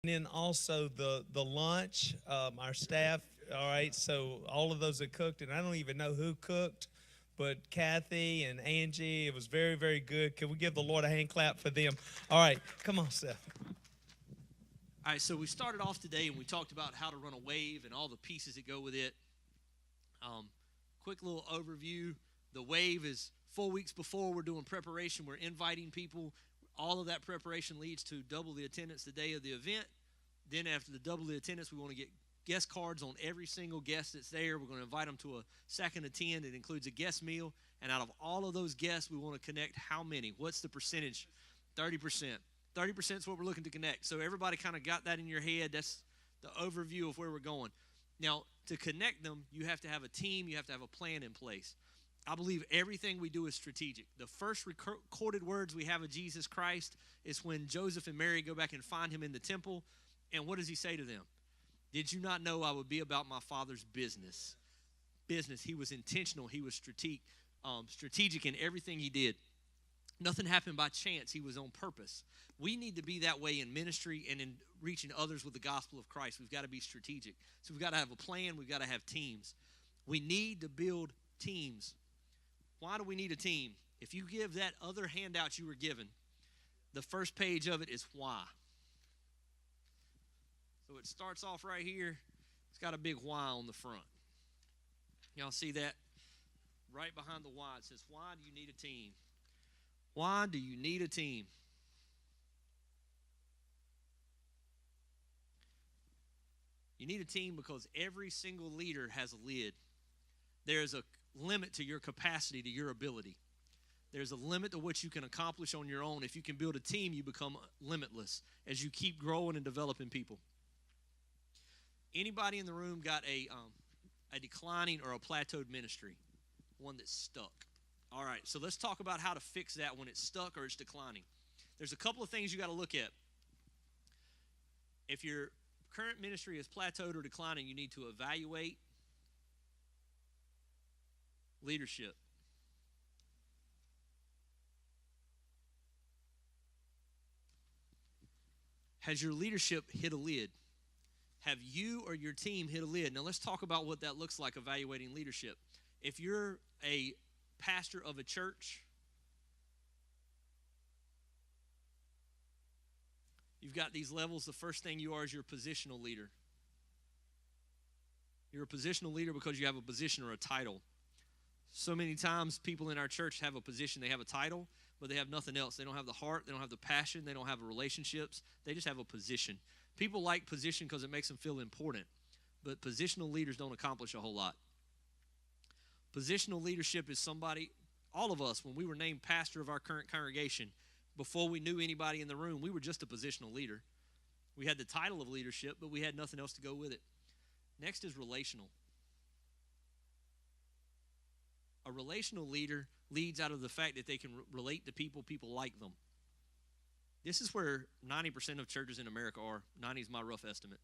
And then also the lunch, our staff. All right, so all of those that cooked, and I don't even know who cooked, but Kathy and Angie, it was very, very good. Can we give the Lord a hand clap for them? All right, come on, Seth. All right, so we started off today and we talked about how to run a wave and all the pieces that go with it. Quick little overview. The wave is 4 weeks before we're doing preparation. We're inviting people. All of that preparation leads to double the attendance the day of the event. Then after the double the attendance, we want to get guest cards on every single guest that's there. We're going to invite them to a second attend. It includes a guest meal. And out of all of those guests, we want to connect how many? What's the percentage? 30%. 30% is what we're looking to connect. So everybody kind of got that in your head. That's the overview of where we're going. Now, to connect them, you have to have a team. You have to have a plan in place. I believe everything we do is strategic. The first recorded words we have of Jesus Christ is when Joseph and Mary go back and find him in the temple. And what does he say to them? Did you not know I would be about my Father's business? Business. He was intentional. He was strategic in everything he did. Nothing happened by chance. He was on purpose. We need to be that way in ministry and in reaching others with the gospel of Christ. We've got to be strategic. So we've got to have a plan. We've got to have teams. We need to build teams. Why do we need a team? If you give that other handout you were given, the first page of it is why. So it starts off right here. It's got a big why on the front. Y'all see that? Right behind the why, it says, why do you need a team? Why do you need a team? You need a team because every single leader has a lid. There's a limit to your capacity, to your ability. There's a limit to what you can accomplish on your own. If you can build a team, you become limitless as you keep growing and developing people. Anybody in the room got a declining or a plateaued ministry? One that's stuck. All right, so let's talk about how to fix that when it's stuck or it's declining. There's a couple of things you got to look at. If your current ministry is plateaued or declining, you need to evaluate leadership. Has your leadership hit a lid? Have you or your team hit a lid? Now let's talk about what that looks like, evaluating leadership. If you're a pastor of a church, you've got these levels. The first thing you are is your positional leader. You're a positional leader because you have a position or a title. So many times people in our church have a position, they have a title, but they have nothing else. They don't have the heart, they don't have the passion, they don't have the relationships. They just have a position. People like position because it makes them feel important, but positional leaders don't accomplish a whole lot. Positional leadership is somebody, all of us, when we were named pastor of our current congregation, before we knew anybody in the room, we were just a positional leader. We had the title of leadership, but we had nothing else to go with it. Next is relational. A relational leader leads out of the fact that they can relate to people, people like them. This is where 90% of churches in America are. 90 is my rough estimate.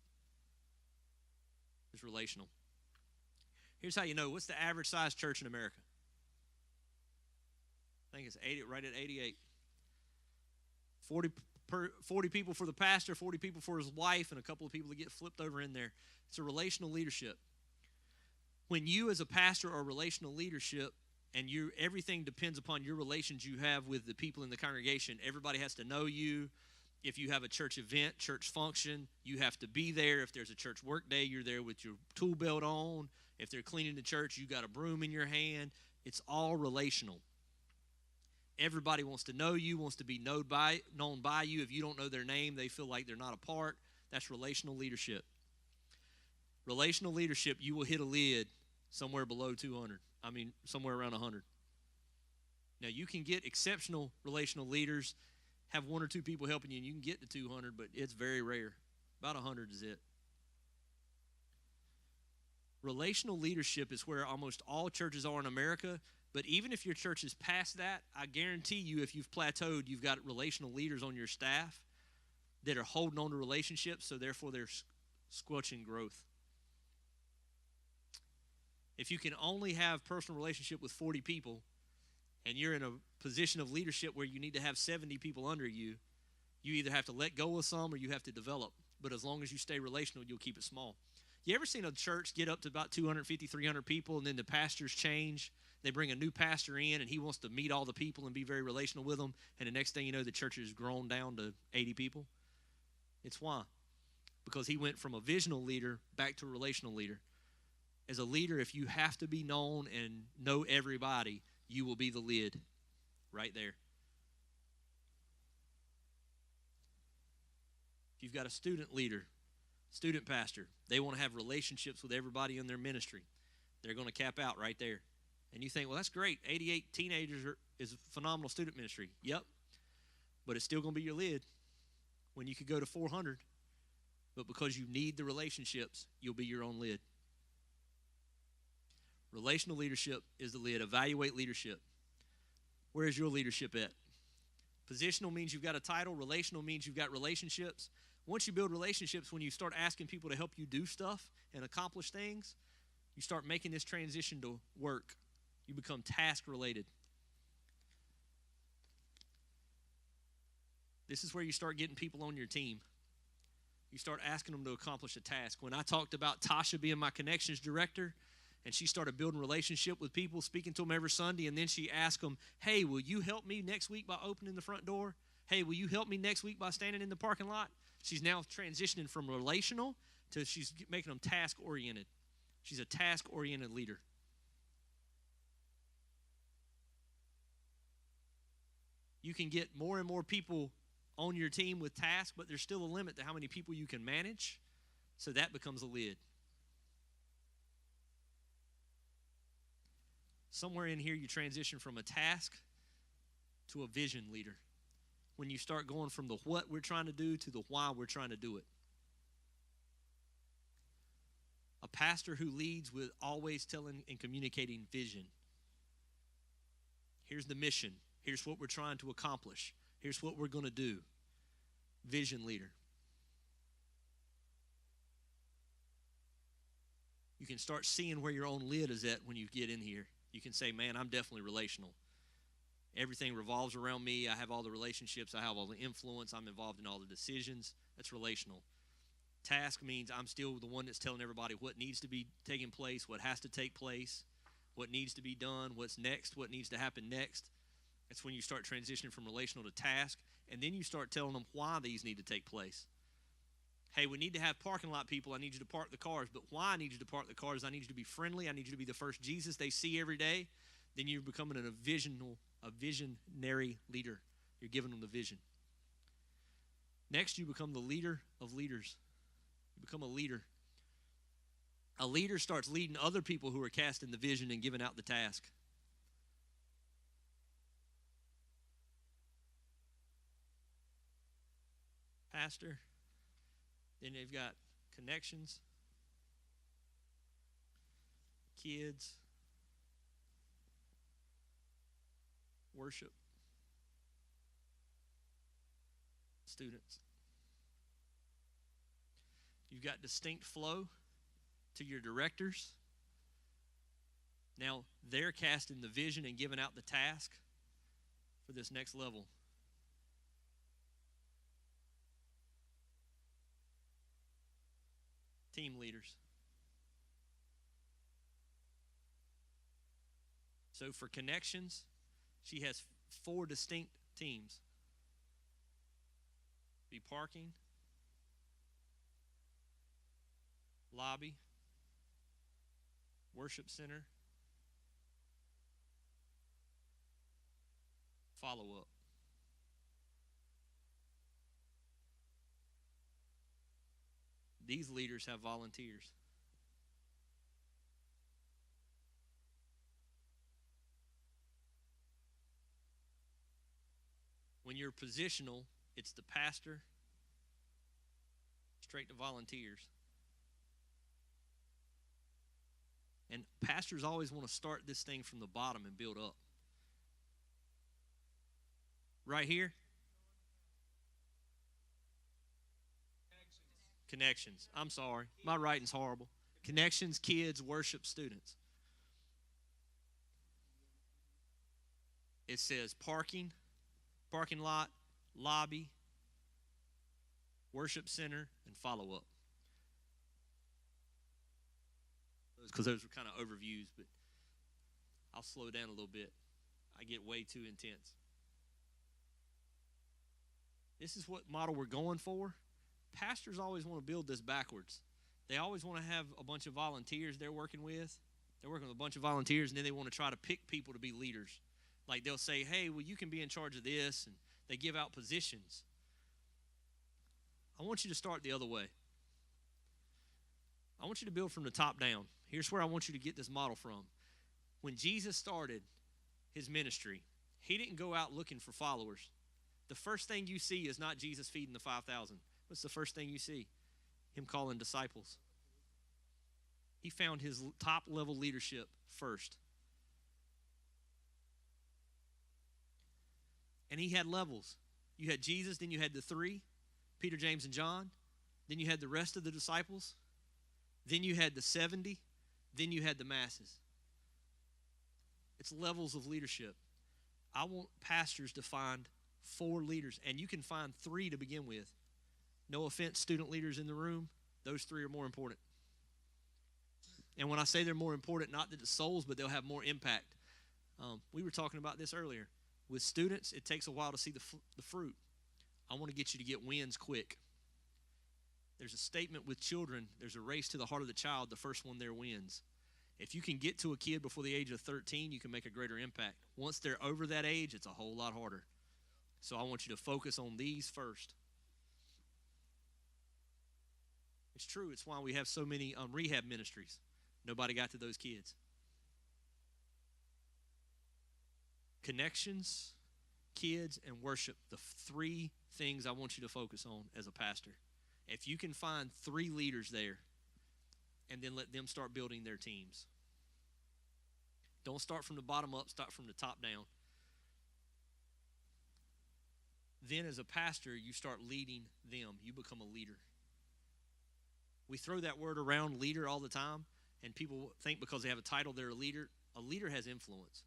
It's relational. Here's how you know. What's the average size church in America? I think it's 80, right at 88. 40 people for the pastor, 40 people for his wife, and a couple of people that get flipped over in there. It's a relational leadership. When you as a pastor are relational leadership, and everything depends upon your relations you have with the people in the congregation. Everybody has to know you. If you have a church event, church function, you have to be there. If there's a church work day, you're there with your tool belt on. If they're cleaning the church, you got a broom in your hand. It's all relational. Everybody wants to know you, wants to be known by you. If you don't know their name, they feel like they're not a part. That's relational leadership. Relational leadership, you will hit a lid somewhere below 200. Somewhere around 100. Now, you can get exceptional relational leaders, have one or two people helping you, and you can get to 200, but it's very rare. About 100 is it. Relational leadership is where almost all churches are in America, but even if your church is past that, I guarantee you if you've plateaued, you've got relational leaders on your staff that are holding on to relationships, so therefore they're squelching growth. If you can only have personal relationship with 40 people and you're in a position of leadership where you need to have 70 people under you, you either have to let go of some or you have to develop. but as long as you stay relational, you'll keep it small. You ever seen a church get up to about 250, 300 people, and then the pastors change? They bring a new pastor in, and he wants to meet all the people and be very relational with them, and the next thing you know, the church has grown down to 80 people? It's why? Because he went from a visional leader back to a relational leader. As a leader, if you have to be known and know everybody, you will be the lid right there. If you've got a student leader, student pastor, they want to have relationships with everybody in their ministry, they're going to cap out right there. And you think, well, that's great. 88 teenagers is a phenomenal student ministry. Yep. But it's still going to be your lid when you could go to 400. But because you need the relationships, you'll be your own lid. Relational leadership is the lid. Evaluate leadership. Where is your leadership at? Positional means you've got a title. Relational means you've got relationships. Once you build relationships, when you start asking people to help you do stuff and accomplish things, you start making this transition to work. You become task related. This is where you start getting people on your team. You start asking them to accomplish a task. When I talked about Tasha being my connections director, and she started building relationship with people, speaking to them every Sunday, and then she asked them, hey, will you help me next week by opening the front door? Hey, will you help me next week by standing in the parking lot? She's now transitioning from relational to she's making them task-oriented. She's a task-oriented leader. You can get more and more people on your team with tasks, but there's still a limit to how many people you can manage, so that becomes a lid. Somewhere in here, you transition from a task to a vision leader. When you start going from the what we're trying to do to the why we're trying to do it. A pastor who leads with always telling and communicating vision. Here's the mission. Here's what we're trying to accomplish. Here's what we're going to do. Vision leader. You can start seeing where your own lid is at when you get in here. You can say, man, I'm definitely relational. Everything revolves around me. I have all the relationships. I have all the influence. I'm involved in all the decisions. That's relational. Task means I'm still the one that's telling everybody what needs to be taking place, what has to take place, what needs to be done, what's next, what needs to happen next. That's when you start transitioning from relational to task, and then you start telling them why these need to take place. Hey, we need to have parking lot people. I need you to park the cars. But why I need you to park the cars, I need you to be friendly. I need you to be the first Jesus they see every day. Then you're becoming a visionary leader. You're giving them the vision. Next, you become the leader of leaders. You become a leader. A leader starts leading other people who are casting the vision and giving out the task. Pastor. Then they've got connections, kids, worship, students. You've got distinct flow to your directors. Now they're casting the vision and giving out the task for this next level. Team leaders. So for connections, she has 4 distinct teams. Be parking, lobby, worship center, follow-up. These leaders have volunteers. When you're positional, it's the pastor straight to volunteers. And pastors always want to start this thing from the bottom and build up. Right here. Connections. I'm sorry. My writing's horrible. Connections, kids, worship, students. It says parking lot, lobby, worship center, and follow-up. Because those were kind of overviews, but I'll slow down a little bit. I get way too intense. This is what model we're going for. Pastors always want to build this backwards. They always want to have a bunch of volunteers they're working with. They're working with a bunch of volunteers, and then they want to try to pick people to be leaders. Like they'll say, hey, well, you can be in charge of this, and they give out positions. I want you to start the other way. I want you to build from the top down. Here's where I want you to get this model from. When Jesus started his ministry, he didn't go out looking for followers. The first thing you see is not Jesus feeding the 5,000. What's the first thing you see? Him calling disciples. He found his top level leadership first. And he had levels. You had Jesus, then you had the three, Peter, James, and John. Then you had the rest of the disciples. Then you had the 70. Then you had the masses. It's levels of leadership. I want pastors to find 4 leaders, and you can find 3 to begin with. No offense, student leaders in the room, those 3 are more important. And when I say they're more important, not that the souls, but they'll have more impact. We were talking about this earlier. With students, it takes a while to see the fruit. I want to get you to get wins quick. There's a statement with children, there's a race to the heart of the child, the first one there wins. If you can get to a kid before the age of 13, you can make a greater impact. Once they're over that age, it's a whole lot harder. So I want you to focus on these first. It's true. It's why we have so many rehab ministries. Nobody got to those kids. Connections, kids, and worship, the 3 things I want you to focus on as a pastor. If you can find 3 leaders there, and then let them start building their teams. Don't start from the bottom up, start from the top down. Then as a pastor, you start leading them. You become a leader. We throw that word around, leader, all the time, and people think because they have a title, they're a leader. A leader has influence.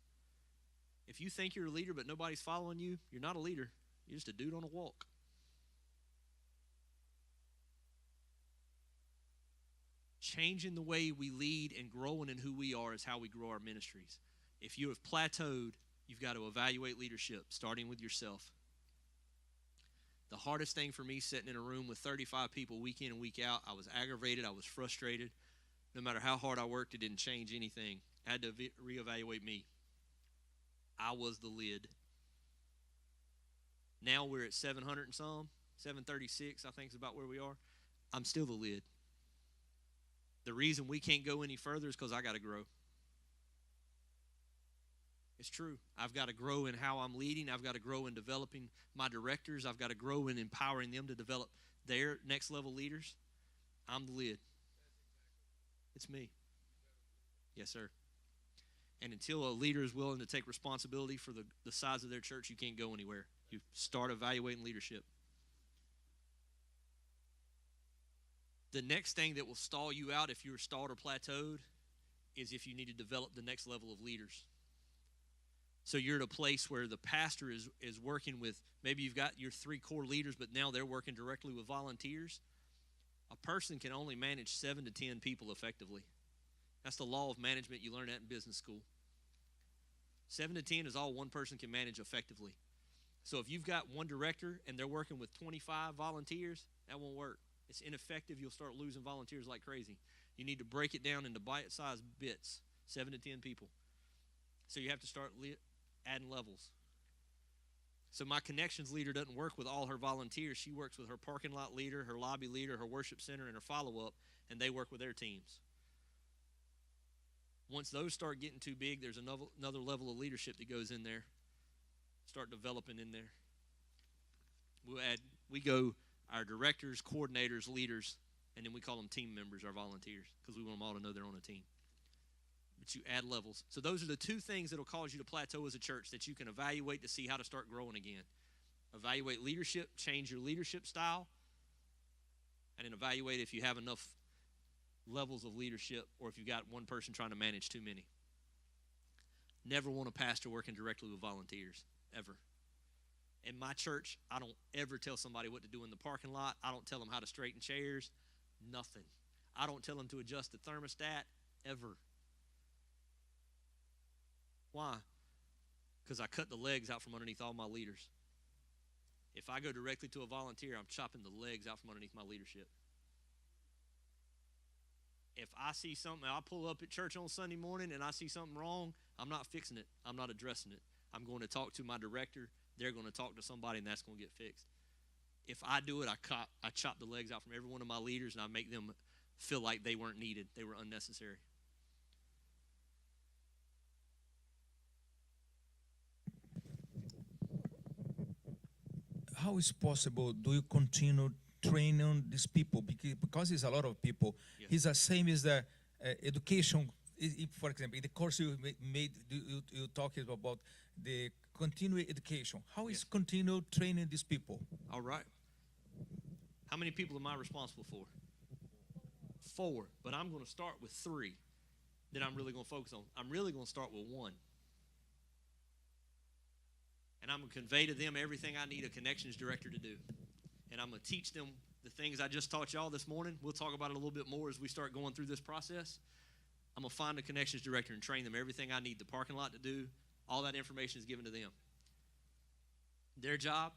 If you think you're a leader but nobody's following you, you're not a leader. You're just a dude on a walk. Changing the way we lead and growing in who we are is how we grow our ministries. If you have plateaued, you've got to evaluate leadership, starting with yourself. The hardest thing for me sitting in a room with 35 people week in and week out, I was aggravated, I was frustrated. No matter how hard I worked, it didn't change anything. I had to reevaluate me. I was the lid. Now we're at 700 and some, 736 I think is about where we are. I'm still the lid. The reason we can't go any further is because I got to grow. It's true. I've got to grow in how I'm leading. I've got to grow in developing my directors. I've got to grow in empowering them to develop their next level leaders. I'm the lid. It's me. Yes, sir. And until a leader is willing to take responsibility for the size of their church, you can't go anywhere. You start evaluating leadership. The next thing that will stall you out if you're stalled or plateaued is if you need to develop the next level of leaders. So you're at a place where the pastor is working with, maybe you've got your 3 core leaders, but now they're working directly with volunteers. A person can only manage 7 to 10 people effectively. That's the law of management. You learn that in business school. 7 to 10 is all one person can manage effectively. So if you've got one director and they're working with 25 volunteers, that won't work. It's ineffective. You'll start losing volunteers like crazy. You need to break it down into bite-sized bits, 7 to 10 people. So you have to start adding levels. So my connections leader doesn't work with all her volunteers. She works with her parking lot leader, her lobby leader, her worship center, and her follow-up, and they work with their teams. Once those start getting too big, there's another level of leadership that goes in there. Start developing in there. We go our directors, coordinators, leaders, and then we call them team members, our volunteers, because we want them all to know they're on a team. But you add levels. So those are the 2 things that will cause you to plateau as a church that you can evaluate to see how to start growing again. Evaluate leadership, change your leadership style, and then evaluate if you have enough levels of leadership or if you've got one person trying to manage too many. Never want a pastor working directly with volunteers, ever. In my church, I don't ever tell somebody what to do in the parking lot. I don't tell them how to straighten chairs. Nothing. I don't tell them to adjust the thermostat ever. Why? Because I cut the legs out from underneath all my leaders. If I go directly to a volunteer, I'm chopping the legs out from underneath my leadership. If I see something, I pull up at church on Sunday morning and I see something wrong, I'm not fixing it. I'm not addressing it. I'm going to talk to my director. They're going to talk to somebody, and that's going to get fixed. If I do it, I chop the legs out from every one of my leaders, and I make them feel like they weren't needed. They were unnecessary. How is possible do you continue training these people because it's a lot of people? Yes. It's the same as the education. If, for example, in the course you made, you talked about the continuing education. How is Yes. continue training these people? All right. How many people am I responsible for? 4. But I'm going to start with 3 that I'm really going to focus on. I'm really going to start with 1. And I'm going to convey to them everything I need a connections director to do. And I'm going to teach them the things I just taught y'all this morning. We'll talk about it a little bit more as we start going through this process. I'm going to find a connections director and train them everything I need the parking lot to do. All that information is given to them. Their job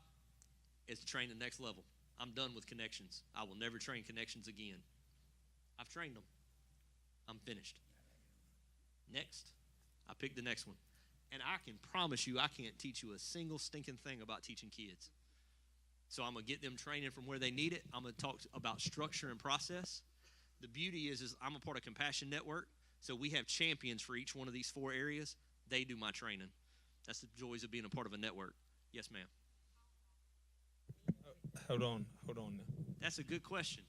is to train the next level. I'm done with connections. I will never train connections again. I've trained them. I'm finished. Next, I pick the next one. And I can promise you I can't teach you a single stinking thing about teaching kids. So I'm going to get them training from where they need it. I'm going to talk about structure and process. The beauty is I'm a part of Compassion Network, so we have champions for each one of these 4 areas. They do my training. That's the joys of being a part of a network. Yes, ma'am. Hold on now. That's a good question.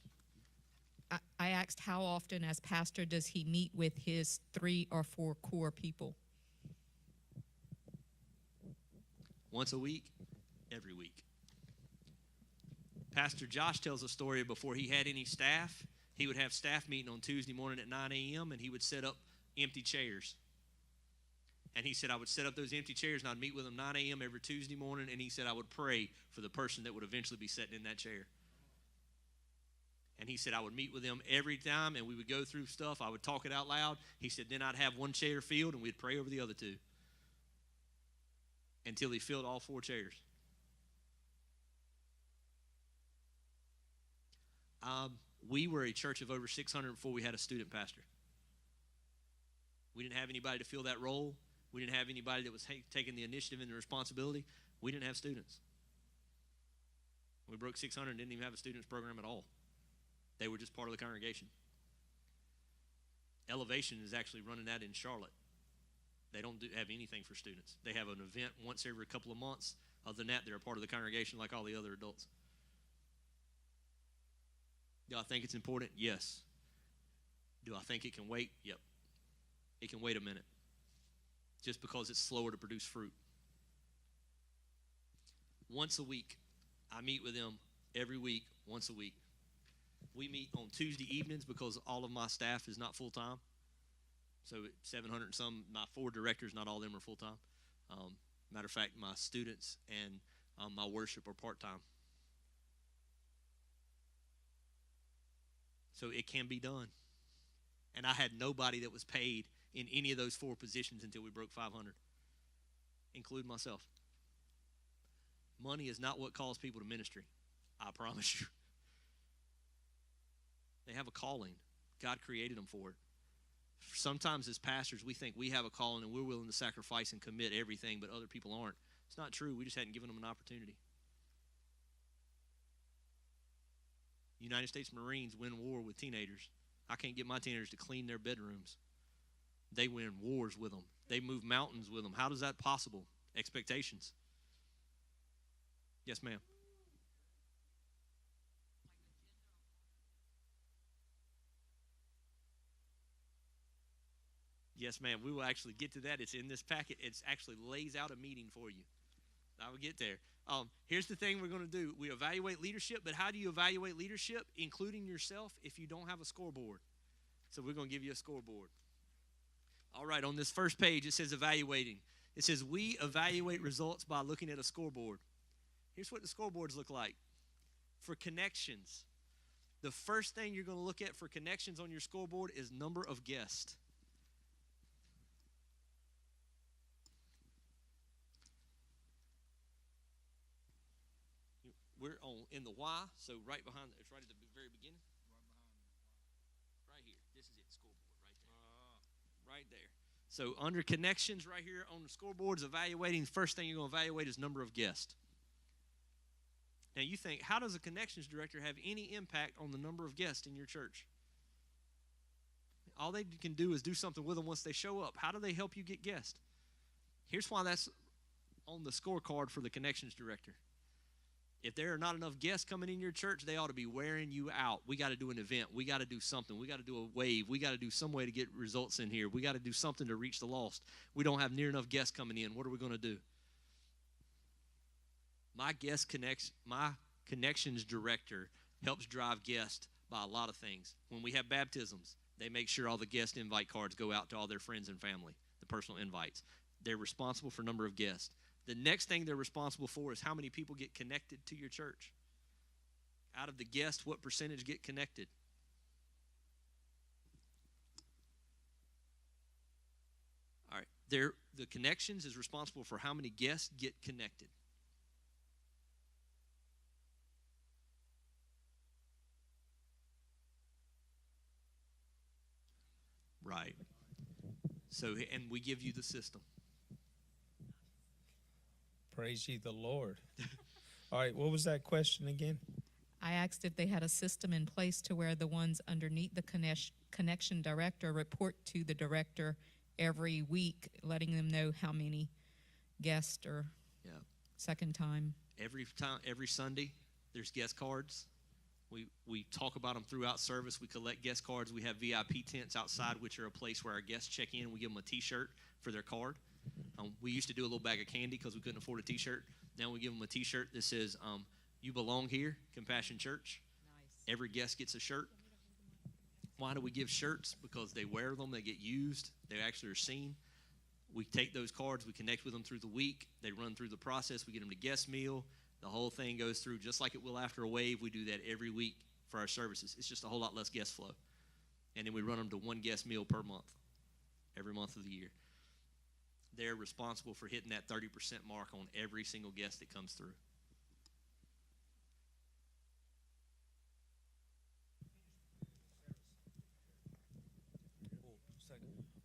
I asked how often, as pastor, does he meet with his 3 or 4 core people? Once a week, every week. Pastor Josh tells a story before he had any staff. He would have staff meeting on Tuesday morning at 9 a.m. and he would set up empty chairs. And he said, I would set up those empty chairs and I'd meet with them 9 a.m. every Tuesday morning. And he said, I would pray for the person that would eventually be sitting in that chair. And he said, I would meet with them every time and we would go through stuff. I would talk it out loud. He said, then I'd have 1 chair filled and we'd pray over the other 2. Until he filled all 4 chairs. We were a church of over 600 before we had a student pastor. We didn't have anybody to fill that role. We didn't have anybody that was taking the initiative and the responsibility. We didn't have students. We broke 600 and didn't even have a students program at all. They were just part of the congregation. Elevation is actually running that in Charlotte. They don't have anything for students. They have an event once every couple of months. Other than that, they're a part of the congregation like all the other adults. Do I think it's important? Yes. Do I think it can wait? Yep. It can wait a minute. Just because it's slower to produce fruit. Once a week. I meet with them every week, once a week. We meet on Tuesday evenings because all of my staff is not full-time. So 700 and some, my 4 directors, not all of them are full-time. Matter of fact, my students and my worship are part-time. So it can be done. And I had nobody that was paid in any of those 4 positions until we broke 500, including myself. Money is not what calls people to ministry, I promise you. They have a calling. God created them for it. Sometimes as pastors, we think we have a calling and we're willing to sacrifice and commit everything, but other people aren't. It's not true. We just hadn't given them an opportunity. United States Marines win war with teenagers. I can't get my teenagers to clean their bedrooms. They win wars with them. They move mountains with them. How is that possible? Expectations. Yes, ma'am. Yes, ma'am. We will actually get to that. It's in this packet. It actually lays out a meeting for you. I will get there. Here's the thing we're going to do. We evaluate leadership, but how do you evaluate leadership, including yourself, if you don't have a scoreboard? So we're going to give you a scoreboard. All right, on this first page, it says evaluating. It says we evaluate results by looking at a scoreboard. Here's what the scoreboards look like. For connections, the first thing you're going to look at for connections on your scoreboard is number of guests. We're in the Y, so right behind, it's right at the very beginning. Right here. This is it, scoreboard, right there. Right there. So under connections right here on the scoreboards, evaluating, the first thing you're going to evaluate is number of guests. Now you think, how does a connections director have any impact on the number of guests in your church? All they can do is do something with them once they show up. How do they help you get guests? Here's why that's on the scorecard for the connections director. If there are not enough guests coming in your church, they ought to be wearing you out. We got to do an event. We got to do something. We got to do a wave. We got to do some way to get results in here. We got to do something to reach the lost. We don't have near enough guests coming in. What are we going to do? My connections director helps drive guests by a lot of things. When we have baptisms, they make sure all the guest invite cards go out to all their friends and family, the personal invites. They're responsible for number of guests. The next thing they're responsible for is how many people get connected to your church. Out of the guests, what percentage get connected? All right. The connections is responsible for how many guests get connected. Right. So, and we give you the system. Praise ye the Lord. All right, what was that question again? I asked if they had a system in place to where the ones underneath the connection director report to the director every week, letting them know how many guests or second time. Every Sunday, there's guest cards. We talk about them throughout service. We collect guest cards. We have VIP tents outside, which are a place where our guests check in. We give them a T-shirt for their card. We used to do a little bag of candy because we couldn't afford a T-shirt. Now we give them a T-shirt that says, "You belong here, Compassion Church." Nice. Every guest gets a shirt. Why do we give shirts? Because they wear them, they get used, they actually are seen. We take those cards, we connect with them through the week. They run through the process. We get them to guest meal. The whole thing goes through just like it will after a wave. We do that every week for our services. It's just a whole lot less guest flow. And then we run them to one guest meal per month, every month of the year. They're responsible for hitting that 30% mark on every single guest that comes through.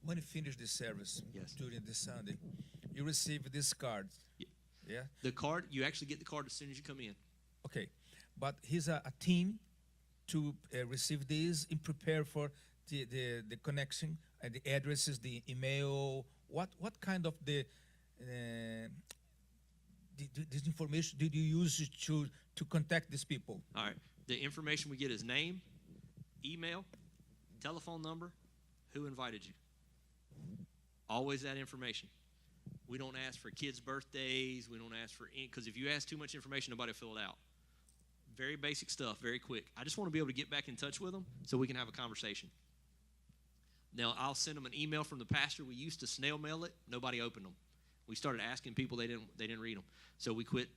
When you finish the service during the Sunday, you receive this card. Yeah. The card, you actually get the card as soon as you come in. Okay, but he's a team to receive this and prepare for the connection and the addresses, the email. What kind of this information did you use to contact these people? All right. The information we get is name, email, telephone number, who invited you. Always that information. We don't ask for kids' birthdays. We don't ask for any, because if you ask too much information, nobody will fill it out. Very basic stuff, very quick. I just want to be able to get back in touch with them so we can have a conversation. Now, I'll send them an email from the pastor. We used to snail mail it. Nobody opened them. We started asking people. They didn't read them. So we quit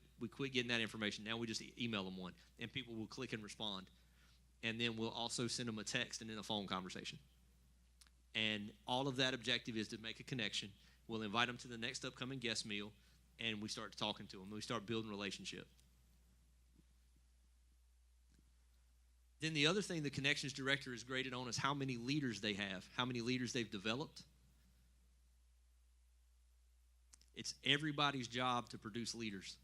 getting that information. Now we just email them one, and people will click and respond. And then we'll also send them a text and then a phone conversation. And all of that objective is to make a connection. We'll invite them to the next upcoming guest meal, and we start talking to them. We start building a relationship. Then the other thing the connections director is graded on is how many leaders they have, how many leaders they've developed. It's everybody's job to produce leaders.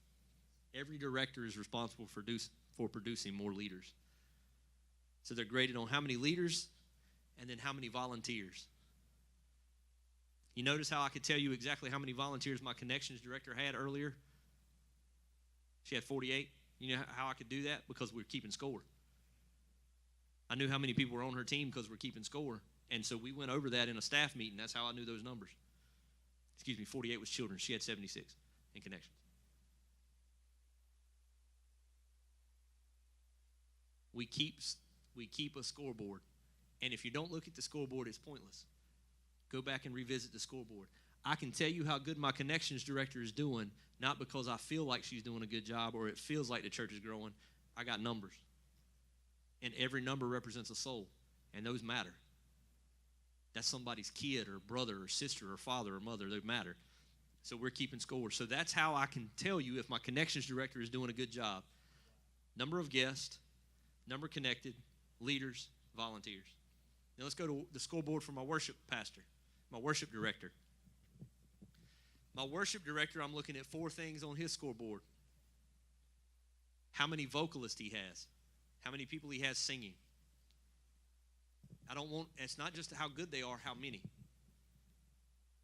Every director is responsible for producing more leaders. So they're graded on how many leaders and then how many volunteers. You notice how I could tell you exactly how many volunteers my connections director had earlier? She had 48. You know how I could do that? Because we're keeping score. I knew how many people were on her team because we're keeping score. And so we went over that in a staff meeting. That's how I knew those numbers. 48 was children. She had 76 in connections. We keep a scoreboard. And if you don't look at the scoreboard, it's pointless. Go back and revisit the scoreboard. I can tell you how good my connections director is doing, not because I feel like she's doing a good job or it feels like the church is growing. I got numbers. And every number represents a soul, and those matter. That's somebody's kid or brother or sister or father or mother. They matter. So we're keeping score. So that's how I can tell you if my connections director is doing a good job. Number of guests, number connected, leaders, volunteers. Now let's go to the scoreboard for my worship pastor, my worship director. My worship director, I'm looking at 4 things on his scoreboard. How many vocalists he has. How many people he has singing. It's not just how good they are, how many.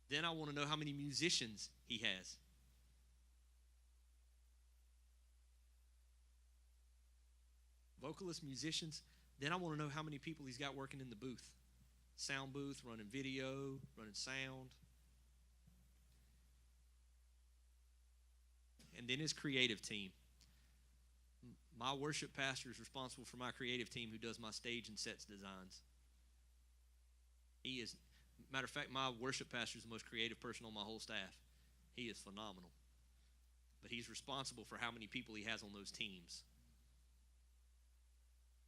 Then I want to know how many musicians he has. Vocalists, musicians. Then I want to know how many people he's got working in the booth. Sound booth, running video, running sound. And then his creative team. My worship pastor is responsible for my creative team who does my stage and sets designs. He is, matter of fact, my worship pastor is the most creative person on my whole staff. He is phenomenal. But he's responsible for how many people he has on those teams.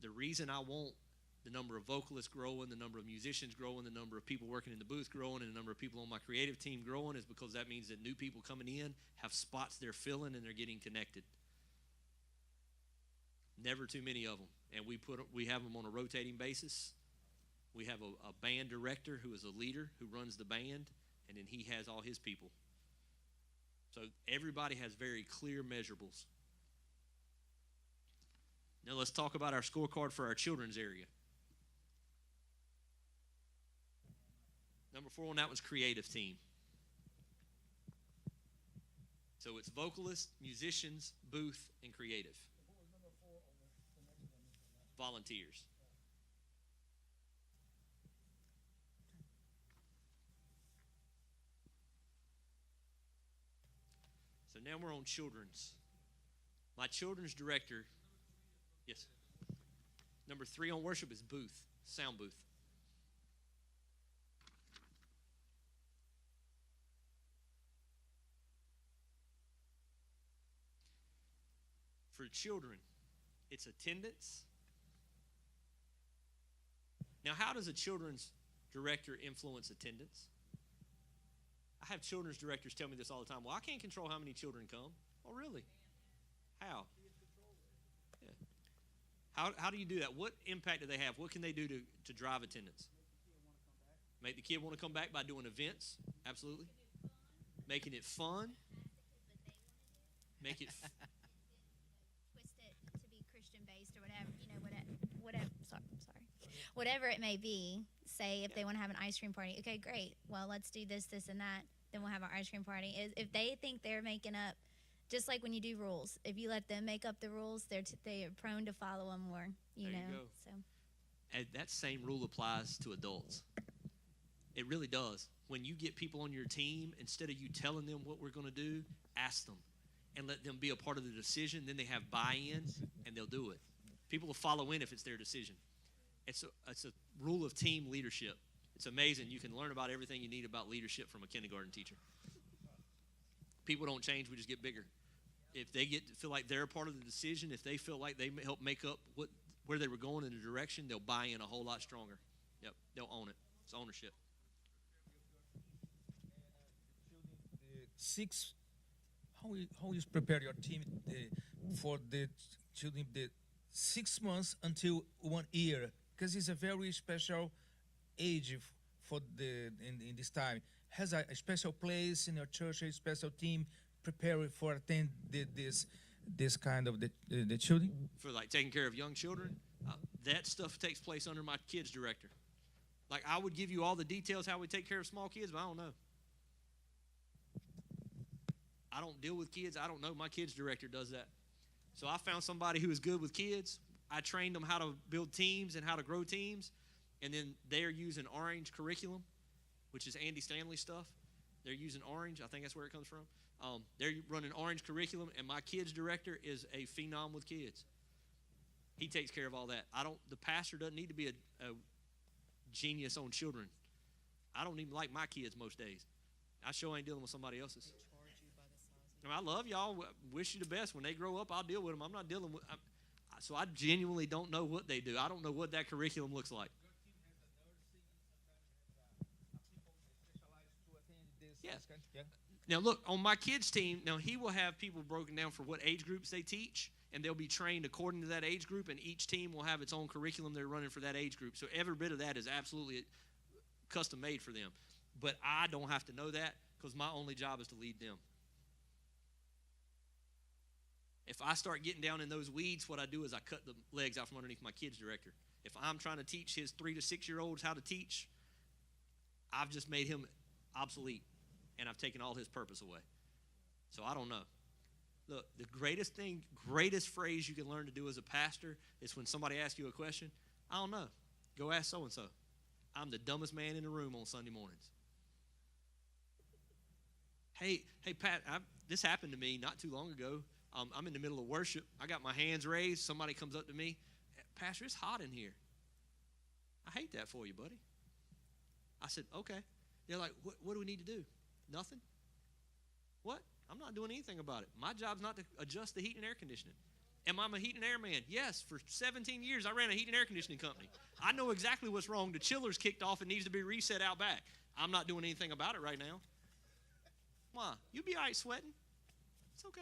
The reason I want the number of vocalists growing, the number of musicians growing, the number of people working in the booth growing, and the number of people on my creative team growing is because that means that new people coming in have spots they're filling and they're getting connected. Never too many of them. And we have them on a rotating basis. We have a band director who is a leader who runs the band, and then he has all his people. So everybody has very clear measurables. Now let's talk about our scorecard for our children's area. Number 4 on that was creative team. So it's vocalists, musicians, booth, and creative. Volunteers. So now we're on children's. My children's director, yes. Number 3 on worship is booth, sound booth. For children, it's attendance. Now, how does a children's director influence attendance? I have children's directors tell me this all the time. Well, I can't control how many children come. Oh, really? How? Yeah. How do you do that? What impact do they have? What can they do to drive attendance? Make the kid want to come back by doing events. Absolutely. Making it fun. Make it twist it to be Christian based or whatever, whatever. Whatever it may be. Say if they want to have an ice cream party, okay, great. Well, let's do this, this, and that. Then we'll have our ice cream party. If they think they're making up, just like when you do rules, if you let them make up the rules, they are prone to follow them more. You There know. you go. So And that same rule applies to adults. It really does. When you get people on your team, instead of you telling them what we're going to do, ask them and let them be a part of the decision. Then they have buy-in, and they'll do it. People will follow in if it's their decision. It's a rule of team leadership. It's amazing. You can learn about everything you need about leadership from a kindergarten teacher. People don't change. We just get bigger. If they feel like they're a part of the decision, if they feel like they help make up where they were going in the direction, they'll buy in a whole lot stronger. Yep, they'll own it. It's ownership. How you prepare your team for the children the 6 months until 1 year, because it's a very special age for in this time. Has a special place in your church, a special team preparing for attend this kind of the children. For like taking care of young children, that stuff takes place under my kids director. Like I would give you all the details how we take care of small kids, but I don't know. I don't deal with kids. I don't know. My kids director does that. So I found somebody who is good with kids. I trained them how to build teams and how to grow teams. And then they are using Orange curriculum, which is Andy Stanley stuff. They're using Orange. I think that's where it comes from. They're running Orange curriculum, and my kids director is a phenom with kids. He takes care of all that. The pastor doesn't need to be a genius on children. I don't even like my kids most days. I sure ain't dealing with somebody else's. I mean, I love y'all. Wish you the best. When they grow up, I'll deal with them. I'm not dealing with. So I genuinely don't know what they do. I don't know what that curriculum looks like. Yeah. Now look, on my kids' team, now he will have people broken down for what age groups they teach, and they'll be trained according to that age group, and each team will have its own curriculum they're running for that age group. So every bit of that is absolutely custom made for them. But I don't have to know that because my only job is to lead them. If I start getting down in those weeds, what I do is I cut the legs out from underneath my kids director. If I'm trying to teach his 3 to 6 year olds how to teach, I've just made him obsolete, and I've taken all his purpose away. So I don't know. Look, the greatest phrase you can learn to do as a pastor is when somebody asks you a question, I don't know. Go ask so-and-so. I'm the dumbest man in the room on Sunday mornings. Hey, Pat, this happened to me not too long ago. I'm in the middle of worship. I got my hands raised. Somebody comes up to me. Pastor, it's hot in here. I hate that for you, buddy. I said, okay. They're like, what do we need to do? Nothing? What? I'm not doing anything about it. My job's not to adjust the heat and air conditioning. Am I a heat and air man? Yes. For 17 years, I ran a heat and air conditioning company. I know exactly what's wrong. The chiller's kicked off and needs to be reset out back. I'm not doing anything about it right now. Why? You'll be all right sweating. It's okay.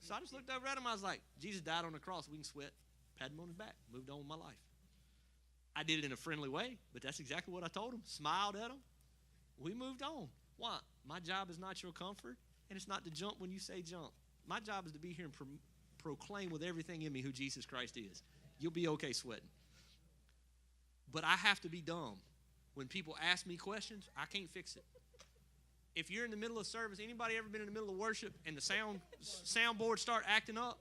So I just looked over at him. I was like, Jesus died on the cross. We can sweat. Pat him on his back. Moved on with my life. I did it in a friendly way, but that's exactly what I told him. Smiled at him. We moved on. Why? My job is not your comfort, and it's not to jump when you say jump. My job is to be here and proclaim with everything in me who Jesus Christ is. You'll be okay sweating. But I have to be dumb. When people ask me questions, I can't fix it. If you're in the middle of service, anybody ever been in the middle of worship and the soundboard start acting up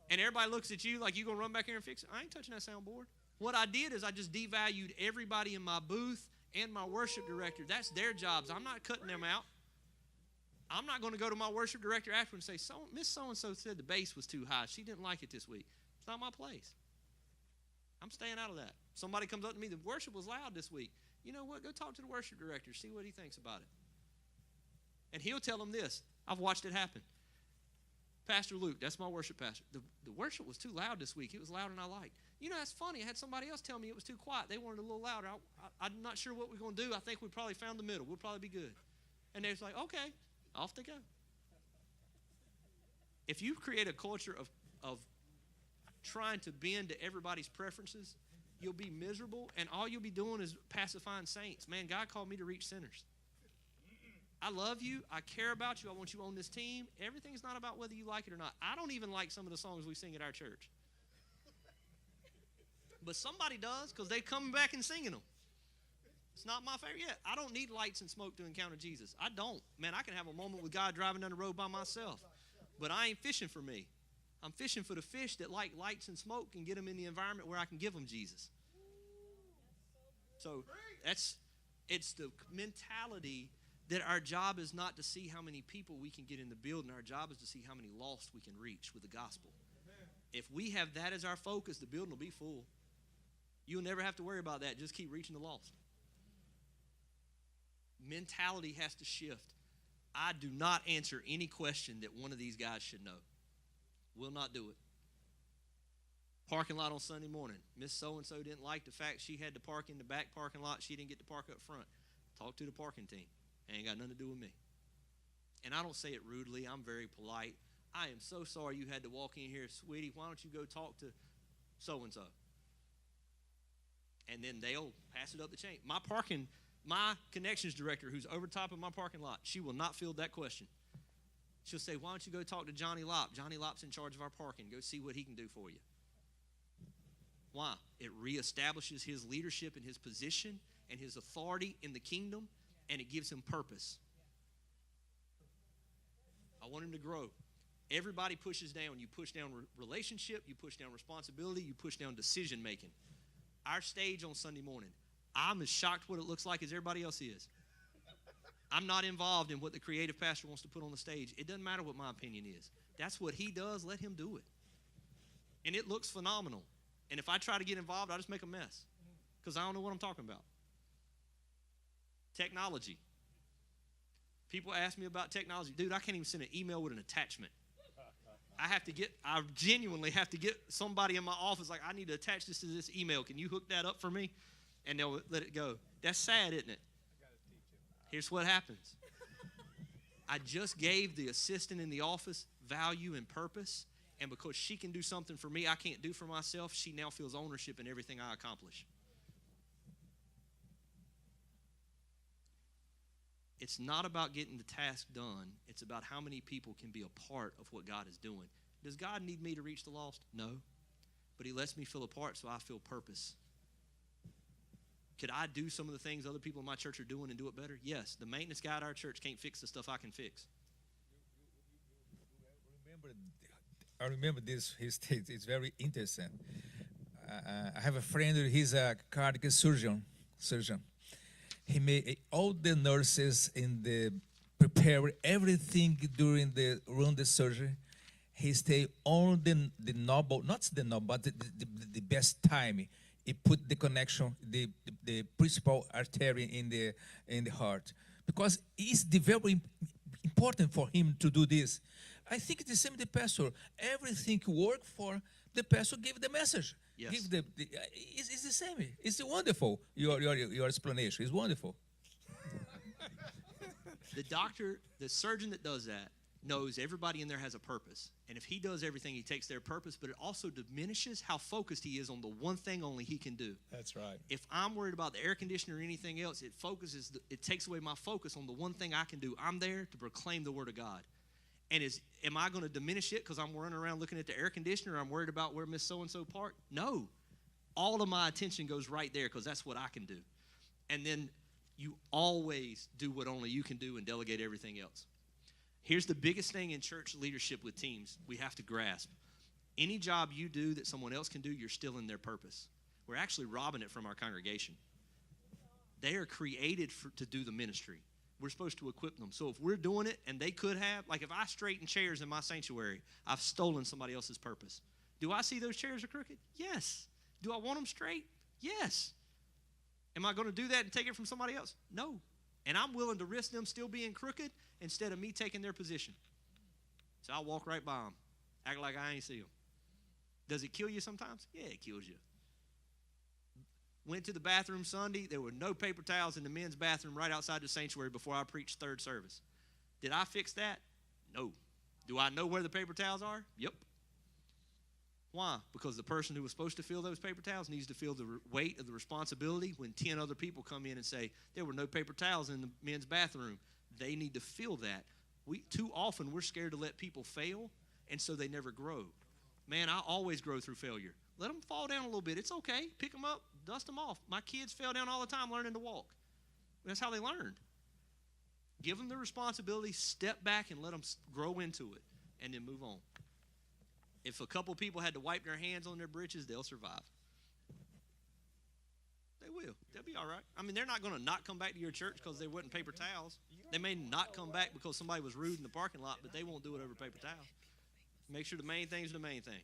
and everybody looks at you like you're going to run back here and fix it? I ain't touching that soundboard. What I did is I just devalued everybody in my booth and my worship director. That's their jobs. I'm not cutting them out. I'm not going to go to my worship director after and say, Miss So-and-so said the bass was too high. She didn't like it this week. It's not my place. I'm staying out of that. Somebody comes up to me, the worship was loud this week. You know what? Go talk to the worship director. See what he thinks about it. And he'll tell them this. I've watched it happen. Pastor Luke, that's my worship pastor. The worship was too loud this week. It was louder than I liked. You know, that's funny. I had somebody else tell me it was too quiet. They wanted a little louder. I'm not sure what we're going to do. I think we probably found the middle. We'll probably be good. And they was like, okay, off they go. If you create a culture of trying to bend to everybody's preferences, you'll be miserable, and all you'll be doing is pacifying saints. Man, God called me to reach sinners. I love you. I care about you. I want you on this team. Everything's not about whether you like it or not. I don't even like some of the songs we sing at our church. But somebody does because they're coming back and singing them. It's not my favorite yet. I don't need lights and smoke to encounter Jesus. I don't. Man, I can have a moment with God driving down the road by myself. But I ain't fishing for me. I'm fishing for the fish that like lights and smoke and get them in the environment where I can give them Jesus. So it's the mentality that our job is not to see how many people we can get in the building. Our job is to see how many lost we can reach with the gospel. If we have that as our focus, the building will be full. You'll never have to worry about that. Just keep reaching the lost. Mentality has to shift. I do not answer any question that one of these guys should know. Will not do it. Parking lot on Sunday morning. Miss So-and-so didn't like the fact she had to park in the back parking lot. She didn't get to park up front. Talk to the parking team. Ain't got nothing to do with me. And I don't say it rudely. I'm very polite. I am so sorry you had to walk in here, sweetie. Why don't you go talk to so-and-so? And then they'll pass it up the chain. My connections director, who's over top of my parking lot, she will not field that question. She'll say, why don't you go talk to Johnny Lopp? Johnny Lopp's in charge of our parking. Go see what he can do for you. Why? It reestablishes his leadership and his position and his authority in the kingdom, and it gives him purpose. I want him to grow. Everybody pushes down. You push down relationship, you push down responsibility, you push down decision making. Our stage on Sunday morning, I'm as shocked what it looks like as everybody else is. I'm not involved in what the creative pastor wants to put on the stage. It doesn't matter what my opinion is. That's what he does. Let him do it. And it looks phenomenal. And if I try to get involved, I just make a mess because I don't know what I'm talking about. Technology. People ask me about technology. Dude, I can't even send an email with an attachment. I genuinely have to get somebody in my office like, I need to attach this to this email. Can you hook that up for me? And they'll let it go. That's sad, isn't it? Here's what happens. I just gave the assistant in the office value and purpose, and because she can do something for me I can't do for myself, she now feels ownership in everything I accomplish. It's not about getting the task done. It's about how many people can be a part of what God is doing. Does God need me to reach the lost? No. But he lets me feel a part so I feel purpose. Could I do some of the things other people in my church are doing and do it better? Yes. The maintenance guy at our church can't fix the stuff I can fix. I remember this. He states it's very interesting. I have a friend. He's a cardiac surgeon. He made all the nurses in the prepare everything during the surgery. He stay on the noble, not the noble, but the best time. He put the connection, the principal artery in the heart, because it's very important for him to do this. I think it's the same the pastor. Everything work for the pastor. Give the message. Yes. Give it's the same. It's wonderful. Your explanation is wonderful. The doctor, the surgeon that does that knows everybody in there has a purpose. And if he does everything, he takes their purpose, but it also diminishes how focused he is on the one thing only he can do. That's right. If I'm worried about the air conditioner or anything else, it takes away my focus on the one thing I can do. I'm there to proclaim the word of God. And am I going to diminish it because I'm running around looking at the air conditioner or I'm worried about where Miss So-and-so parked? No. All of my attention goes right there because that's what I can do. And then you always do what only you can do and delegate everything else. Here's the biggest thing in church leadership with teams we have to grasp. Any job you do that someone else can do, you're still in their purpose. We're actually robbing it from our congregation. They are created to do the ministry. We're supposed to equip them. So if we're doing it and they could have, like if I straighten chairs in my sanctuary, I've stolen somebody else's purpose. Do I see those chairs are crooked? Yes. Do I want them straight? Yes. Am I going to do that and take it from somebody else? No. And I'm willing to risk them still being crooked instead of me taking their position. So I'll walk right by them, act like I ain't see them. Does it kill you sometimes? Yeah, it kills you. Went to the bathroom Sunday. There were no paper towels in the men's bathroom right outside the sanctuary before I preached third service. Did I fix that? No. Do I know where the paper towels are? Yep. Why? Because the person who was supposed to fill those paper towels needs to feel the weight of the responsibility when 10 other people come in and say, there were no paper towels in the men's bathroom. They need to feel that. Too often we're scared to let people fail, and so they never grow. Man, I always grow through failure. Let them fall down a little bit. It's okay. Pick them up, dust them off. My kids fell down all the time learning to walk. That's how they learned. Give them the responsibility, step back, and let them grow into it, and then move on. If a couple people had to wipe their hands on their britches, they'll survive. They will. They'll be all right. I mean, they're not going to not come back to your church because there wasn't paper towels. They may not come back because somebody was rude in the parking lot, but they won't do it over paper towels. Make sure the main thing is the main thing.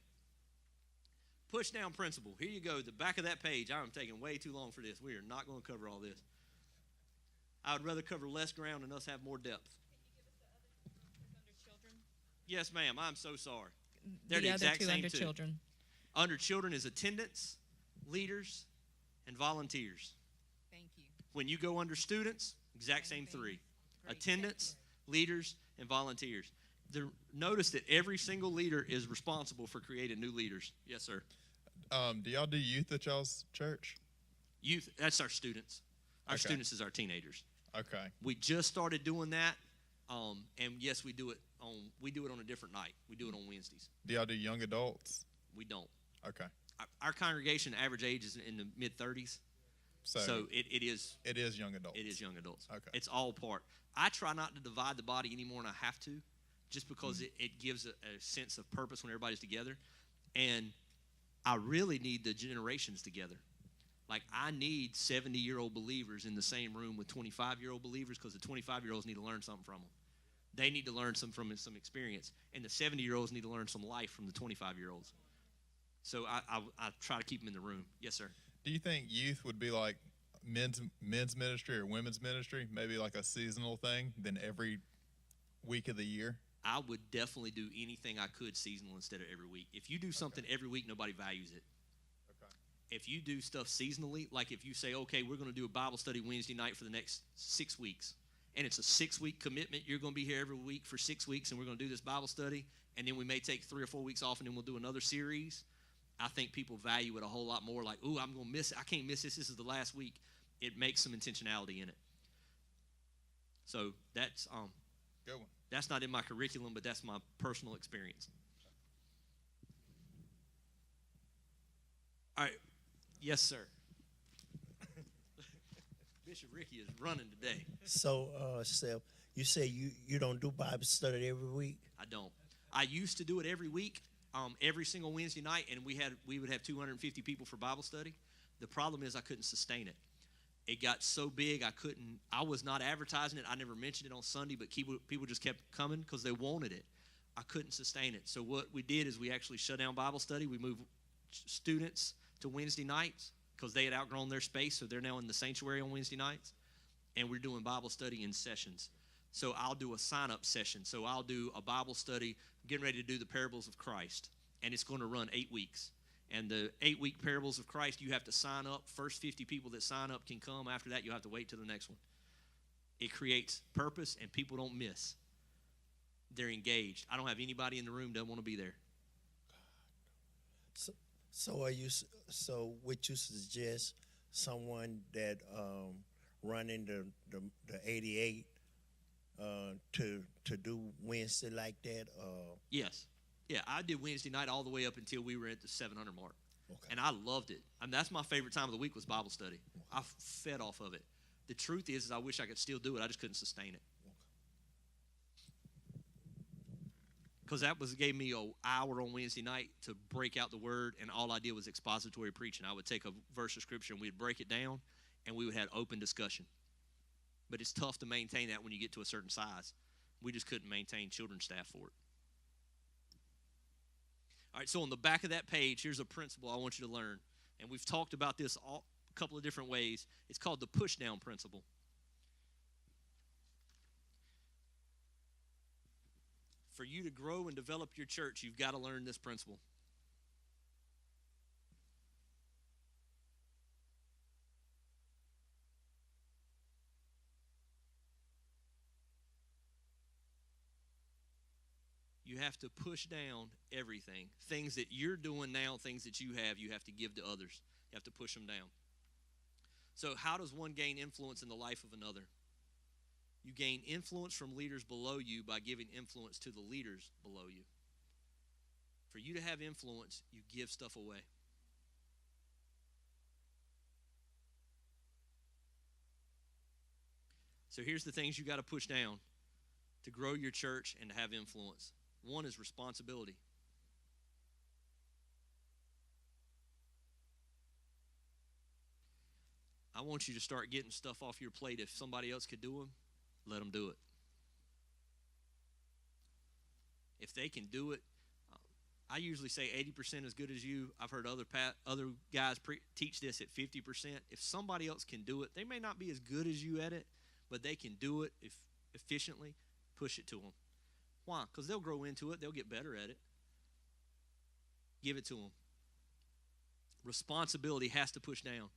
Push down principle. Here you go. The back of that page. I'm taking way too long for this. We are not going to cover all this. I would rather cover less ground and us have more depth. Can you give us the other two under children? Yes, ma'am. I'm so sorry. They're the The other exact two same under two. children. Under children is attendants, leaders, and volunteers. Thank you. When you go under students, exact same three. Great. Attendants, leaders, and volunteers. Notice that every single leader is responsible for creating new leaders. Yes, sir. Do y'all do youth at y'all's church? Youth, that's our students. Our Okay. students is our teenagers. Okay. We just started doing that, and yes, we do it on a different night. We do it on Wednesdays. Do y'all do young adults? We don't. Okay. Our congregation average age is in the mid-30s, so it is it is young adults. It is young adults. Okay. It's all part. I try not to divide the body anymore than I have to, just because it gives a sense of purpose when everybody's together. And I really need the generations together. Like, I need 70-year-old believers in the same room with 25-year-old believers because the 25-year-olds need to learn something from them. They need to learn some experience. And the 70-year-olds need to learn some life from the 25-year-olds. So I try to keep them in the room. Yes, sir. Do you think youth would be like men's ministry or women's ministry, maybe like a seasonal thing, than every week of the year? I would definitely do anything I could seasonal instead of every week. If you do something every week, nobody values it. Okay. If you do stuff seasonally, like if you say, okay, we're going to do a Bible study Wednesday night for the next 6 weeks, and it's a 6-week commitment, you're going to be here every week for 6 weeks, and we're going to do this Bible study, and then we may take 3 or 4 weeks off, and then we'll do another series. I think people value it a whole lot more. Like, ooh, I'm going to miss it. I can't miss this. This is the last week. It makes some intentionality in it. So that's Good one. that's not in my curriculum, but that's my personal experience. All right. Yes, sir. Bishop Ricky is running today. So, Seth, you say you don't do Bible study every week? I don't. I used to do it every week, every single Wednesday night, and we would have 250 people for Bible study. The problem is I couldn't sustain it. It got so big I was not advertising it. I never mentioned it on Sunday, but people just kept coming because they wanted it. I couldn't sustain it. So what we did is we actually shut down Bible study. We moved students to Wednesday nights because they had outgrown their space, so they're now in the sanctuary on Wednesday nights. And we're doing Bible study in sessions. So I'll do a sign-up session. So I'll do a Bible study, getting ready to do the parables of Christ, and it's going to run 8 weeks. And the 8-week parables of Christ, you have to sign up. First 50 people that sign up can come. After that, you have to wait till the next one. It creates purpose, and people don't miss. They're engaged. I don't have anybody in the room that doesn't want to be there. So would you suggest someone that running the 88 to do Wednesday like that? Yes. Yeah, I did Wednesday night all the way up until we were at the 700 mark. Okay. And I loved it. I mean, that's my favorite time of the week was Bible study. I fed off of it. The truth is I wish I could still do it. I just couldn't sustain it. Because that gave me an hour on Wednesday night to break out the word, and all I did was expository preaching. I would take a verse of scripture, and we'd break it down, and we would have open discussion. But it's tough to maintain that when you get to a certain size. We just couldn't maintain children's staff for it. All right, so on the back of that page, here's a principle I want you to learn. And we've talked about this a couple of different ways. It's called the push-down principle. For you to grow and develop your church, you've got to learn this principle. You have to push down everything. Things that you're doing now, things that you have to give to others. You have to push them down. So how does one gain influence in the life of another? You gain influence from leaders below you by giving influence to the leaders below you. For you to have influence, you give stuff away. So here's the things you got to push down to grow your church and to have influence. One is responsibility. I want you to start getting stuff off your plate. If somebody else could do them, let them do it. If they can do it, I usually say 80% as good as you. I've heard other guys teach this at 50%. If somebody else can do it, they may not be as good as you at it, but they can do it efficiently. Push it to them. Why? Because they'll grow into it. They'll get better at it. Give it to them. Responsibility has to push down.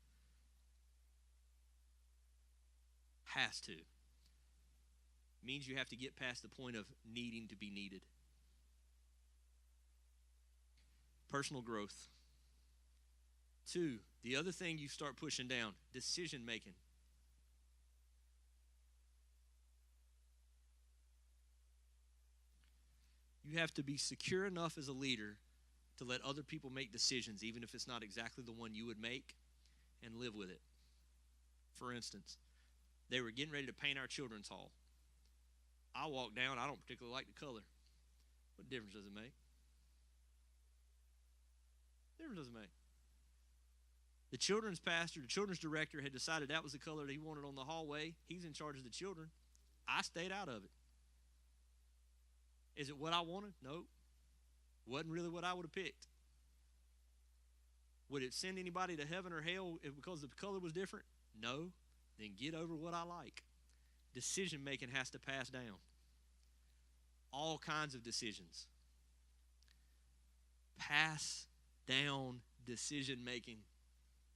Has to. Means you have to get past the point of needing to be needed. Personal growth. 2, the other thing you start pushing down, decision making. You have to be secure enough as a leader to let other people make decisions, even if it's not exactly the one you would make, and live with it. For instance, they were getting ready to paint our children's hall. I walked down. I don't particularly like the color. What difference does it make? Difference does it make? The children's pastor, the children's director had decided that was the color that he wanted on the hallway. He's in charge of the children. I stayed out of it. Is it what I wanted? No. Wasn't really what I would have picked. Would it send anybody to heaven or hell because the color was different? No, then get over what I like. Decision making has to pass down. All kinds of decisions. Pass down decision making.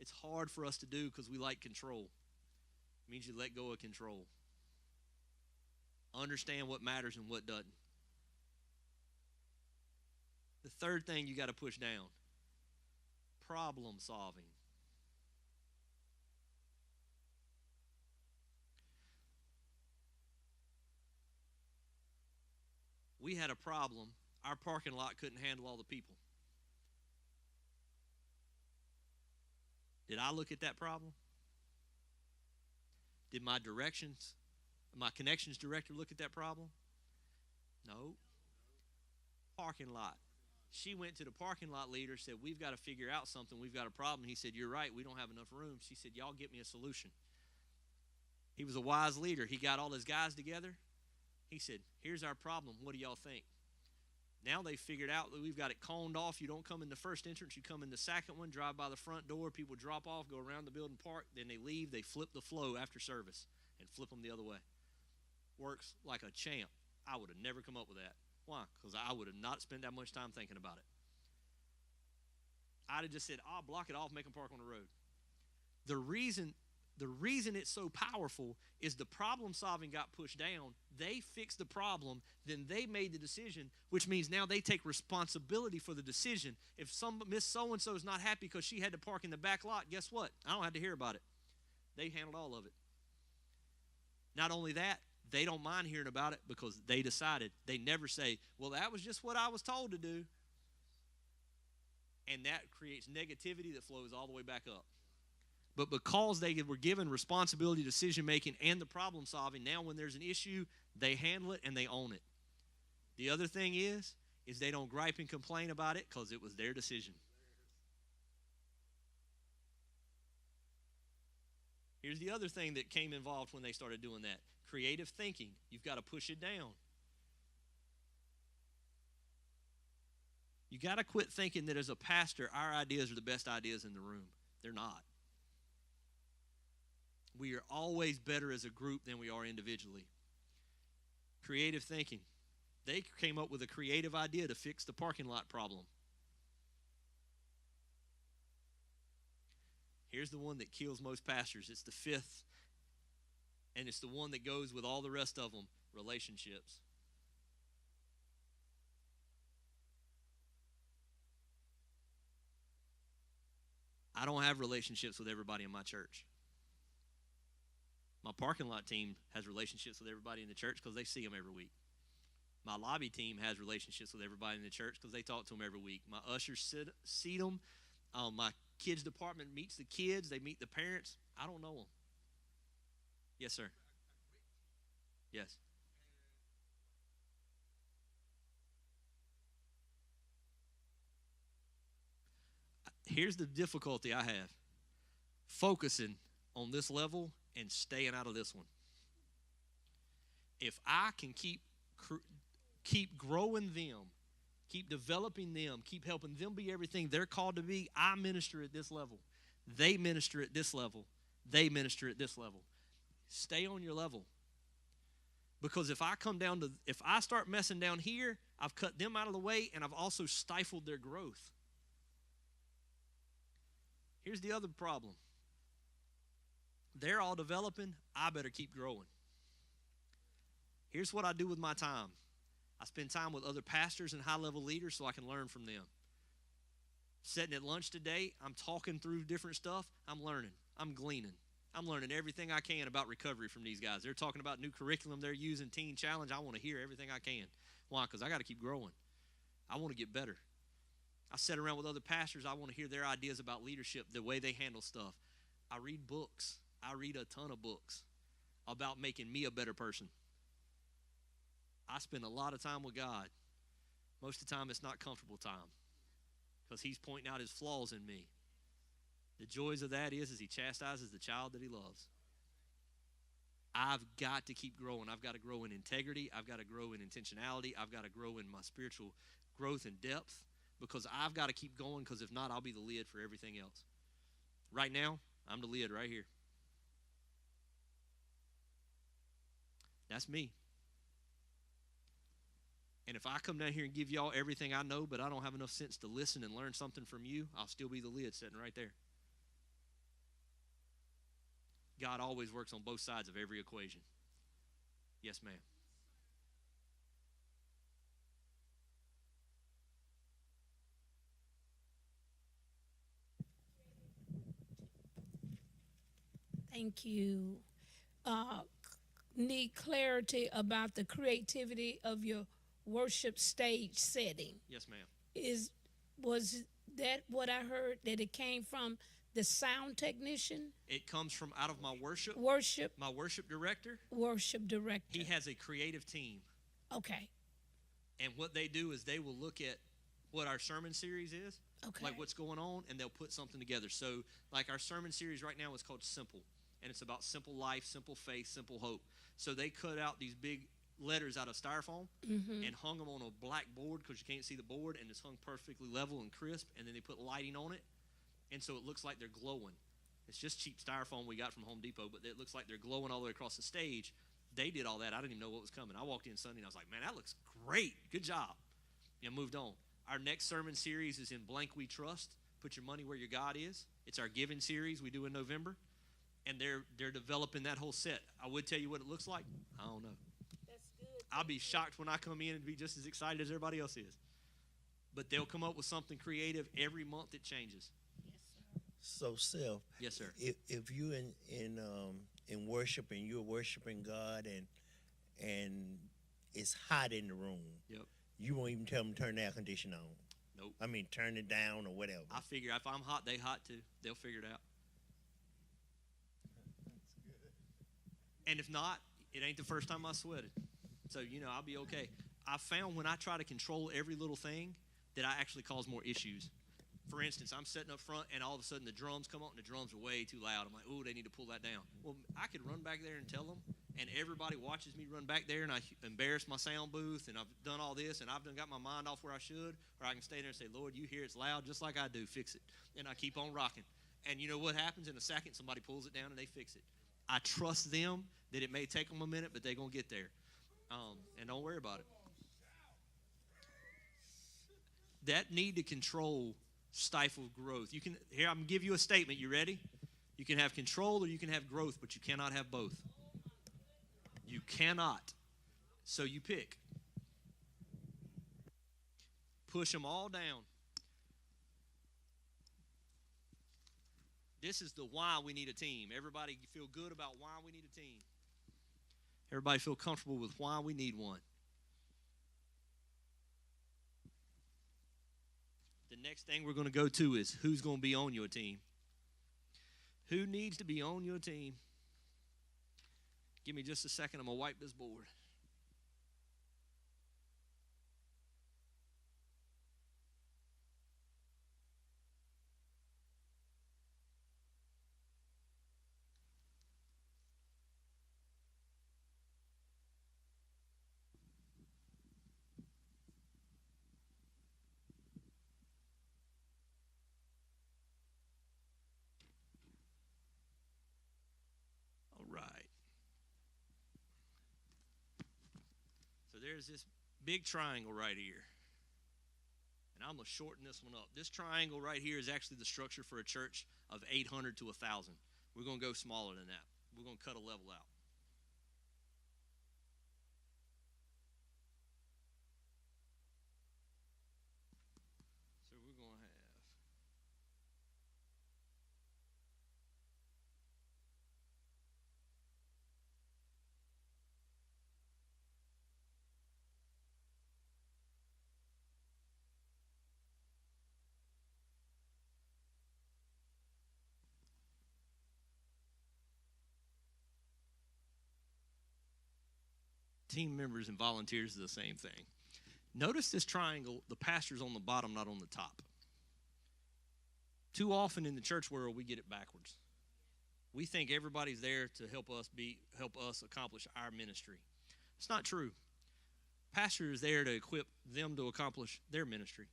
It's hard for us to do because we like control. It means you let go of control. Understand what matters and what doesn't. The third thing you got to push down: problem solving. We had a problem. Our parking lot couldn't handle all the people. Did I look at that problem? Did my connections director look at that problem? No. Parking lot. She went to the parking lot leader, said, we've got to figure out something. We've got a problem. He said, you're right. We don't have enough room. She said, y'all get me a solution. He was a wise leader. He got all his guys together. He said, here's our problem. What do y'all think? Now they figured out that we've got it coned off. You don't come in the first entrance. You come in the second one, drive by the front door. People drop off, go around the building, park. Then they leave. They flip the flow after service and flip them the other way. Works like a champ. I would have never come up with that. Why? Because I would have not spent that much time thinking about it. I'd have just said, I'll block it off, make them park on the road. The reason it's so powerful is the problem solving got pushed down. They fixed the problem, then they made the decision, which means now they take responsibility for the decision. If Miss So-and-so is not happy because she had to park in the back lot, guess what? I don't have to hear about it. They handled all of it. Not only that, they don't mind hearing about it because they decided. They never say, well, that was just what I was told to do. And that creates negativity that flows all the way back up. But because they were given responsibility, decision-making, and the problem-solving, now when there's an issue, they handle it and they own it. The other thing is they don't gripe and complain about it because it was their decision. Here's the other thing that came involved when they started doing that. Creative thinking. You've got to push it down. You got to quit thinking that as a pastor, our ideas are the best ideas in the room. They're not. We are always better as a group than we are individually. Creative thinking. They came up with a creative idea to fix the parking lot problem. Here's the one that kills most pastors. It's the fifth, and it's the one that goes with all the rest of them: relationships. I don't have relationships with everybody in my church. My parking lot team has relationships with everybody in the church because they see them every week. My lobby team has relationships with everybody in the church because they talk to them every week. My ushers see them. My kids department meets the kids. They meet the parents. I don't know them. Yes, sir. Yes. Here's the difficulty I have. Focusing on this level and staying out of this one. If I can keep growing them, keep developing them, keep helping them be everything they're called to be, I minister at this level. They minister at this level. They minister at this level. Stay on your level. Because if I start messing down here, I've cut them out of the way and I've also stifled their growth. Here's the other problem. They're all developing. I better keep growing. Here's what I do with my time. I spend time with other pastors and high-level leaders so I can learn from them. Sitting at lunch today, I'm talking through different stuff. I'm learning. I'm gleaning. I'm learning everything I can about recovery from these guys. They're talking about new curriculum they're using, Teen Challenge. I want to hear everything I can. Why? Because I got to keep growing. I want to get better. I sit around with other pastors. I want to hear their ideas about leadership, the way they handle stuff. I read books. I read a ton of books about making me a better person. I spend a lot of time with God. Most of the time, it's not comfortable time because he's pointing out his flaws in me. The joys of that is he chastises the child that he loves. I've got to keep growing. I've got to grow in integrity. I've got to grow in intentionality. I've got to grow in my spiritual growth and depth because I've got to keep going because if not, I'll be the lid for everything else. Right now, I'm the lid right here. That's me. And if I come down here and give y'all everything I know, but I don't have enough sense to listen and learn something from you, I'll still be the lid sitting right there. God always works on both sides of every equation. Yes, ma'am. Thank you. Need clarity about the creativity of your worship stage setting. Yes, ma'am. Was that what I heard, that it came from the sound technician? It comes from out of my worship. My worship director. Worship director. He has a creative team. Okay. And what they do is they will look at what our sermon series is, Okay. like what's going on, and they'll put something together. So, like our sermon series right now is called Simple, and it's about simple life, simple faith, simple hope. So they cut out these big letters out of styrofoam and hung them on a black board because you can't see the board, and it's hung perfectly level and crisp, and then they put lighting on it, and so it looks like they're glowing. It's just cheap styrofoam we got from Home Depot, but it looks like they're glowing all the way across the stage. They did all that. I didn't even know what was coming. I walked in Sunday, and I was like, man, that looks great. Good job. And moved on. Our next sermon series is in Blank We Trust. Put your money where your God is. It's our giving series we do in November. And they're developing that whole set. I would tell you what it looks like. I don't know. That's good. I'll be shocked when I come in and be just as excited as everybody else is. But they'll come up with something creative every month. It changes. So, Seth. Yes, sir. If you in worship and you're worshiping God and it's hot in the room, Yep. you won't even tell them to turn the air conditioner on. Nope. I mean, turn it down or whatever. I figure if I'm hot, they hot too. They'll figure it out. And if not, it ain't the first time I sweated. So, I'll be okay. I found when I try to control every little thing that I actually cause more issues. For instance, I'm sitting up front, and all of a sudden the drums come on, and the drums are way too loud. I'm like, oh, they need to pull that down. Well, I could run back there and tell them, and everybody watches me run back there, and I embarrass my sound booth, and I've done all this, and I've done got my mind off where I should, or I can stay there and say, Lord, you hear it's loud just like I do. Fix it. And I keep on rocking. And you know what happens? In a second, somebody pulls it down, and they fix it. I trust them that it may take them a minute, but they're going to get there. And don't worry about it. That need to control stifle growth. I'm going to give you a statement. You ready? You can have control or you can have growth, but you cannot have both. You cannot. So you pick. Push them all down. This is the why we need a team. Everybody feel good about why we need a team. Everybody feel comfortable with why we need one. The next thing we're going to go to is who's going to be on your team. Who needs to be on your team? Give me just a second. I'm going to wipe this board. So there's this big triangle right here. And I'm going to shorten this one up. This triangle right here is actually the structure for a church of 800 to 1,000. We're going to go smaller than that. We're going to cut a level out. So we're going to have team members and volunteers are the same thing. Notice this triangle, the pastor's on the bottom, not on the top. Too often in the church world, we get it backwards. We think everybody's there to help us accomplish our ministry. It's not true. Pastor is there to equip them to accomplish their ministry,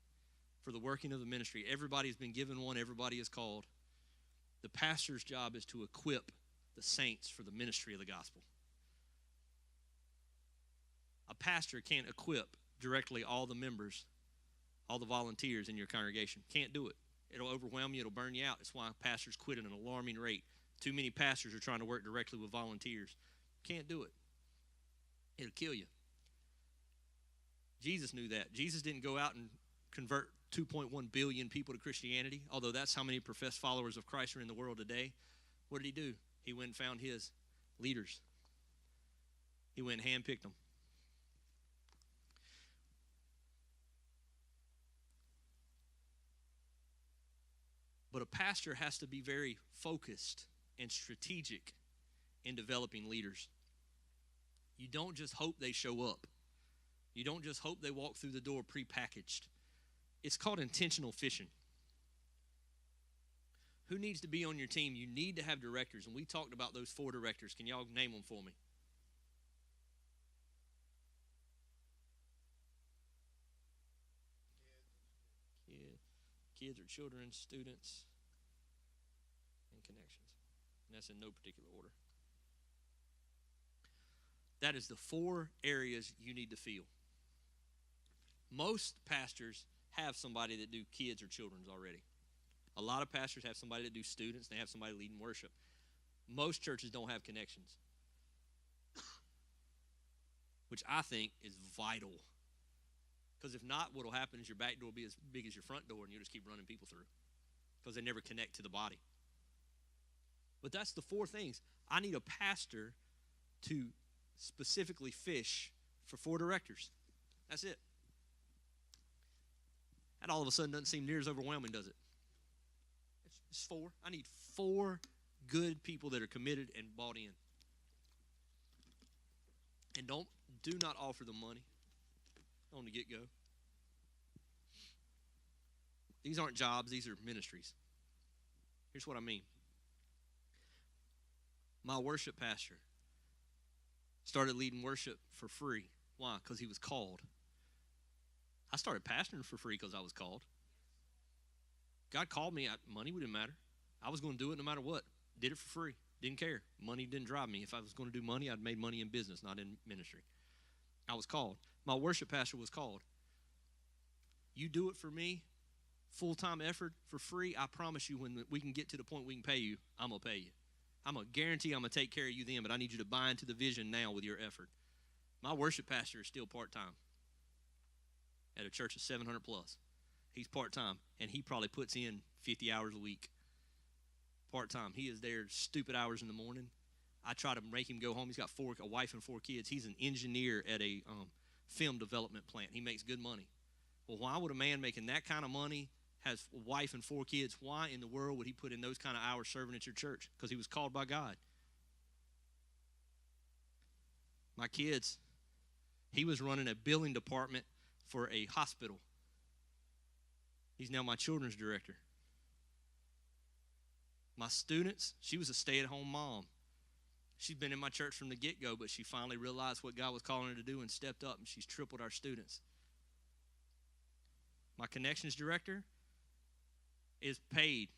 for the working of the ministry. Everybody's been given one, everybody is called. The pastor's job is to equip the saints for the ministry of the gospel. A pastor can't equip directly all the members, all the volunteers in your congregation. Can't do it. It'll overwhelm you. It'll burn you out. That's why pastors quit at an alarming rate. Too many pastors are trying to work directly with volunteers. Can't do it. It'll kill you. Jesus knew that. Jesus didn't go out and convert 2.1 billion people to Christianity, although that's how many professed followers of Christ are in the world today. What did he do? He went and found his leaders. He went and handpicked them. But a pastor has to be very focused and strategic in developing leaders. You don't just hope they show up. You don't just hope they walk through the door prepackaged. It's called intentional fishing. Who needs to be on your team? You need to have directors, and we talked about those 4 directors. Can y'all name them for me? Kids or children, students, and connections. And that's in no particular order. That is the 4 areas you need to fill. Most pastors have somebody that do kids or children's already. A lot of pastors have somebody that do students. They have somebody leading worship. Most churches don't have connections, which I think is vital. Because if not, what will happen is your back door will be as big as your front door, and you'll just keep running people through because they never connect to the body. But that's the 4 things. I need a pastor to specifically fish for 4 directors. That's it. That all of a sudden doesn't seem near as overwhelming, does it? It's 4. I need 4 good people that are committed and bought in. And do not offer them money on the get-go. These aren't jobs, these are ministries. Here's what I mean. My worship pastor started leading worship for free. Why? Because he was called. I started pastoring for free because I was called. God called me. Money wouldn't matter. I was going to do it no matter what. Did it for free. Didn't care. Money didn't drive me. If I was going to do money, I'd made money in business, not in ministry. I was called. My worship pastor was called. You do it for me, full-time effort, for free, I promise you when we can get to the point we can pay you, I'm going to pay you. I'm going to guarantee I'm going to take care of you then, but I need you to buy into the vision now with your effort. My worship pastor is still part-time at a church of 700 plus. He's part-time, and he probably puts in 50 hours a week. Part-time. He is there stupid hours in the morning. I try to make him go home. He's got a wife and 4 kids. He's an engineer at a film development plant. He makes good money. Well, why would a man making that kind of money, has a wife and 4 kids, why in the world would he put in those kind of hours serving at your church? Because he was called by God. My kids, he was running a billing department for a hospital. He's now my children's director. My students, she was a stay-at-home mom. She's been in my church from the get-go, but she finally realized what God was calling her to do and stepped up, and she's tripled our students. My connections director is paid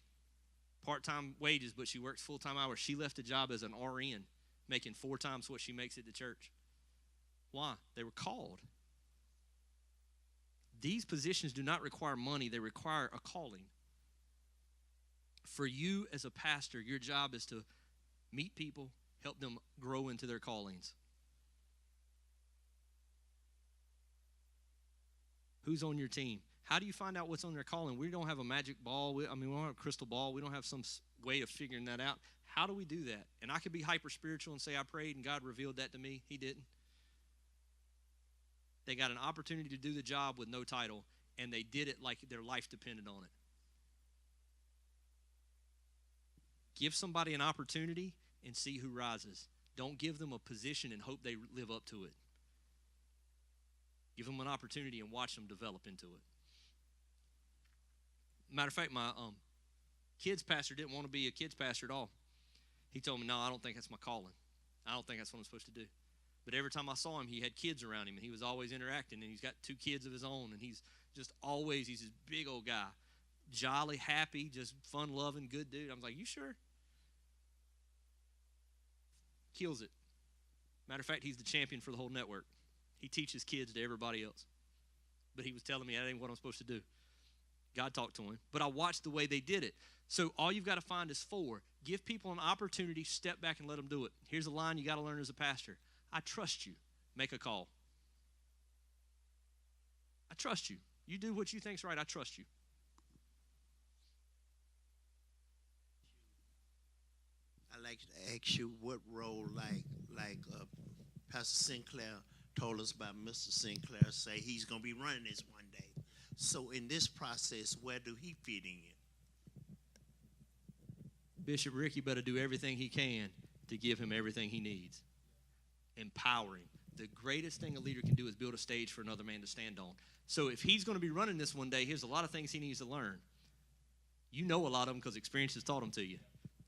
part-time wages, but she works full-time hours. She left a job as an RN, making 4 times what she makes at the church. Why? They were called. These positions do not require money. They require a calling. For you as a pastor, your job is to meet people, help them grow into their callings. Who's on your team? How do you find out what's on their calling? We don't have a magic ball. We don't have a crystal ball. We don't have some way of figuring that out. How do we do that? And I could be hyper spiritual and say I prayed and God revealed that to me. He didn't. They got an opportunity to do the job with no title, and they did it like their life depended on it. Give somebody an opportunity and see who rises. Don't give them a position and hope they live up to it. Give them an opportunity and watch them develop into it. Matter of fact, my kids pastor didn't want to be a kids pastor at all. He told me, no, I don't think that's my calling. I don't think that's what I'm supposed to do. But every time I saw him, he had kids around him, and he was always interacting, and he's got 2 kids of his own, and he's just always, he's this big old guy. Jolly, happy, just fun-loving, good dude. I was like, you sure? Kills it. Matter of fact, he's the champion for the whole network. He teaches kids to everybody else. But he was telling me that ain't what I'm supposed to do. God talked to him. But I watched the way they did it. So all you've got to find is 4. Give people an opportunity, step back and let them do it. Here's a line you got to learn as a pastor. I trust you. Make a call. I trust you. You do what you think's right. I trust you. I like to ask you what role, like Pastor Sinclair told us about Mr. Sinclair, say he's going to be running this one day. So in this process, where do he fit in? Bishop Ricky better do everything he can to give him everything he needs. Empowering. The greatest thing a leader can do is build a stage for another man to stand on. So if he's going to be running this one day, here's a lot of things he needs to learn. You know a lot of them because experience has taught them to you.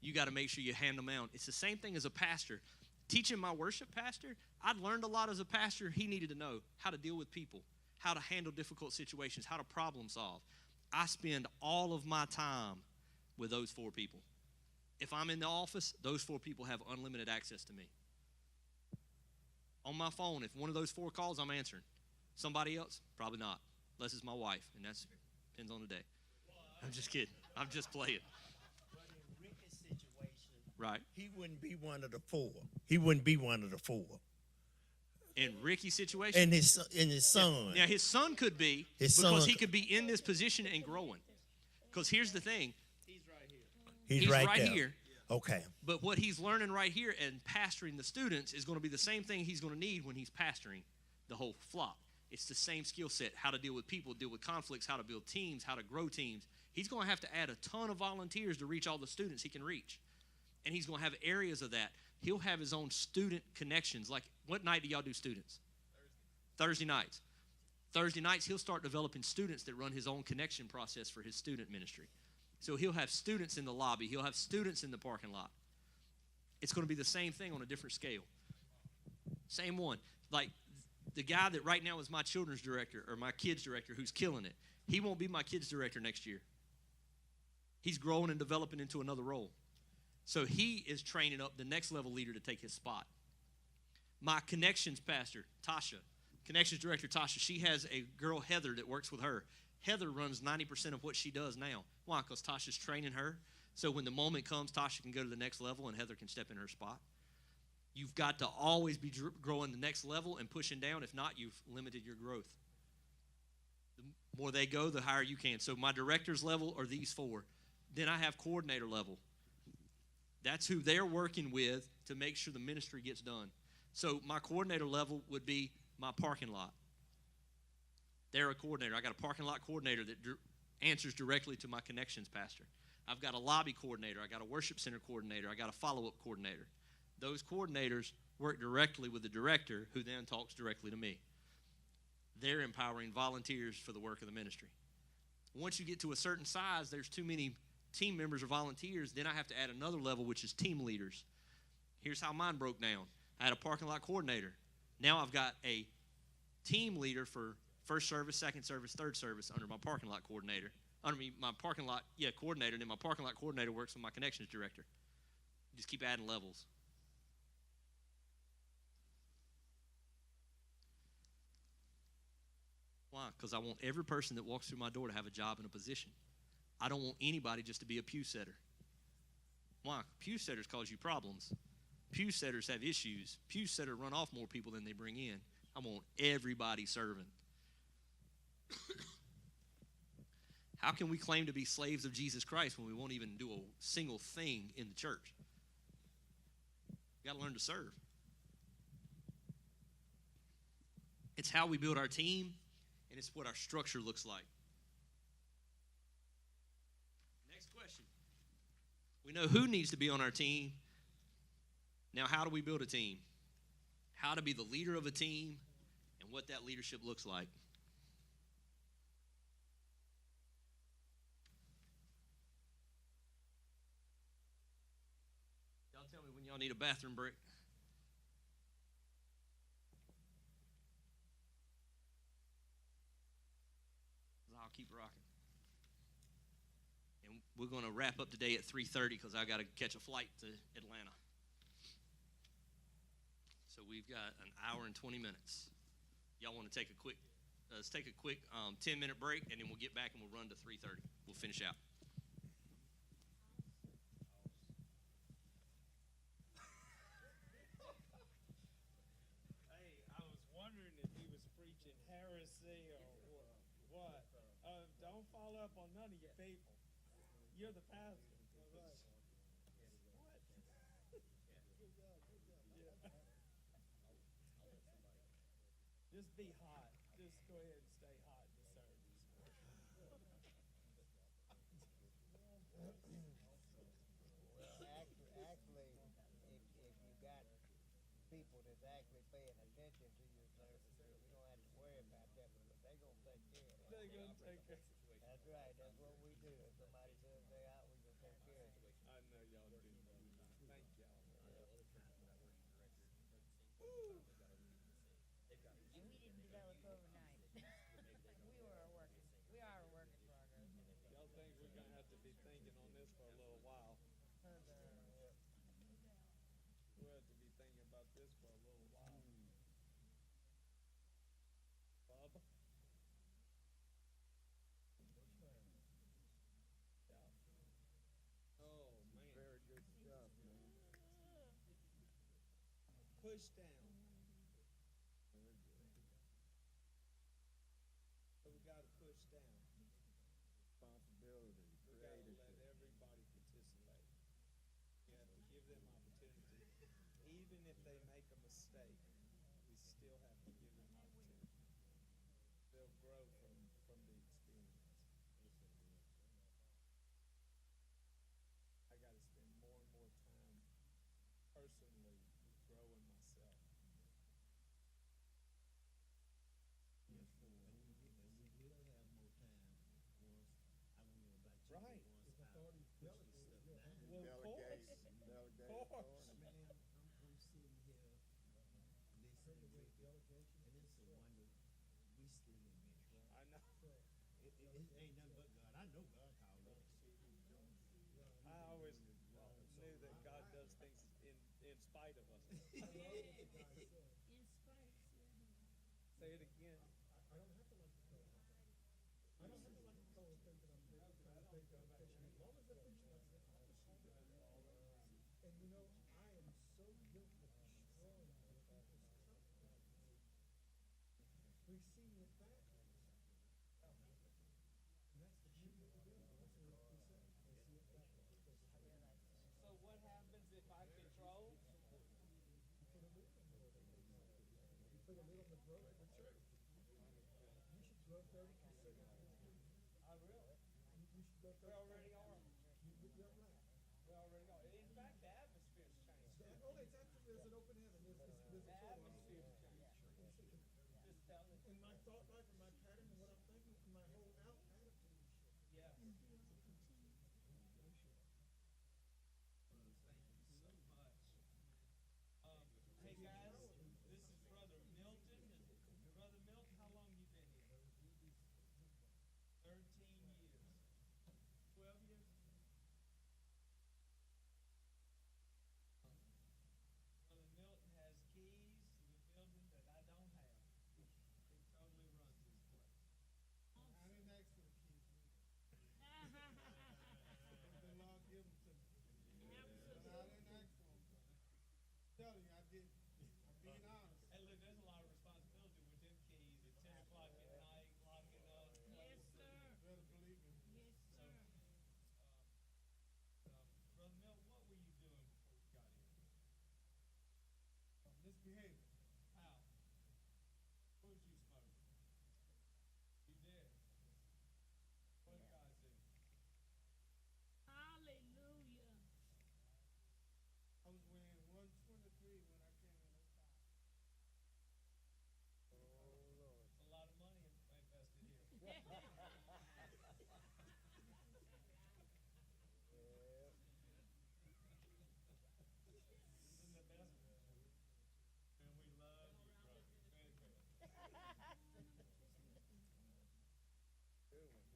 You got to make sure you hand them out. It's the same thing as a pastor. Teaching my worship pastor, I learned a lot as a pastor. He needed to know how to deal with people, how to handle difficult situations, how to problem solve. I spend all of my time with those 4 people. If I'm in the office, those 4 people have unlimited access to me. On my phone, if one of those 4 calls, I'm answering. Somebody else? Probably not, unless it's my wife, and that depends on the day. I'm just kidding. I'm just playing. But in Ricky's situation, Right. he wouldn't be one of the 4. He wouldn't be one of the 4. In Ricky's situation? And his son. Now, his son could be, His because son- he could be in this position and growing. Because here's the thing. He's He's right right there. here. Okay. But what he's learning right here and pastoring the students is going to be the same thing he's going to need when he's pastoring the whole flock. It's the same skill set, how to deal with people, deal with conflicts, how to build teams, how to grow teams. He's going to have to add a ton of volunteers to reach all the students he can reach. And he's going to have areas of that. He'll have his own student connections. Like, what night do y'all do students? Thursday nights. Thursday nights, he'll start developing students that run his own connection process for his student ministry. So he'll have students in the lobby. He'll have students in the parking lot. It's going to be the same thing on a different scale. Same one. Like the guy that right now is my children's director or my kids director who's killing it, he won't be my kids director next year. He's growing and developing into another role. So he is training up the next level leader to take his spot. My connections pastor, Tasha, connections director Tasha, she has a girl, Heather, that works with her. Heather runs 90% of what she does now. Why? Because Tasha's training her. So when the moment comes, Tasha can go to the next level and Heather can step in her spot. You've got to always be growing the next level and pushing down. If not, you've limited your growth. The more they go, the higher you can. So my director's level are these 4. Then I have coordinator level. That's who they're working with to make sure the ministry gets done. So my coordinator level would be my parking lot. They're a coordinator. I got a parking lot coordinator that answers directly to my connections pastor. I've got a lobby coordinator. I got a worship center coordinator. I got a follow-up coordinator. Those coordinators work directly with the director who then talks directly to me. They're empowering volunteers for the work of the ministry. Once you get to a certain size, there's too many team members or volunteers. Then I have to add another level, which is team leaders. Here's how mine broke down. I had a parking lot coordinator. Now I've got a team leader for first service, second service, third service under my parking lot coordinator. Under me, my parking lot, coordinator, and then my parking lot coordinator works with my connections director. Just keep adding levels. Why? Because I want every person that walks through my door to have a job and a position. I don't want anybody just to be a pew setter. Why? Pew setters cause you problems. Pew setters have issues. Pew setters run off more people than they bring in. I want everybody serving. How can we claim to be slaves of Jesus Christ when we won't even do a single thing in the church? We've got to learn to serve. It's how we build our team, and it's what our structure looks like. Next question. We know who needs to be on our team. Now, how do we build a team? How to be the leader of a team and what that leadership looks like. Y'all tell me when y'all need a bathroom break. I'll keep rocking. And we're going to wrap up today at 3:30 because I got to catch a flight to Atlanta. So we've got an hour and 20 minutes. Y'all want to take a quick, let's take a quick 10-minute break, and then we'll get back and we'll run to 3:30. We'll finish out. Hey, I was wondering if he was preaching heresy or what. Don't follow up on none of your people. You're the pastor. What? Just be hot. Just go ahead and stay hot in the service. Actually, if you got people that's actually paying attention to your services, you don't have to worry about that because they're gonna take care of it. They're gonna take care. That's right. That's what we do. If somebody says they're out, we gonna take care of it. I know y'all do. Thank y'all. And we didn't develop overnight. We are a work in progress. Y'all think we're gonna have to be thinking on this for a little while? We'll have to be thinking about this for a little while. Bub? Yeah. Oh, man. Very good stuff, man. Push down. So we gotta push down. Responsibility, We gotta let creativity. everybody participate. We have to give them opportunity. Even if they make a mistake, we still have to give them opportunity. They'll grow from the experience. I gotta spend more and more time personally growing myself. Yes, sir. And we will have more time once, I don't know about you, Right. once I push this stuff down. Well, of course. Delegate Of course. authority. Man, I'm sitting here listening to you, and it's a wonder, we still in ministry. I know. It ain't nothing but God. I know God called us. I always knew that God does things in spite of us. In spite. Say it again. I don't have to like the color. I don't have to like the color thing that I'm doing because I think dedication. As long as they're preaching like that, I'll just do that. And you know, I am so guilty of destroying other people's confidence. Receiving it back. And that's the beauty of the deal. That's what we say. Receive it back. So what happens if I control? You put a lid on the growth. You put a lid on the growth of the church. You should grow 30%. I will. You should grow 30%. We already are. You're right. We already are. In fact, the atmosphere's changed. Oh, exactly. There's an open heaven. There's The a flow. atmosphere's changed. Just tell it. In my thought life and my pattern and what I'm thinking, my whole attitude is shifting. Yeah. Thank you so much. Hey guys, this is Brother Milton. Brother Milton, how long you been here? 13 years. 12 years? Brother Milton has keys to the building that I don't have. He totally runs this place. I didn't ask for the keys. The Lord give them to me. But I didn't ask for them. Telling you, I didn't. I'm being honest. Hey, look, there's a lot of responsibility with them keys at 10 o'clock at night, locking up. Yes, sir. Better believe me. Yes, sir. Brother Milt, what were you doing before you got here? Misbehaving. How? What was you smoking? You did. What did God do? Hallelujah. I was wearing 123 when I came in this house. Oh, Lord. It's a lot of money invested here. Yeah. Isn't that best? And we love you, brother. Very good. Good one.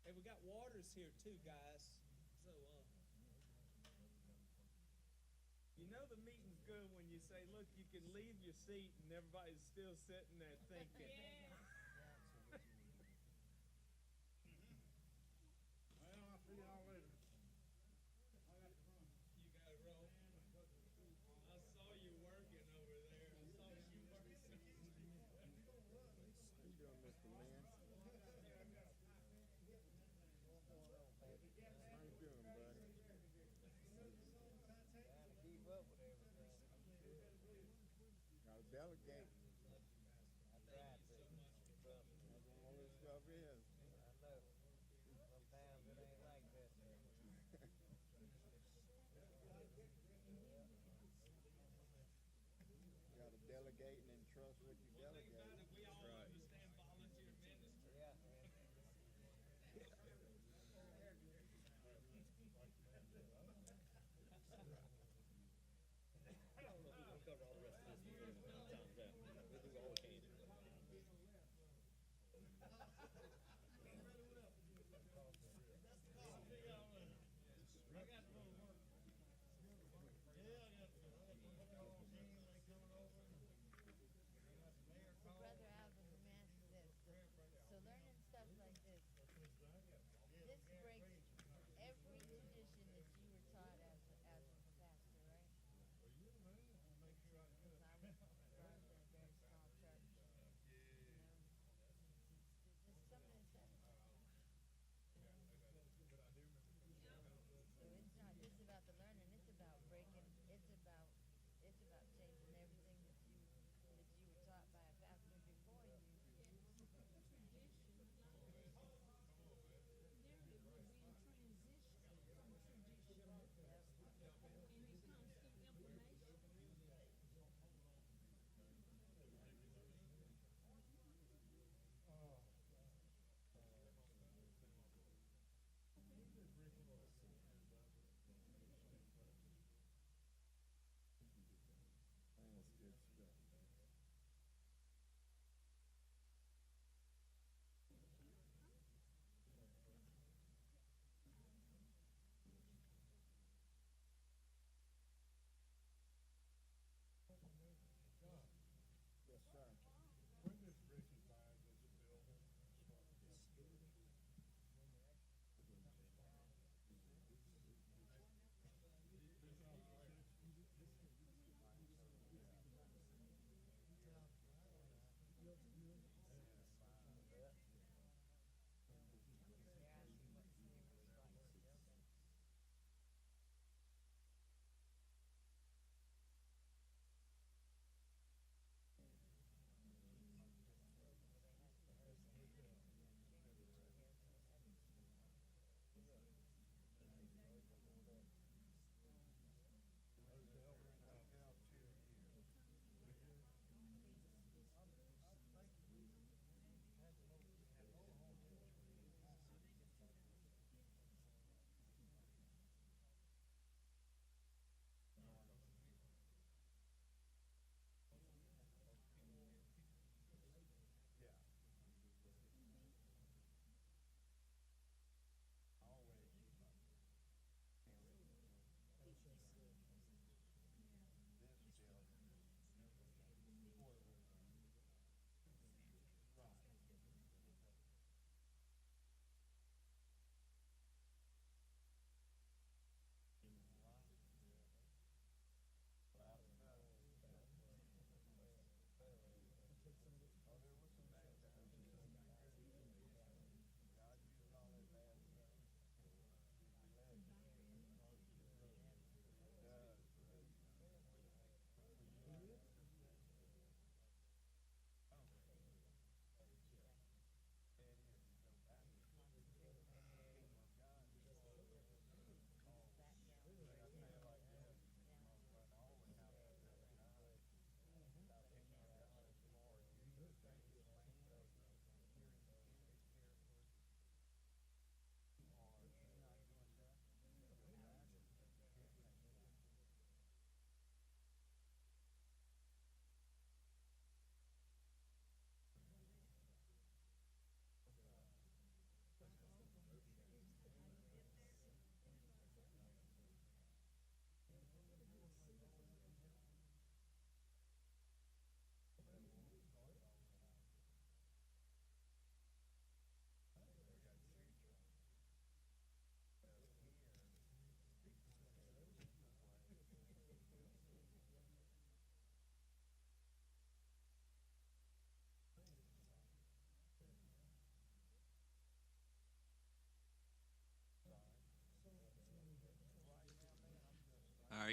Hey, we got waters here too, guys. So, You know the meeting's good when you say, look, you can leave your seat and everybody's still sitting there thinking. Well, I'll see y'all later. You got to roll. I saw you working over there. I saw you working. How you doing, Mr. Lynn? How you doing, buddy? Trying to keep up with everything. Gotta delegate. I tried to. Trust me. That's what all this stuff is. I know. Sometimes it ain't like that. Gotta delegate and then trust what you delegate. We all understand volunteer ministry. Yeah. We'll cover all the rest of this.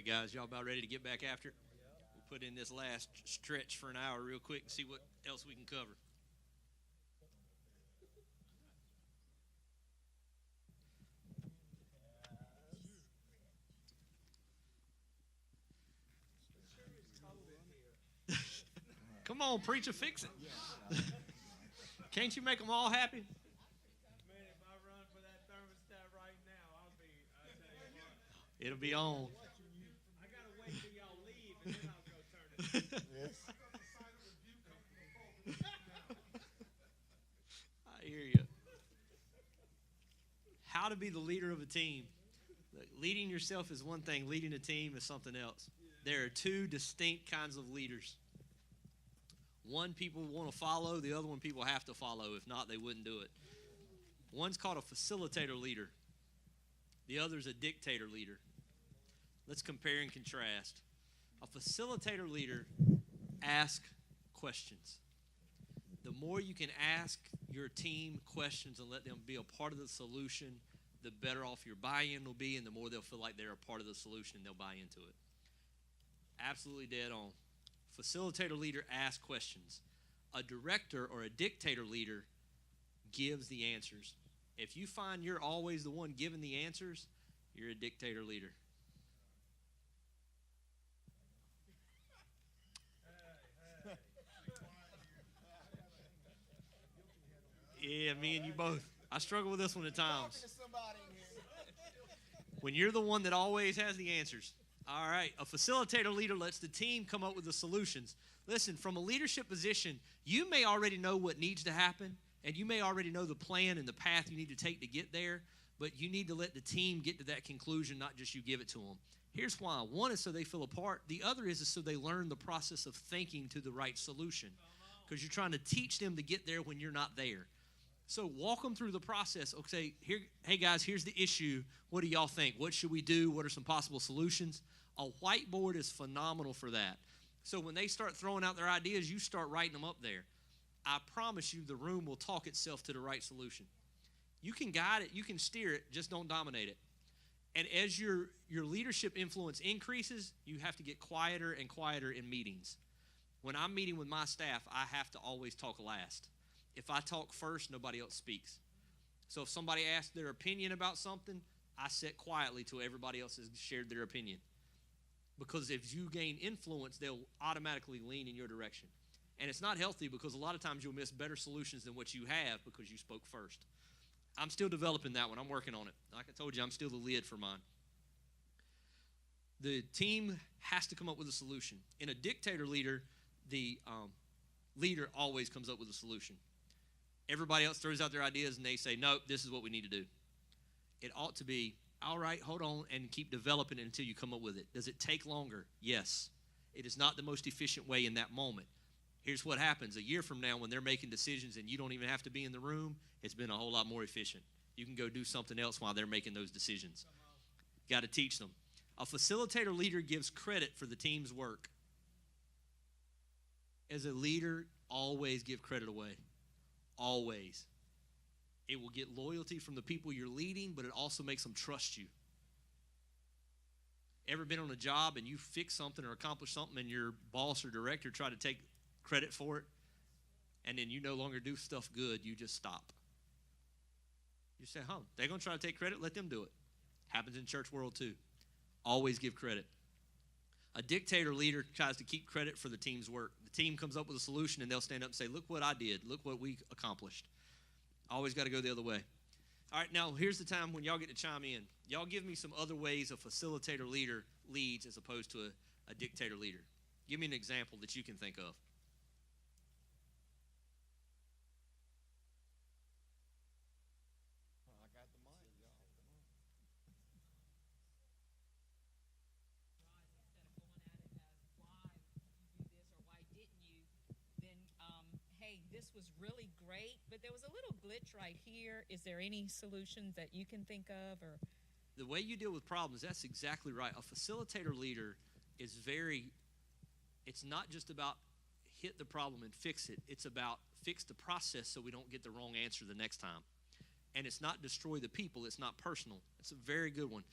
right, guys, y'all about ready to get back after it? We'll put in this last stretch for an hour real quick and see what else we can cover. Come on, preacher, fix it. Can't you make them all happy? Man, if I run for that thermostat right now, I'll tell you what. It'll be on. I gotta wait till y'all leave and then I'll go turn it. I hear you. How to be the leader of a team. Look, leading yourself is one thing. Leading a team is something else. There are two distinct kinds of leaders. One people want to follow, the other one people have to follow. If not, they wouldn't do it. One's called a facilitator leader. The other's a dictator leader. Let's compare and contrast. A facilitator leader asks questions. The more you can ask your team questions and let them be a part of the solution, the better off your buy-in will be, and the more they'll feel like they're a part of the solution and they'll buy into it. Absolutely dead on. Facilitator leader asks questions. A director or a dictator leader gives the answers. If you find you're always the one giving the answers, you're a dictator leader. Yeah, me and you both. I struggle with this one at times. When you're the one that always has the answers. All right, a facilitator leader lets the team come up with the solutions. Listen, from a leadership position, you may already know what needs to happen, and you may already know the plan and the path you need to take to get there, but you need to let the team get to that conclusion, not just you give it to them. Here's why. One is so they feel a part. The other is so they learn the process of thinking to the right solution, because you're trying to teach them to get there when you're not there. So walk them through the process. Okay, hey guys, here's the issue. What do y'all think? What should we do? What are some possible solutions? A whiteboard is phenomenal for that. So when they start throwing out their ideas, you start writing them up there. I promise you the room will talk itself to the right solution. You can guide it, you can steer it, just don't dominate it. And as your leadership influence increases, you have to get quieter and quieter in meetings. When I'm meeting with my staff, I have to always talk last. If I talk first, nobody else speaks. So if somebody asks their opinion about something, I sit quietly till everybody else has shared their opinion. Because if you gain influence, they'll automatically lean in your direction. And it's not healthy because a lot of times you'll miss better solutions than what you have because you spoke first. I'm still developing that one. I'm working on it. Like I told you, I'm still the lead for mine. The team has to come up with a solution. In a dictator leader, the leader always comes up with a solution. Everybody else throws out their ideas and they say, nope, this is what we need to do. It ought to be, all right, hold on, and keep developing it until you come up with it. Does it take longer? Yes. It is not the most efficient way in that moment. Here's what happens. A year from now when they're making decisions and you don't even have to be in the room, it's been a whole lot more efficient. You can go do something else while they're making those decisions. Got to teach them. A facilitator leader gives credit for the team's work. As a leader, always give credit away. Always. It will get loyalty from the people you're leading, but it also makes them trust you. Ever been on a job and you fix something or accomplish something and your boss or director try to take credit for it, and then you no longer do stuff good, you just stop. You say, they're going to try to take credit, let them do it. Happens in church world too. Always give credit. A dictator leader tries to keep credit for the team's work. The team comes up with a solution and they'll stand up and say, look what I did. Look what we accomplished. Always got to go the other way. All right, now here's the time when y'all get to chime in. Y'all give me some other ways a facilitator leader leads as opposed to a dictator leader. Give me an example that you can think of. I got the mic, y'all. Hey, this was really great, but there was a little glitch right here. Is there any solutions that you can think of? Or The way you deal with problems, that's exactly right. A facilitator leader is it's not just about hit the problem and fix it. It's about fix the process so we don't get the wrong answer the next time. and it's not destroy the people. It's not personal. It's a very good one.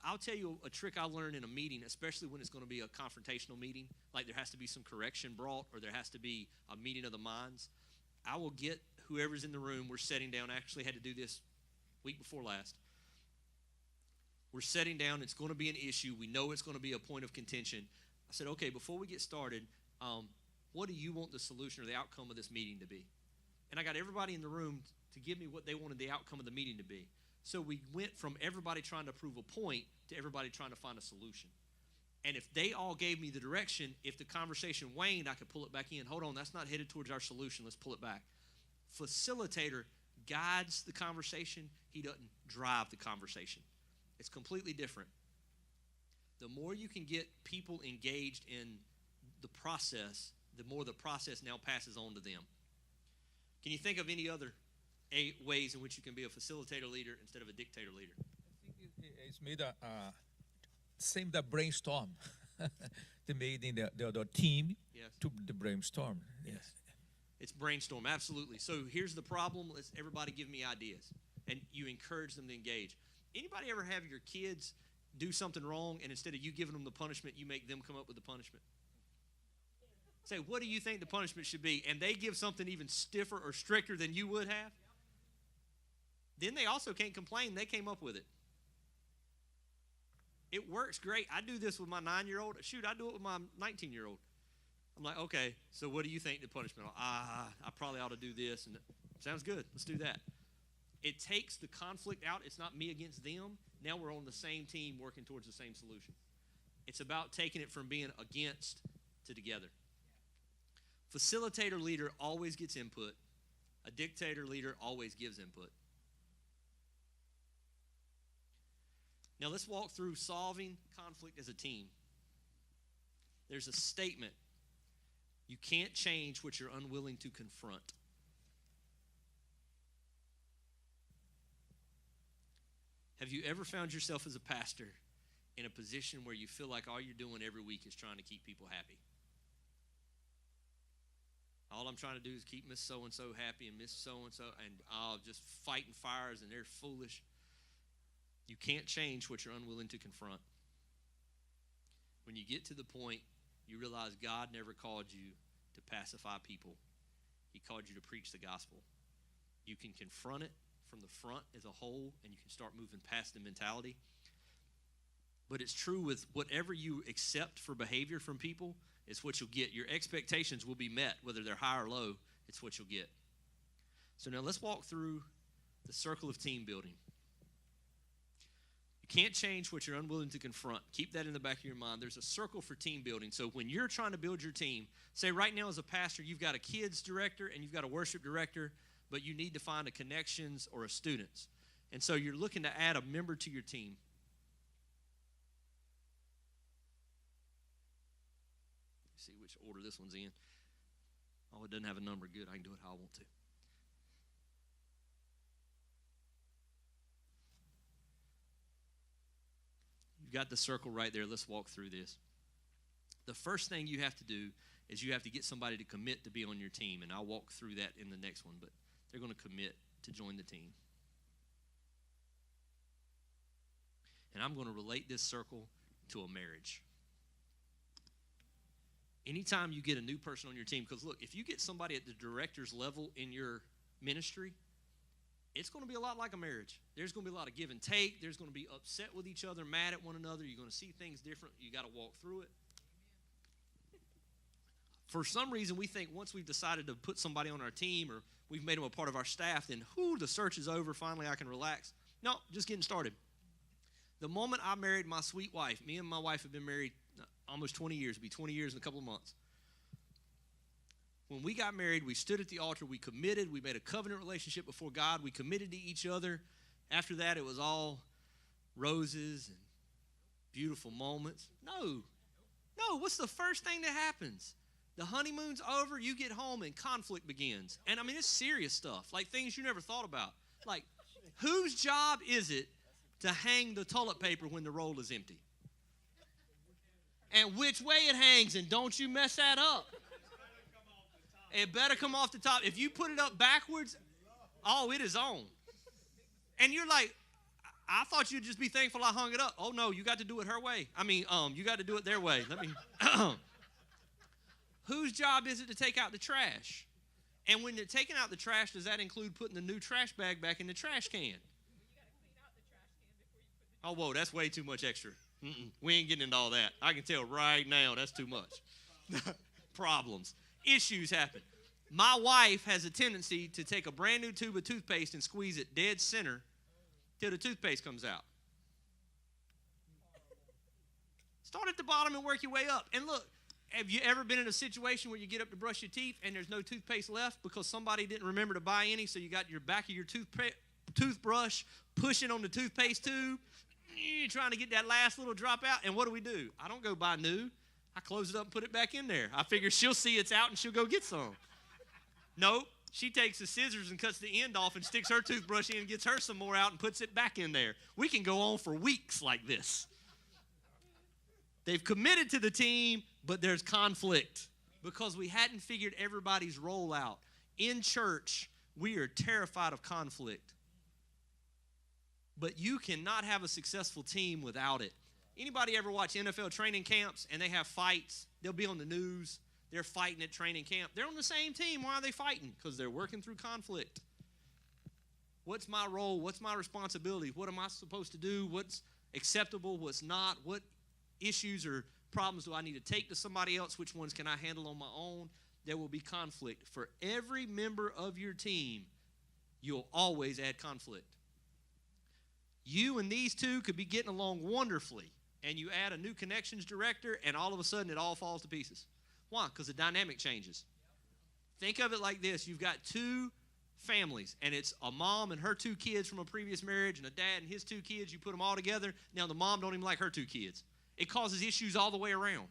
I'll tell you a trick I learned in a meeting, especially when it's going to be a confrontational meeting, like there has to be some correction brought or there has to be a meeting of the minds. I will get whoever's in the room. We're sitting down. I actually had to do this week before last. We're sitting down. It's going to be an issue. We know it's going to be a point of contention. I said, okay, before we get started, what do you want the solution or the outcome of this meeting to be? And I got everybody in the room to give me what they wanted the outcome of the meeting to be. So we went from everybody trying to prove a point to everybody trying to find a solution. And if they all gave me the direction, if the conversation waned, I could pull it back in. Hold on, that's not headed towards our solution. Let's pull it back. Facilitator guides the conversation. He doesn't drive the conversation. It's completely different. The more you can get people engaged in the process, the more the process now passes on to them. Can you think of any other ways in which you can be a facilitator leader instead of a dictator leader? I think it's made same the brainstorm. They made in the team Yes. to the brainstorm. Yes. It's brainstorm, absolutely. So here's the problem. Let's everybody give me ideas. And you encourage them to engage. Anybody ever have your kids do something wrong and instead of you giving them the punishment, you make them come up with the punishment? Say, what do you think the punishment should be? And they give something even stiffer or stricter than you would have. Then they also can't complain. They came up with it. It works great. I do this with my 9-year-old. Shoot, I do it with my 19-year-old. I'm like, okay, so what do you think the punishment? I probably ought to do this. And sounds good. Let's do that. It takes the conflict out. It's not me against them. Now we're on the same team working towards the same solution. It's about taking it from being against to together. Facilitator leader always gets input. A dictator leader always gives input. Now let's walk through solving conflict as a team. There's a statement. You can't change what you're unwilling to confront. Have you ever found yourself as a pastor in a position where you feel like all you're doing every week is trying to keep people happy? All I'm trying to do is keep Miss So-and-so happy and Miss So-and-so, and just fighting fires, and they're foolish. You can't change what you're unwilling to confront. When you get to the point, you realize God never called you to pacify people. He called you to preach the gospel. You can confront it from the front as a whole, and you can start moving past the mentality. But it's true with whatever you accept for behavior from people, it's what you'll get. Your expectations will be met, whether they're high or low, it's what you'll get. So now let's walk through the circle of team building. You can't change what you're unwilling to confront. Keep that in the back of your mind. There's a circle for team building. So when you're trying to build your team, say right now as a pastor, you've got a kids director and you've got a worship director, but you need to find a connections or a students. And so you're looking to add a member to your team. See which order this one's in. Oh, it doesn't have a number. Good. I can do it how I want to. You've got the circle right there. Let's walk through this. The first thing you have to do is you have to get somebody to commit to be on your team. And I'll walk through that in the next one, but they're going to commit to join the team. And I'm going to relate this circle to a marriage. Anytime you get a new person on your team, because look, if you get somebody at the director's level in your ministry, it's going to be a lot like a marriage. There's going to be a lot of give and take. There's going to be upset with each other, mad at one another. You're going to see things different. You got to walk through it. For some reason, we think once we've decided to put somebody on our team or we've made them a part of our staff, then, the search is over. Finally, I can relax. No, just getting started. The moment I married my sweet wife, me and my wife have been married almost 20 years. It'll be 20 years in a couple of months. When we got married, we stood at the altar. We committed. We made a covenant relationship before God. We committed to each other. After that, it was all roses and beautiful moments. No. What's the first thing that happens? The honeymoon's over. You get home and conflict begins. And, it's serious stuff, like things you never thought about. Like, whose job is it to hang the toilet paper when the roll is empty? And which way it hangs, and don't you mess that up. It better come off the top. If you put it up backwards, it is on. And you're like, I thought you'd just be thankful I hung it up. Oh, no, you got to do it her way. You got to do it their way. Whose job is it to take out the trash? And when they're taking out the trash, does that include putting the new trash bag back in the trash can? Oh, whoa, that's way too much extra. We ain't getting into all that. I can tell right now that's too much. Problems. Issues happen. My wife has a tendency to take a brand new tube of toothpaste and squeeze it dead center till the toothpaste comes out. Start at the bottom and work your way up. And look, have you ever been in a situation where you get up to brush your teeth and there's no toothpaste left because somebody didn't remember to buy any, so you got your back of your toothbrush pushing on the toothpaste tube, trying to get that last little drop out, and what do? I don't go buy new. I close it up and put it back in there. I figure she'll see it's out and she'll go get some. Nope. She takes the scissors and cuts the end off and sticks her toothbrush in and gets her some more out and puts it back in there. We can go on for weeks like this. They've committed to the team, but there's conflict because we hadn't figured everybody's role out. In church, we are terrified of conflict. But you cannot have a successful team without it. Anybody ever watch NFL training camps and they have fights? They'll be on the news. They're fighting at training camp. They're on the same team. Why are they fighting? Because they're working through conflict. What's my role? What's my responsibility? What am I supposed to do? What's acceptable? What's not? What issues or problems do I need to take to somebody else? Which ones can I handle on my own? There will be conflict. For every member of your team, you'll always add conflict. You and these two could be getting along wonderfully, and you add a new connections director, and all of a sudden it all falls to pieces. Why? Because the dynamic changes. Think of it like this. You've got two families, and it's a mom and her two kids from a previous marriage and a dad and his two kids. You put them all together. Now the mom don't even like her two kids. It causes issues all the way around.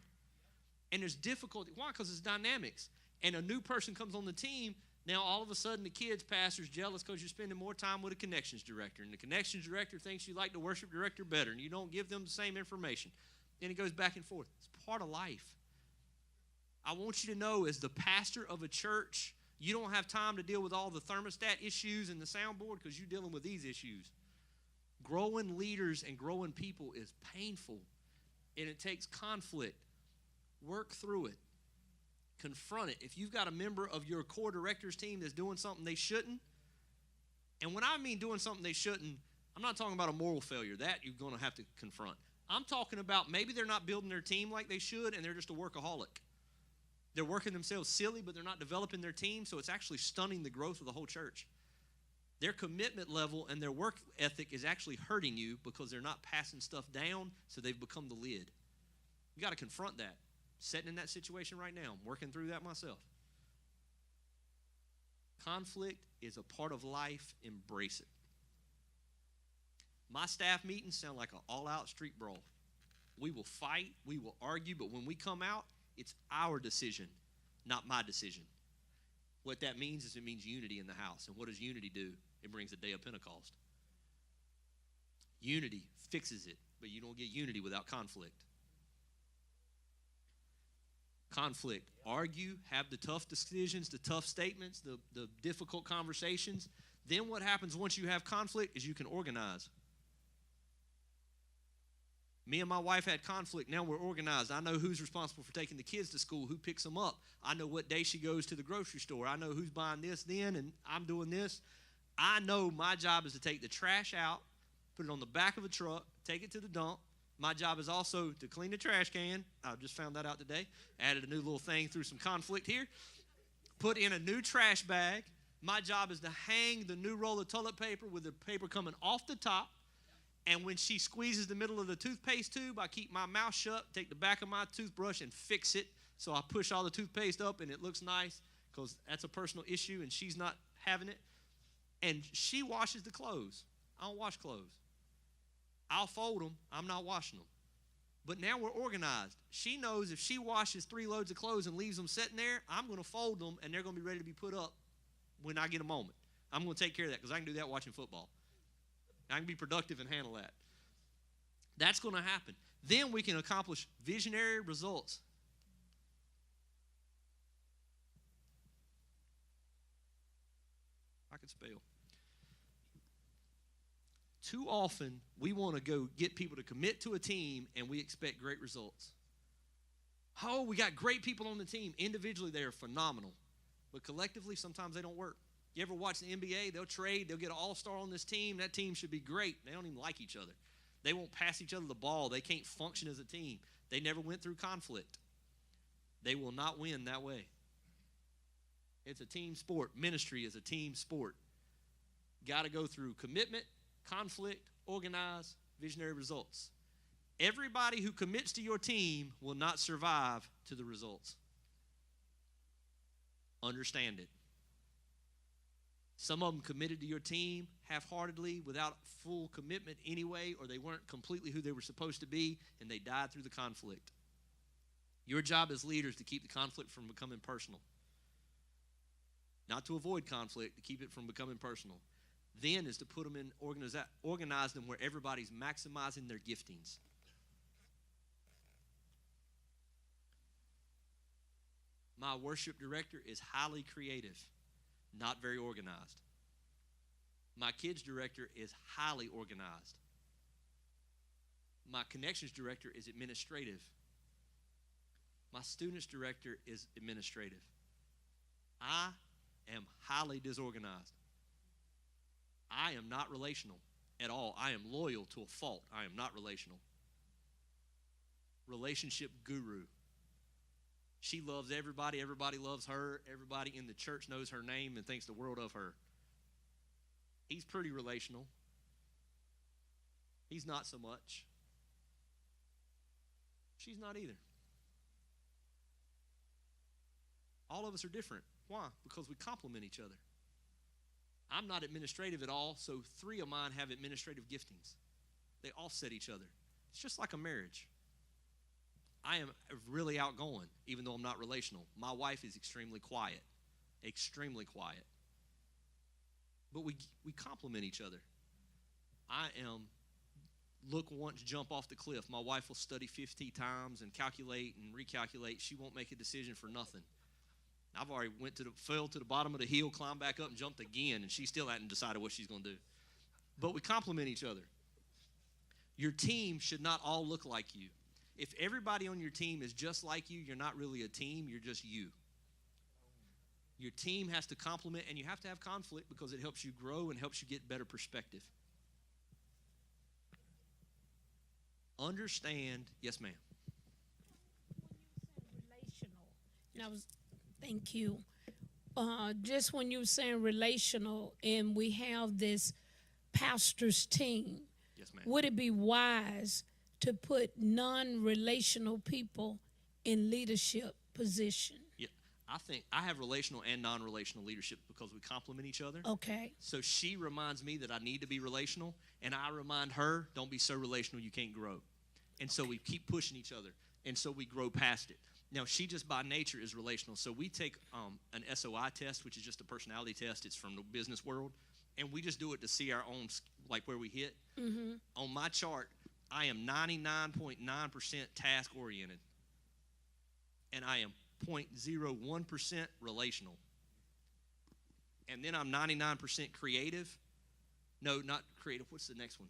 And there's difficulty. Why? Because it's dynamics. And a new person comes on the team. Now all of a sudden the kids' pastor's jealous because you're spending more time with a connections director. And the connections director thinks you like the worship director better, and you don't give them the same information. And it goes back and forth. It's part of life. I want you to know, as the pastor of a church, you don't have time to deal with all the thermostat issues and the soundboard because you're dealing with these issues. Growing leaders and growing people is painful, and it takes conflict. Work through it. Confront it. If you've got a member of your core directors team that's doing something they shouldn't, and when I mean doing something they shouldn't, I'm not talking about a moral failure. That you're going to have to confront. I'm talking about maybe they're not building their team like they should, and they're just a workaholic. They're working themselves silly, but they're not developing their team, so it's actually stunning the growth of the whole church. Their commitment level and their work ethic is actually hurting you because they're not passing stuff down, so they've become the lid. You got to confront that. Sitting in that situation right now. I'm working through that myself. Conflict is a part of life. Embrace it. My staff meetings sound like an all-out street brawl. We will fight, we will argue, but when we come out, it's our decision, not my decision. What that means is it means unity in the house. And what does unity do? It brings the day of Pentecost. Unity fixes it, but you don't get unity without conflict. Conflict. Argue, have the tough decisions, the tough statements, the difficult conversations. Then what happens once you have conflict is you can organize. Me and my wife had conflict. Now we're organized. I know who's responsible for taking the kids to school, who picks them up. I know what day she goes to the grocery store. I know who's buying this then, and I'm doing this. I know my job is to take the trash out, put it on the back of a truck, take it to the dump. My job is also to clean the trash can. I just found that out today. Added a new little thing through some conflict here. Put in a new trash bag. My job is to hang the new roll of toilet paper with the paper coming off the top. And when she squeezes the middle of the toothpaste tube, I keep my mouth shut, take the back of my toothbrush and fix it. So I push all the toothpaste up and it looks nice because that's a personal issue and she's not having it. And she washes the clothes. I don't wash clothes. I'll fold them. I'm not washing them. But now we're organized. She knows if she washes 3 loads of clothes and leaves them sitting there, I'm going to fold them and they're going to be ready to be put up when I get a moment. I'm going to take care of that because I can do that watching football. I can be productive and handle that. That's going to happen. Then we can accomplish visionary results. I could spell. Too often, we want to go get people to commit to a team and we expect great results. Oh, we got great people on the team. Individually, they are phenomenal. But collectively, sometimes they don't work. You ever watch the NBA? They'll trade. They'll get an all-star on this team. That team should be great. They don't even like each other. They won't pass each other the ball. They can't function as a team. They never went through conflict. They will not win that way. It's a team sport. Ministry is a team sport. Got to go through commitment, conflict, organize, visionary results. Everybody who commits to your team will not survive to the results. Understand it. Some of them committed to your team half-heartedly without full commitment anyway, or they weren't completely who they were supposed to be, and they died through the conflict. Your job as leaders is to keep the conflict from becoming personal. Not to avoid conflict, to keep it from becoming personal. Then is to put them in, organize them where everybody's maximizing their giftings. My worship director is highly creative, not very organized. My kids director is highly organized. My connections director is administrative. My students director is administrative. I am highly disorganized. I am not relational at all. I am loyal to a fault. I am not relational. Relationship guru. She loves everybody. Everybody loves her. Everybody in the church knows her name and thinks the world of her. He's pretty relational. He's not so much. She's not either. All of us are different. Why? Because we complement each other. I'm not administrative at all, so 3 of mine have administrative giftings. They offset each other. It's just like a marriage. I am really outgoing, even though I'm not relational. My wife is extremely quiet. Extremely quiet. But we complement each other. I am look once, jump off the cliff. My wife will study 50 times and calculate and recalculate. She won't make a decision for nothing. I've already fell to the bottom of the hill, climbed back up, and jumped again, and she still hadn't decided what she's going to do. But we complement each other. Your team should not all look like you. If everybody on your team is just like you, you're not really a team, you're just you. Your team has to complement, and you have to have conflict because it helps you grow and helps you get better perspective. Understand, yes, ma'am. Relational. And thank you. Just when you were saying relational, and we have this pastor's team, Yes, ma'am. would it be wise to put non-relational people in leadership position? Yeah, I think I have relational and non-relational leadership because we complement each other. Okay. So she reminds me that I need to be relational, and I remind her, don't be so relational you can't grow. And so we keep pushing each other, and so we grow past it. Now, she just by nature is relational. So we take an SOI test, which is just a personality test. It's from the business world, and we just do it to see our own, like where we hit. Mm-hmm. On my chart, I am 99.9% task-oriented, and I am 0.01% relational. And then I'm 99% creative. No, not creative. What's the next one?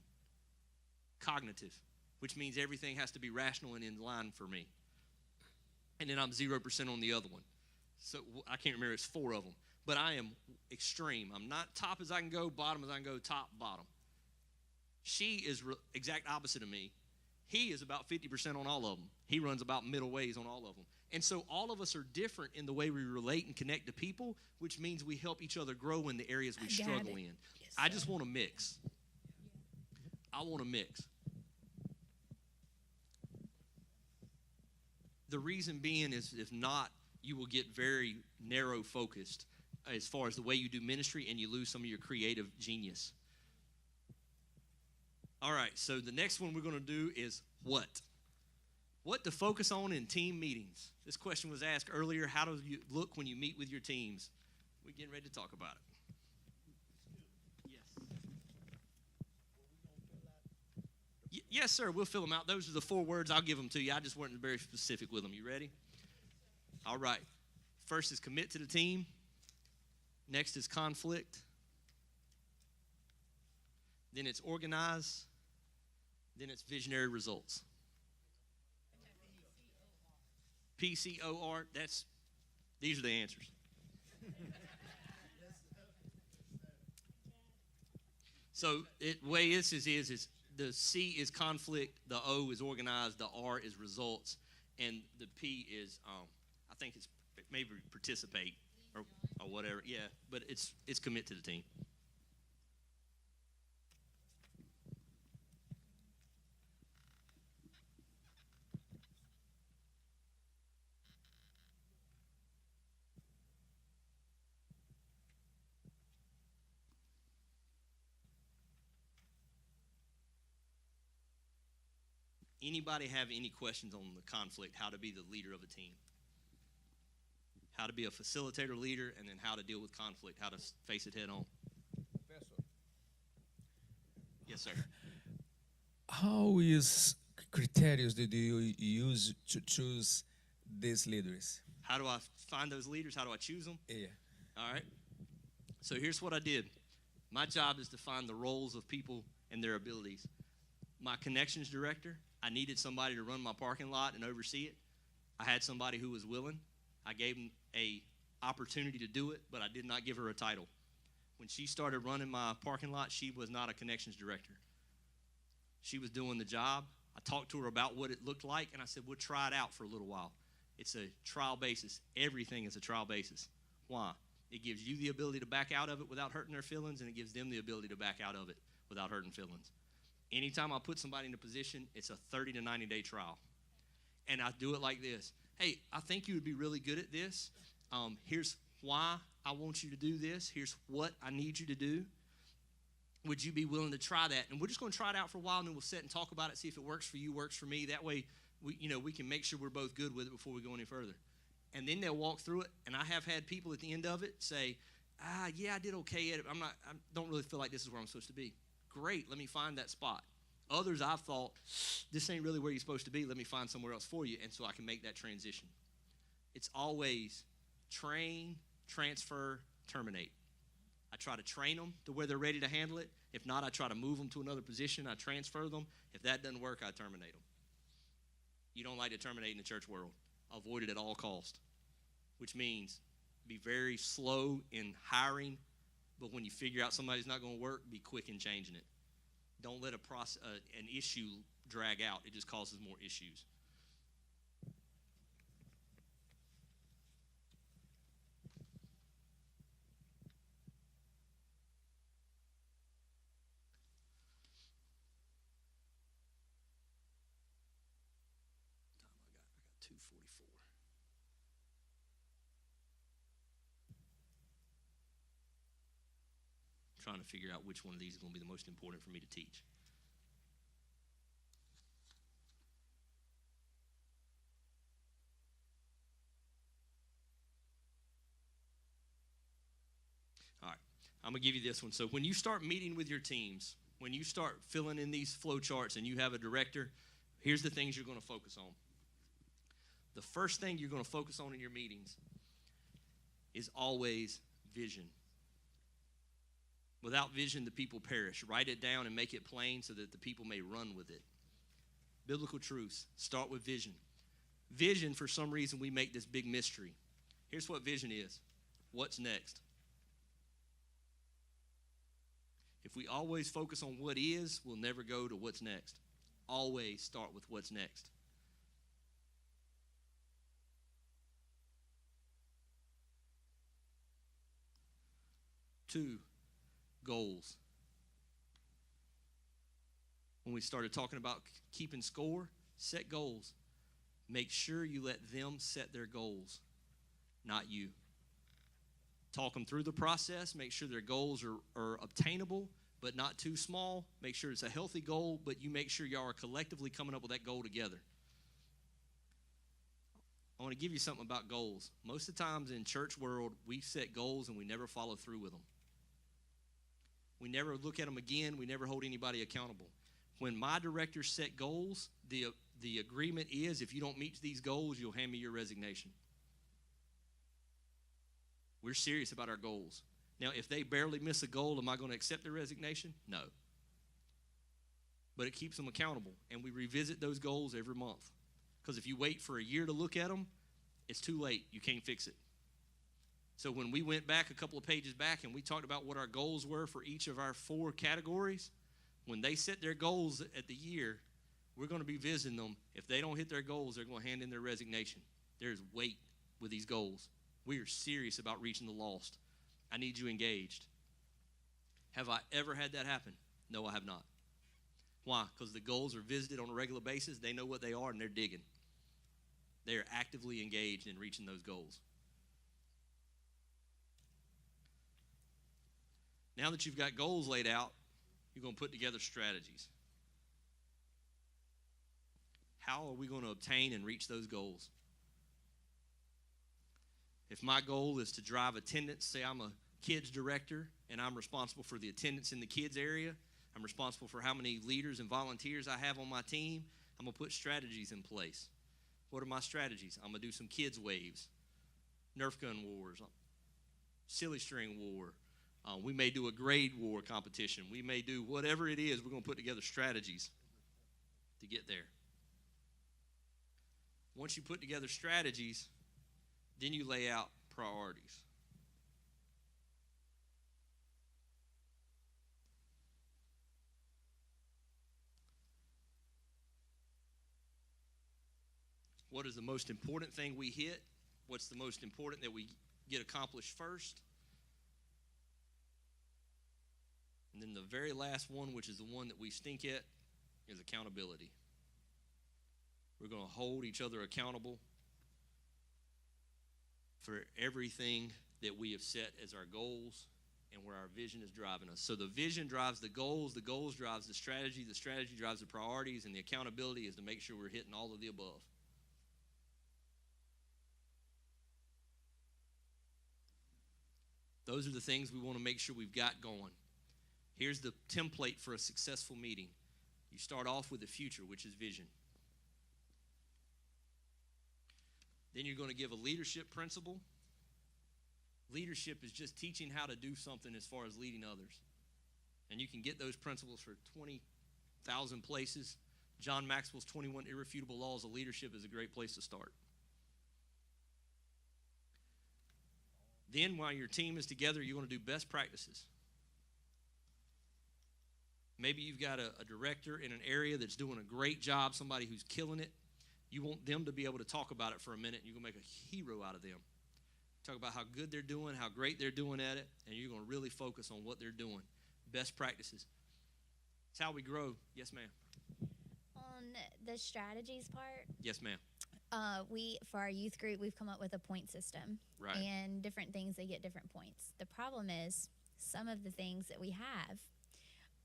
Cognitive, which means everything has to be rational and in line for me. And then I'm 0% on the other one. So I can't remember, it's 4 of them. But I am extreme. I'm not top as I can go, bottom as I can go, top, bottom. She is exact opposite of me. He is about 50% on all of them. He runs about middle ways on all of them. And so all of us are different in the way we relate and connect to people, which means we help each other grow in the areas we struggle in. Yes, I sir. just want to mix. I want to mix. The reason being is if not, you will get very narrow focused as far as the way you do ministry, and you lose some of your creative genius. All right, so the next one we're going to do is what? What to focus on in team meetings. This question was asked earlier. How do you look when you meet with your teams? We're getting ready to talk about it. Yes. Yes, sir. We'll fill them out. Those are the 4 words. I'll give them to you. I just wasn't very specific with them. You ready? All right. First is commit to the team. Next is conflict. then it's organize, then it's visionary results. PCOR, these are the answers. So way this is the C is conflict, the O is organized, the R is results, and the P is I think it's maybe participate or whatever. Yeah, but it's commit to the team. Anybody have any questions on the conflict, how to be the leader of a team? How to be a facilitator leader, and then how to deal with conflict, how to face it head on. Professor, Yes, sir. how is criteria did you use to choose these leaders? How do I find those leaders? How do I choose them? Yeah. All right. So here's what I did. My job is to find the roles of people and their abilities. My connections director, I needed somebody to run my parking lot and oversee it. I had somebody who was willing. I gave him a opportunity to do it, but I did not give her a title. When she started running my parking lot, she was not a connections director. She was doing the job. I talked to her about what it looked like, and I said, we'll try it out for a little while. It's a trial basis. Everything is a trial basis. Why? It gives you the ability to back out of it without hurting their feelings, and it gives them the ability to back out of it without hurting feelings. Anytime I put somebody in a position, it's a 30 to 90-day trial. And I do it like this. Hey, I think you would be really good at this. Here's why I want you to do this. Here's what I need you to do. Would you be willing to try that? And we're just going to try it out for a while, and then we'll sit and talk about it, see if it works for you, works for me. That way, we can make sure we're both good with it before we go any further. And then they'll walk through it, and I have had people at the end of it say, yeah, I did okay at it. I don't really feel like this is where I'm supposed to be. Great, let me find that spot. Others I've thought, this ain't really where you're supposed to be. Let me find somewhere else for you, and so I can make that transition. It's always train, transfer, terminate. I try to train them to where they're ready to handle it. If not, I try to move them to another position. I transfer them. If that doesn't work, I terminate them. You don't like to terminate in the church world. Avoid it at all costs, which means be very slow in hiring, but when you figure out somebody's not going to work, be quick in changing it. Don't let an issue drag out. It just causes more issues. I got 2:44. Trying to figure out which one of these is going to be the most important for me to teach. All right, I'm going to give you this one. So when you start meeting with your teams, when you start filling in these flow charts and you have a director, here's the things you're going to focus on. The first thing you're going to focus on in your meetings is always vision. Without vision, the people perish. Write it down and make it plain so that the people may run with it. Biblical truths. Start with vision. Vision, for some reason, we make this big mystery. Here's what vision is. What's next? If we always focus on what is, we'll never go to what's next. Always start with what's next. Two, goals. When we started talking about keeping score, set goals. Make sure you let them set their goals, not you. Talk them through the process. Make sure their goals are obtainable, but not too small. Make sure it's a healthy goal, but you make sure y'all are collectively coming up with that goal together. I want to give you something about goals. Most of the times in church world, we set goals and we never follow through with them. We never look at them again. We never hold anybody accountable. When my directors set goals, the agreement is if you don't meet these goals, you'll hand me your resignation. We're serious about our goals. Now, if they barely miss a goal, am I going to accept their resignation? No. but it keeps them accountable. And we revisit those goals every month. Because if you wait for a year to look at them, it's too late. You can't fix it. So when we went back a couple of pages back and we talked about what our goals were for each of our 4 categories, when they set their goals at the year, we're going to be visiting them. If they don't hit their goals, they're going to hand in their resignation. There's weight with these goals. We are serious about reaching the lost. I need you engaged. Have I ever had that happen? No, I have not. Why? Because the goals are visited on a regular basis. They know what they are, and they're digging. They are actively engaged in reaching those goals. Now that you've got goals laid out, you're going to put together strategies. How are we going to obtain and reach those goals? If my goal is to drive attendance, say I'm a kids director and I'm responsible for the attendance in the kids area, I'm responsible for how many leaders and volunteers I have on my team, I'm going to put strategies in place. What are my strategies? I'm going to do some kids waves, Nerf gun wars, silly string war. We may do a grade war competition. We may do whatever it is. We're going to put together strategies to get there. Once you put together strategies, then you lay out priorities. What is the most important thing we hit? What's the most important that we get accomplished first? And then the very last one, which is the one that we stink at, is accountability. We're going to hold each other accountable for everything that we have set as our goals and where our vision is driving us. So the vision drives the goals drives the strategy drives the priorities, and the accountability is to make sure we're hitting all of the above. Those are the things we want to make sure we've got going. Here's the template for a successful meeting. You start off with the future, which is vision. Then you're going to give a leadership principle. Leadership is just teaching how to do something as far as leading others. And you can get those principles for 20,000 places. John Maxwell's 21 Irrefutable Laws of Leadership is a great place to start. Then while your team is together, you're going to do best practices. Maybe you've got a director in an area that's doing a great job, somebody who's killing it. You want them to be able to talk about it for a minute, and you're going to make a hero out of them. Talk about how good they're doing, how great they're doing at it, and you're going to really focus on what they're doing. Best practices. It's how we grow. Yes, ma'am. On the strategies part, Yes, ma'am. For our youth group, we've come up with a point system. Right. And different things, they get different points. The problem is some of the things that we have,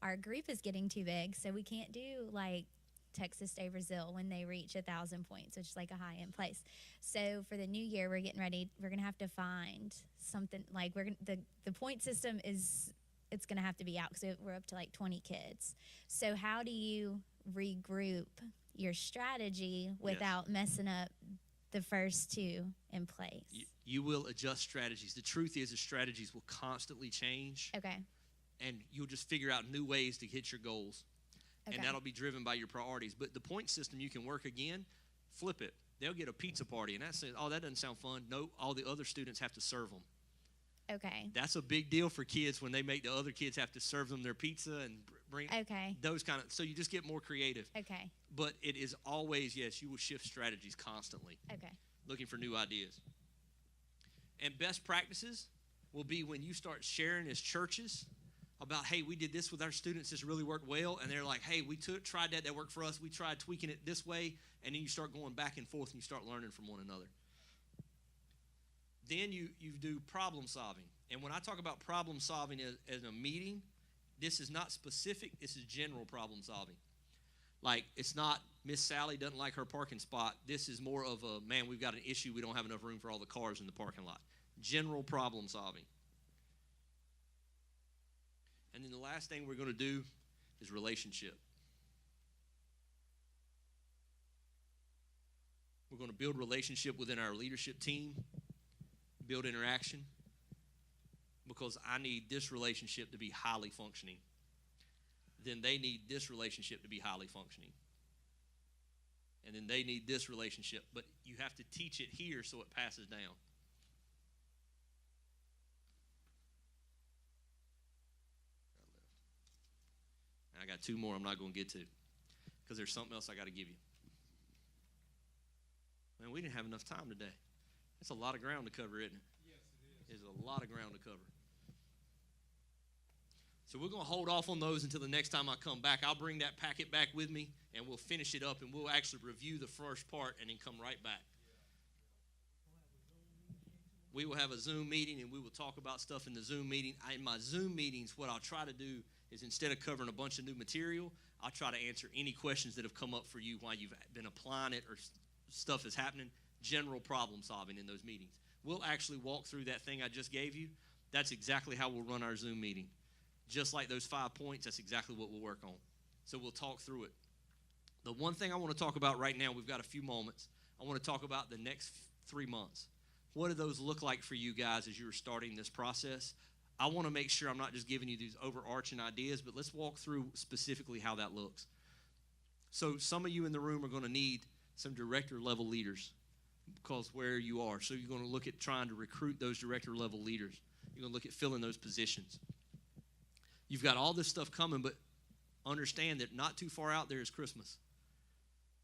our group is getting too big, so we can't do like Texas Day Brazil when they reach 1,000 points, which is like a high-end place. So for the new year, we're getting ready. We're gonna have to find something like the point system is, it's gonna have to be out because we're up to like 20 kids. So how do you regroup your strategy without messing up the first 2 in place? You will adjust strategies. The truth is, the strategies will constantly change. Okay. And you'll just figure out new ways to hit your goals. Okay. And that'll be driven by your priorities. But the point system, you can work again, flip it. They'll get a pizza party, and that says, oh, that doesn't sound fun. No, all the other students have to serve them. Okay. That's a big deal for kids when they make the other kids have to serve them their pizza and bring those kind of, so you just get more creative. Okay. But it is always, yes, you will shift strategies constantly. Okay. Looking for new ideas. And best practices will be when you start sharing as churches about, hey, we did this with our students, this really worked well, and they're like, hey, we tried that worked for us, we tried tweaking it this way, and then you start going back and forth and you start learning from one another. Then you do problem solving. And when I talk about problem solving as a meeting, this is not specific, this is general problem solving. Like, it's not Miss Sally doesn't like her parking spot. This is more of a, man, we've got an issue, we don't have enough room for all the cars in the parking lot. General problem solving. And then the last thing we're going to do is relationship. We're going to build relationship within our leadership team, build interaction, because I need this relationship to be highly functioning. then they need this relationship to be highly functioning. And then they need this relationship. But you have to teach it here so it passes down. And I got two more I'm not going to get to because there's something else I got to give you. Man, we didn't have enough time today. That's a lot of ground to cover, isn't it? Yes, it is. It's a lot of ground to cover. So we're going to hold off on those until the next time I come back. I'll bring that packet back with me, and we'll finish it up, and we'll actually review the first part and then come right back. We will have a Zoom meeting, and we will talk about stuff in the Zoom meeting. In my Zoom meetings, what I'll try to do is instead of covering a bunch of new material, I'll try to answer any questions that have come up for you while you've been applying it or stuff is happening, general problem solving in those meetings. We'll actually walk through that thing I just gave you. That's exactly how we'll run our Zoom meeting. Just like those 5 points, that's exactly what we'll work on. So we'll talk through it. The one thing I want to talk about right now, we've got a few moments. I want to talk about the next 3 months. What do those look like for you guys as you're starting this process? I want to make sure I'm not just giving you these overarching ideas, but let's walk through specifically how that looks. So some of you in the room are going to need some director level leaders because where you are. So you're going to look at trying to recruit those director level leaders. You're going to look at filling those positions. You've got all this stuff coming, but understand that not too far out there is Christmas.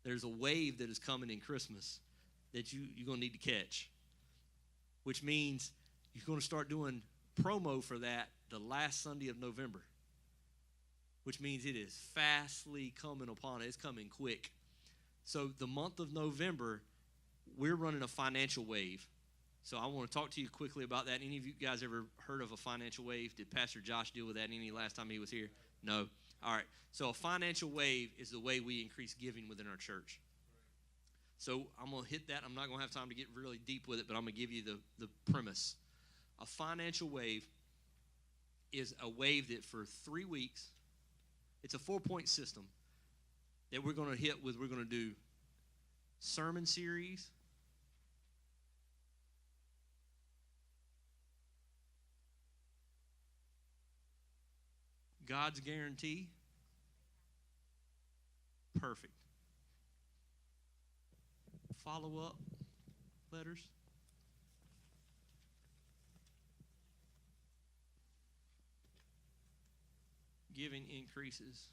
There's a wave that is coming in Christmas that you're going to need to catch, which means you're going to start doing promo for that the last Sunday of November, which means it is fastly coming upon us. It's coming quick. So the month of November, we're running a financial wave. So I want to talk to you quickly about that. Any of you guys ever heard of a financial wave? Did Pastor Josh deal with that any last time he was here? No. All right. So a financial wave is the way we increase giving within our church. So I'm going to hit that. I'm not going to have time to get really deep with it, but I'm going to give you the premise. A financial wave is a wave that for 3 weeks, it's a 4-point system that we're going to hit with. We're going to do sermon series, God's guarantee, perfect, follow-up letters, giving increases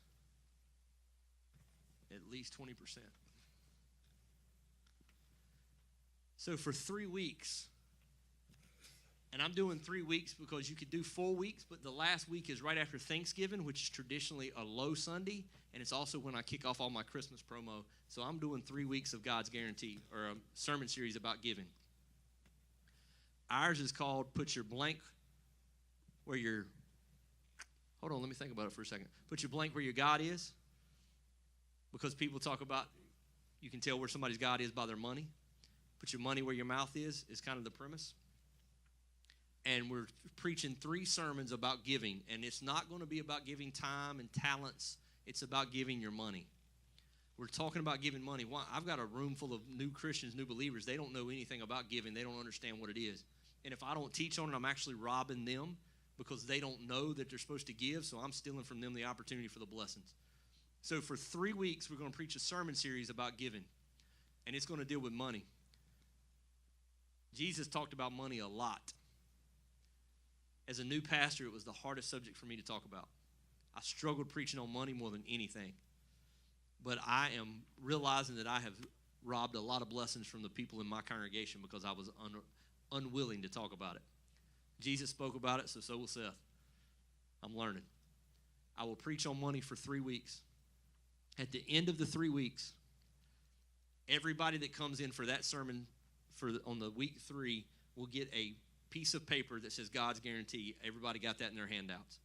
at least 20%. So for 3 weeks, and I'm doing 3 weeks because you could do 4 weeks, but the last week is right after Thanksgiving, which is traditionally a low Sunday, and it's also when I kick off all my Christmas promo. So I'm doing 3 weeks of God's guarantee, or a sermon series about giving. Ours is called Put Your Blank Where Your, hold on, let me think about it for a second. Put your blank where your God is, because people talk about, you can tell where somebody's God is by their money. Put your money where your mouth is kind of the premise. And we're preaching 3 sermons about giving, and it's not going to be about giving time and talents. It's about giving your money. We're talking about giving money. I've got a room full of new Christians, new believers. They don't know anything about giving. They don't understand what it is. And if I don't teach on it, I'm actually robbing them because they don't know that they're supposed to give, so I'm stealing from them the opportunity for the blessings. So for 3 weeks, we're going to preach a sermon series about giving, and it's going to deal with money. Jesus talked about money a lot. As a new pastor, it was the hardest subject for me to talk about. I struggled preaching on money more than anything. But I am realizing that I have robbed a lot of blessings from the people in my congregation because I was unwilling to talk about it. Jesus spoke about it, so will Seth. I'm learning. I will preach on money for 3 weeks. At the end of the 3 weeks, everybody that comes in for that sermon on the week 3 will get a piece of paper that says God's guarantee. Everybody got that in their handouts.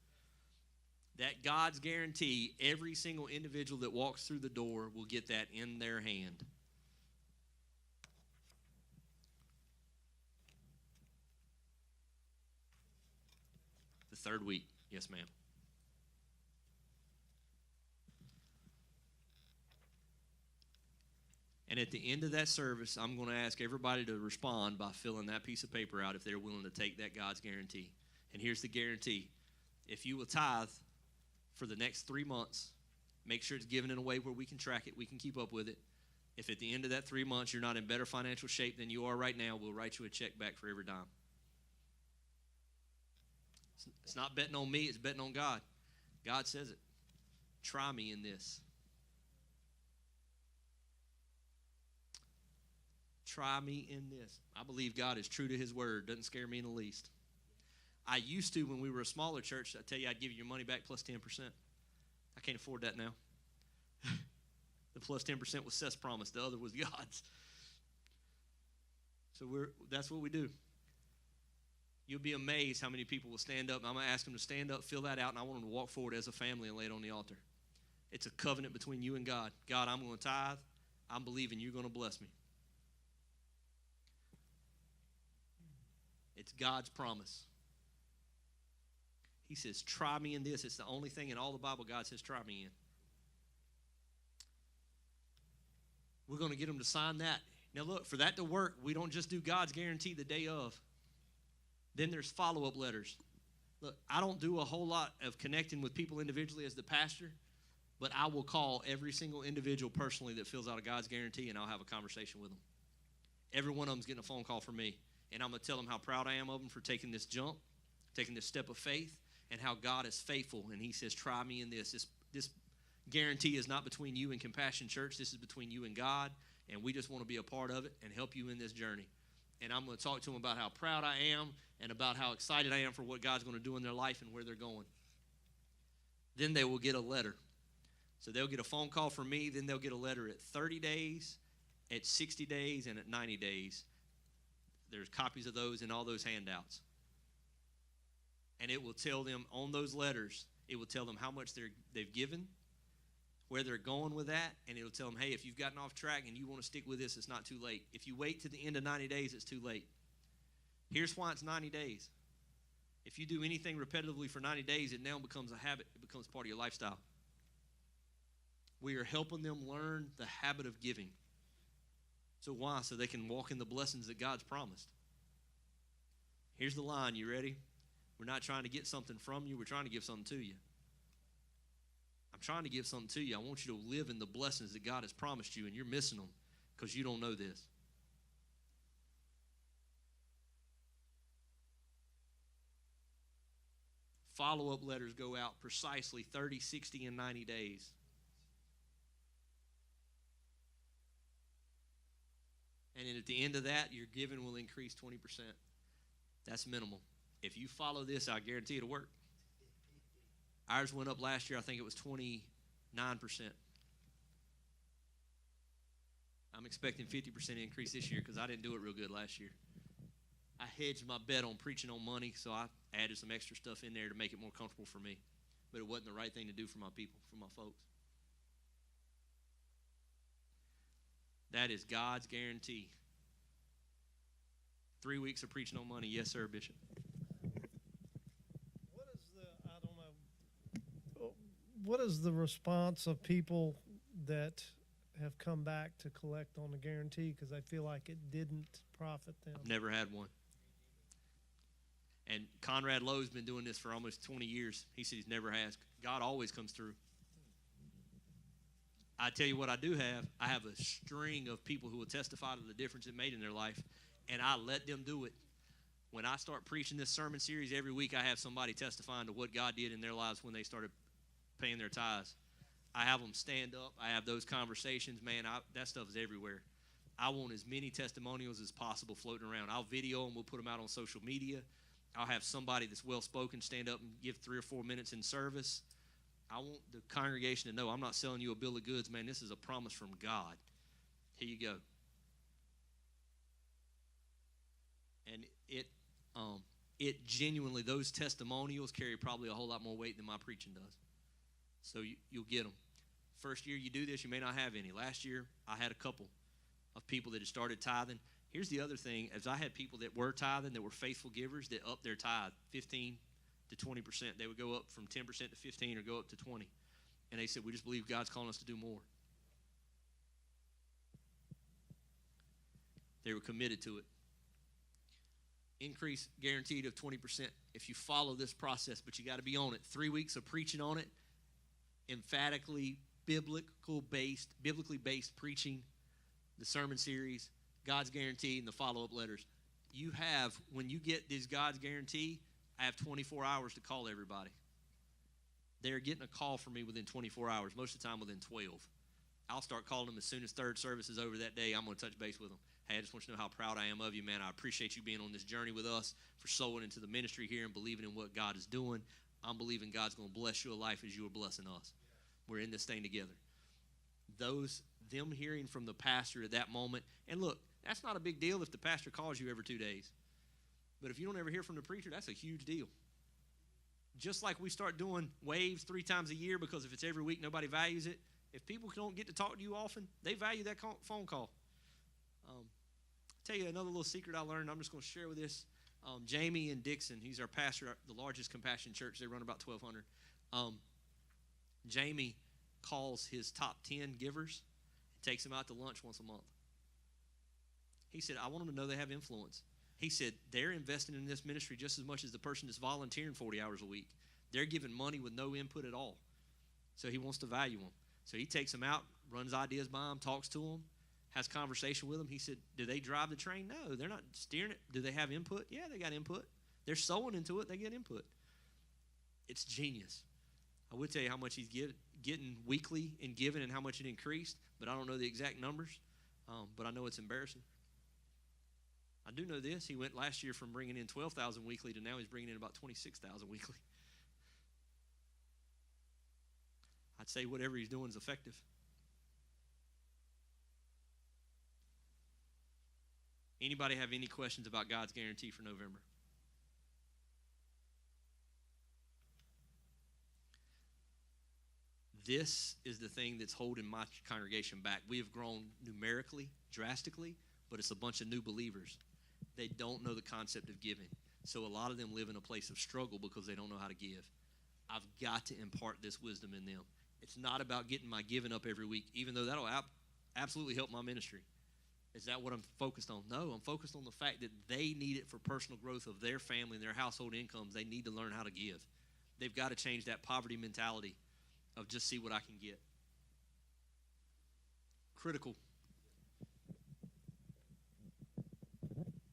That God's guarantee, every single individual that walks through the door will get that in their hand. The 3rd week. Yes, ma'am. And at the end of that service, I'm going to ask everybody to respond by filling that piece of paper out if they're willing to take that God's guarantee. And here's the guarantee. If you will tithe for the next 3 months. Make sure it's given in a way where we can track it, we can keep up with it. If at the end of that 3 months you're not in better financial shape than you are right now, we'll write you a check back for every dime. It's not betting on me, it's betting on God. God says it. Try me in this. Try me in this. I believe God is true to his word. Doesn't scare me in the least. I used to, when we were a smaller church, I tell you, I'd give you your money back plus 10%. I can't afford that now. The plus 10% was Seth's promise. The other was God's. So that's what we do. You'll be amazed how many people will stand up. I'm going to ask them to stand up, fill that out, and I want them to walk forward as a family and lay it on the altar. It's a covenant between you and God. God, I'm going to tithe. I'm believing you're going to bless me. It's God's promise. He says, try me in this. It's the only thing in all the Bible God says, try me in. We're going to get them to sign that. Now look, for that to work, we don't just do God's guarantee the day of. Then there's follow-up letters. Look, I don't do a whole lot of connecting with people individually as the pastor, but I will call every single individual personally that fills out a God's guarantee, and I'll have a conversation with them. Every one of them's getting a phone call from me, and I'm going to tell them how proud I am of them for taking this jump, taking this step of faith, and how God is faithful, and he says, try me in this. This guarantee is not between you and Compassion Church. This is between you and God, and we just want to be a part of it and help you in this journey. And I'm going to talk to them about how proud I am and about how excited I am for what God's going to do in their life and where they're going. Then they will get a letter. So they'll get a phone call from me, then they'll get a letter at 30 days, at 60 days, and at 90 days. There's copies of those in all those handouts. And it will tell them on those letters, it will tell them how much they've given, where they're going with that, and it'll tell them, hey, if you've gotten off track and you want to stick with this, it's not too late. If you wait to the end of 90 days, it's too late. Here's why it's 90 days. If you do anything repetitively for 90 days, it now becomes a habit. It becomes part of your lifestyle. We are helping them learn the habit of giving. So why? So they can walk in the blessings that God's promised. Here's the line. You ready? We're not trying to get something from you. We're trying to give something to you. I'm trying to give something to you. I want you to live in the blessings that God has promised you, and you're missing them because you don't know this. Follow-up letters go out precisely 30, 60, and 90 days. And then at the end of that, your giving will increase 20%. That's minimal. If you follow this, I guarantee it'll work. Ours went up last year. I think it was 29%. I'm expecting 50% increase this year because I didn't do it real good last year. I hedged my bet on preaching on money, so I added some extra stuff in there to make it more comfortable for me. But it wasn't the right thing to do for my people, for my folks. That is God's guarantee. 3 weeks of preaching on money. Yes, sir, Bishop. What is the response of people that have come back to collect on the guarantee? Because I feel like it didn't profit them. I've never had one. And Conrad Lowe's been doing this for almost 20 years. He said he's never has. God always comes through. I tell you what I do have. I have a string of people who will testify to the difference it made in their life, and I let them do it. When I start preaching this sermon series every week, I have somebody testifying to what God did in their lives when they started paying their tithes. I have them stand up. I have those conversations. Man, that stuff is everywhere. I want as many testimonials as possible floating around. I'll video them. We'll put them out on social media. I'll have somebody that's well-spoken stand up and give 3 or 4 minutes in service. I want the congregation to know I'm not selling you a bill of goods, man. This is a promise from God. Here you go. And it genuinely, those testimonials carry probably a whole lot more weight than my preaching does. So you'll get them. First year you do this, you may not have any. Last year, I had a couple of people that had started tithing. Here's the other thing. As I had people that were tithing, that were faithful givers, that upped their tithe 15 to 20%. They would go up from 10% to 15 or go up to 20. And they said, we just believe God's calling us to do more. They were committed to it. Increase guaranteed of 20% if you follow this process, but you got to be on it. 3 weeks of preaching on it, emphatically biblically based preaching, the sermon series, God's Guarantee, and the follow-up letters. You have, when you get this God's Guarantee, I have 24 hours to call everybody. They're getting a call from me within 24 hours, most of the time within 12. I'll start calling them as soon as third service is over that day. I'm going to touch base with them. Hey, I just want you to know how proud I am of you, man. I appreciate you being on this journey with us, for sowing into the ministry here and believing in what God is doing. I'm believing God's going to bless your life as you are blessing us. We're in this thing together. Them hearing from the pastor at that moment, and look, that's not a big deal if the pastor calls you every 2 days. But if you don't ever hear from the preacher, that's a huge deal. Just like we start doing waves 3 times a year, because if it's every week, nobody values it. If people don't get to talk to you often, they value that phone call. Tell you another little secret I learned. I'm just going to share with this. Jamie and Dixon, he's our pastor at the largest compassion church. They run about 1,200. Jamie calls his top 10 givers, takes them out to lunch once a month. He said, I want them to know they have influence. He said, they're investing in this ministry just as much as the person that's volunteering 40 hours a week. They're giving money with no input at all. So he wants to value them. So he takes them out, runs ideas by them, talks to them, has conversation with them. He said, do they drive the train? No, they're not steering it. Do they have input? Yeah, they got input. They're sowing into it. They get input. It's genius. I would tell you how much he's getting weekly in giving and how much it increased, but I don't know the exact numbers, but I know it's embarrassing. I do know this. He went last year from bringing in 12,000 weekly to now he's bringing in about 26,000 weekly. I'd say whatever he's doing is effective. Anybody have any questions about God's guarantee for November? This is the thing that's holding my congregation back. We have grown numerically, drastically, but it's a bunch of new believers. They don't know the concept of giving. So a lot of them live in a place of struggle because they don't know how to give. I've got to impart this wisdom in them. It's not about getting my giving up every week, even though that'll absolutely help my ministry. Is that what I'm focused on? No, I'm focused on the fact that they need it for personal growth of their family and their household incomes. They need to learn how to give. They've got to change that poverty mentality of just see what I can get. Critical.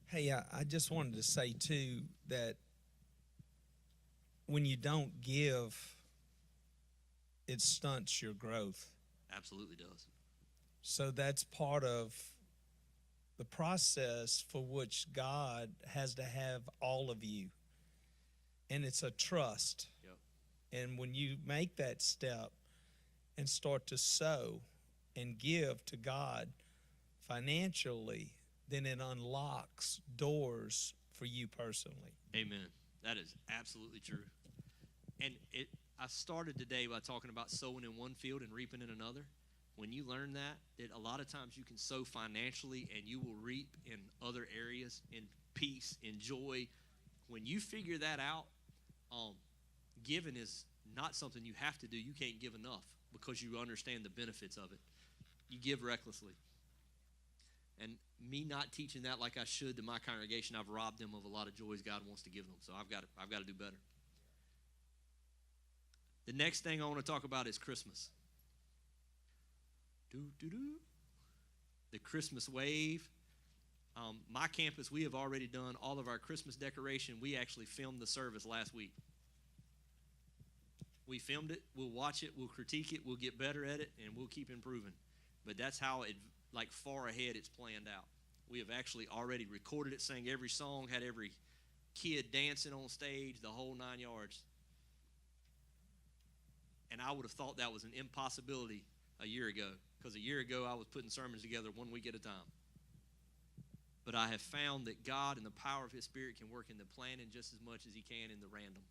Hey, I just wanted to say, too, that when you don't give, it stunts your growth. Absolutely does. So that's part of the process for which God has to have all of you. And it's a trust. Yep. And when you make that step and start to sow and give to God financially, then it unlocks doors for you personally. Amen. That is absolutely true. And I started today by talking about sowing in one field and reaping in another. When you learn that a lot of times you can sow financially and you will reap in other areas, in peace, in joy. When you figure that out, giving is not something you have to do. You can't give enough because you understand the benefits of it. You give recklessly. And me not teaching that like I should to my congregation, I've robbed them of a lot of joys God wants to give them. So I've got to do better. The next thing I want to talk about is Christmas. The Christmas wave. My campus, we have already done all of our Christmas decoration. We actually filmed the service last week. We filmed it. We'll watch it. We'll critique it. We'll get better at it, and we'll keep improving. But that's how it, like far ahead, it's planned out. We have actually already recorded it, sang every song, had every kid dancing on stage, the whole 9 yards. And I would have thought that was an impossibility a year ago, because a year ago I was putting sermons together 1 week at a time. But I have found that God and the power of His Spirit can work in the planning just as much as He can in the random.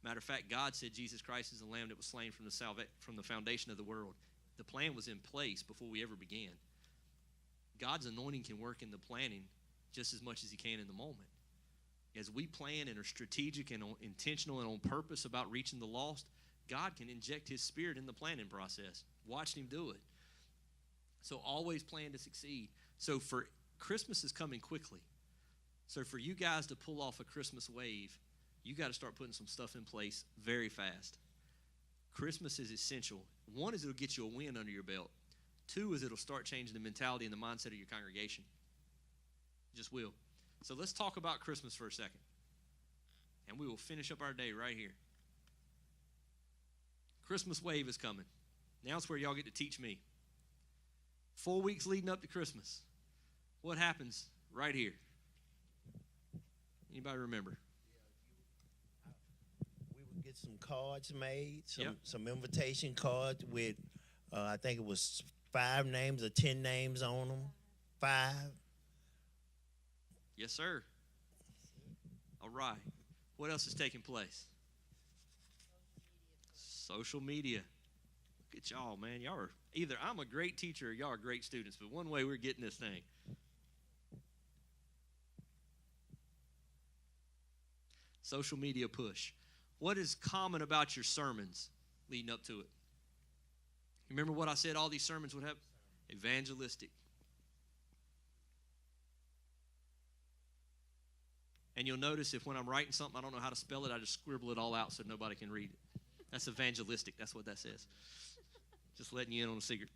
Matter of fact, God said Jesus Christ is the Lamb that was slain from the foundation of the world. The plan was in place before we ever began. God's anointing can work in the planning just as much as He can in the moment. As we plan and are strategic and intentional and on purpose about reaching the lost, God can inject His Spirit in the planning process. Watch Him do it. So always plan to succeed. So for Christmas is coming quickly. So for you guys to pull off a Christmas wave, you got to start putting some stuff in place very fast. Christmas is essential. One is it'll get you a win under your belt. Two is it'll start changing the mentality and the mindset of your congregation. It just will. So let's talk about Christmas for a second. And we will finish up our day right here. Christmas wave is coming. Now it's where y'all get to teach me. 4 weeks leading up to Christmas. What happens right here? Anybody remember? We would get some cards made, Yep. some invitation cards with, I think it was 5 names or 10 names on them. 5. Yes, sir. All right. What else is taking place? Social media. Look at y'all, man. Y'all are either I'm a great teacher or y'all are great students, but one way we're getting this thing. Social media push. What is common about your sermons leading up to it? Remember what I said all these sermons would have? Evangelistic. And you'll notice if when I'm writing something, I don't know how to spell it, I just scribble it all out so nobody can read it. That's evangelistic. That's what that says. Just letting you in on a secret.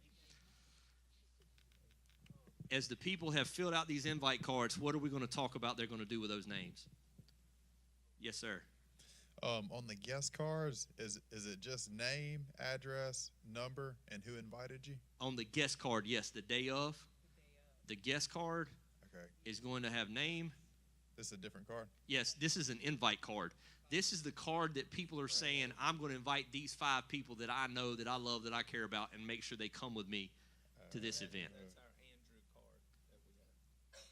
As the people have filled out these invite cards, what are we going to talk about they're going to do with those names? Yes, sir. On the guest cards, is it just name, address, number, and who invited you? On the guest card, yes, the day of. The guest card Okay, is going to have name. this is a different card. Yes, this is an invite card. This is the card that people are saying, I'm going to invite these 5 people that I know, that I love, that I care about, and make sure they come with me to this event. That's our Andrew card that we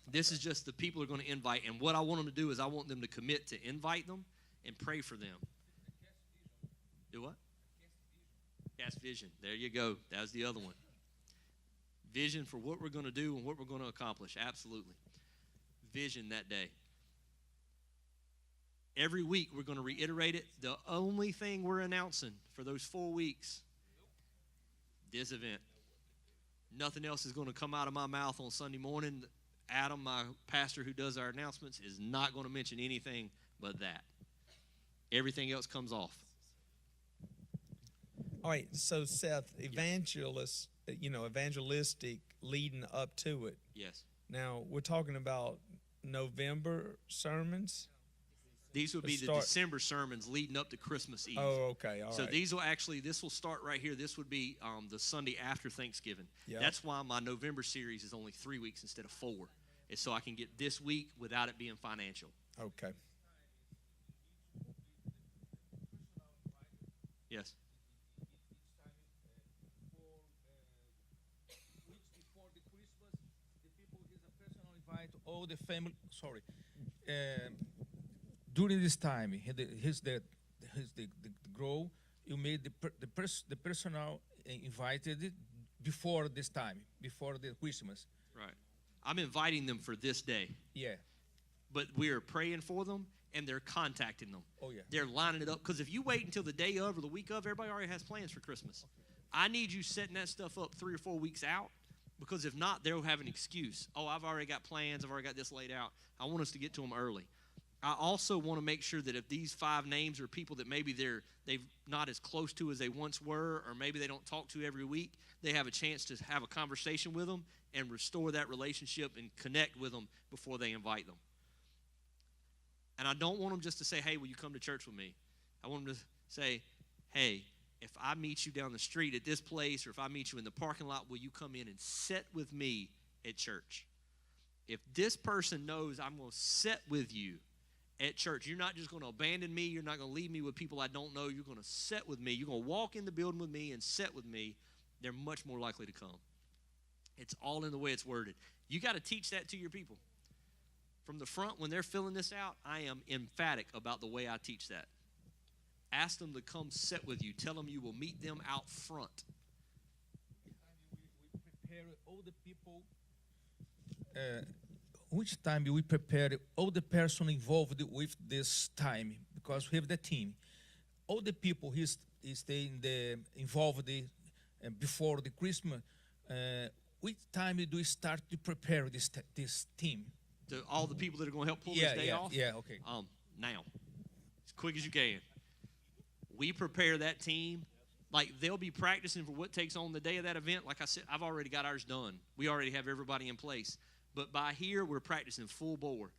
have. This is just the people are going to invite, and what I want them to do is I want them to commit to invite them and pray for them. Do what? Cast vision. There you go. That was the other one. Vision for what we're going to do and what we're going to accomplish. Absolutely. Vision that day. Every week we're going to reiterate it. The only thing we're announcing for those 4 weeks, this event. Nothing else is going to come out of my mouth on Sunday morning. Adam, my pastor who does our announcements, is not going to mention anything but that. Everything else comes off. All right, so Seth, evangelistic leading up to it. Yes. Now, we're talking about November sermons? These would be the Start- December sermons leading up to Christmas Eve. Oh, okay, all right. So these will actually, this will start right here. This would be the Sunday after Thanksgiving. Yeah. That's why my November series is only 3 weeks instead of 4. It's so I can get this week without it being financial. Okay. Yes. Weeks before the Christmas, the people he's a personal invite all the family. Sorry, during this time, here's the grow. You made the personal invited before this time, before the Christmas. Right. I'm inviting them for this day, Yeah. but we are praying for them and they're contacting them. Oh yeah. They're lining it up. Because if you wait until the day of or the week of, everybody already has plans for Christmas. I need you setting that stuff up 3 or 4 weeks out, because if not, they'll have an excuse. Oh, I've already got plans. I've already got this laid out. I want us to get to them early. I also want to make sure that if these 5 names are people that maybe they've not as close to as they once were, or maybe they don't talk to every week, they have a chance to have a conversation with them and restore that relationship and connect with them before they invite them. And I don't want them just to say, hey, will you come to church with me? I want them to say, hey, if I meet you down the street at this place, or if I meet you in the parking lot, will you come in and sit with me at church? If this person knows I'm going to sit with you at church, you're not just going to abandon me. You're not going to leave me with people I don't know. You're going to sit with me. You're going to walk in the building with me and sit with me. They're much more likely to come. It's all in the way it's worded. You got to teach that to your people. From the front, when they're filling this out, I am emphatic about the way I teach that. Ask them to come sit with you. Tell them you will meet them out front. We prepare all the people. Which time we prepare all the person involved with this time, because we have the team. All the people he's staying involved before the Christmas. Which time do we start to prepare this team? To all the people that are going to help pull this day off? Yeah, okay. Now, as quick as you can. We prepare that team Like, they'll be practicing for what takes on the day of that event. Like I said, I've already got ours done. We already have everybody in place. But by here, we're practicing full bore.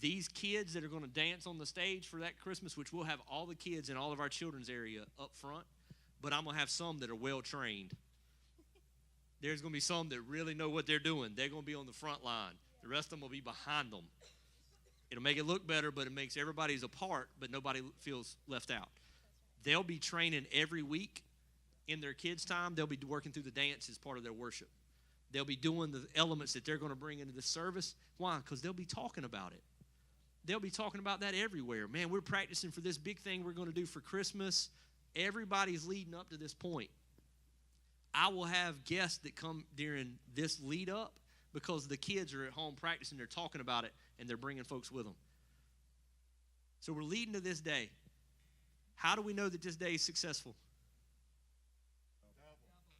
These kids that are going to dance on the stage for that Christmas, which we'll have all the kids in all of our children's area up front, but I'm going to have some that are well-trained. There's going to be some that really know what they're doing. They're going to be on the front line. The rest of them will be behind them. It'll make it look better, but it makes everybody's a part, but nobody feels left out. They'll be training every week in their kids' time. They'll be working through the dance as part of their worship. They'll be doing the elements that they're going to bring into the service. Why? Because they'll be talking about it. They'll be talking about that everywhere. Man, we're practicing for this big thing we're going to do for Christmas. Everybody's leading up to this point. I will have guests that come during this lead up because the kids are at home practicing. They're talking about it, and they're bringing folks with them. So we're leading to this day. How do we know that this day is successful?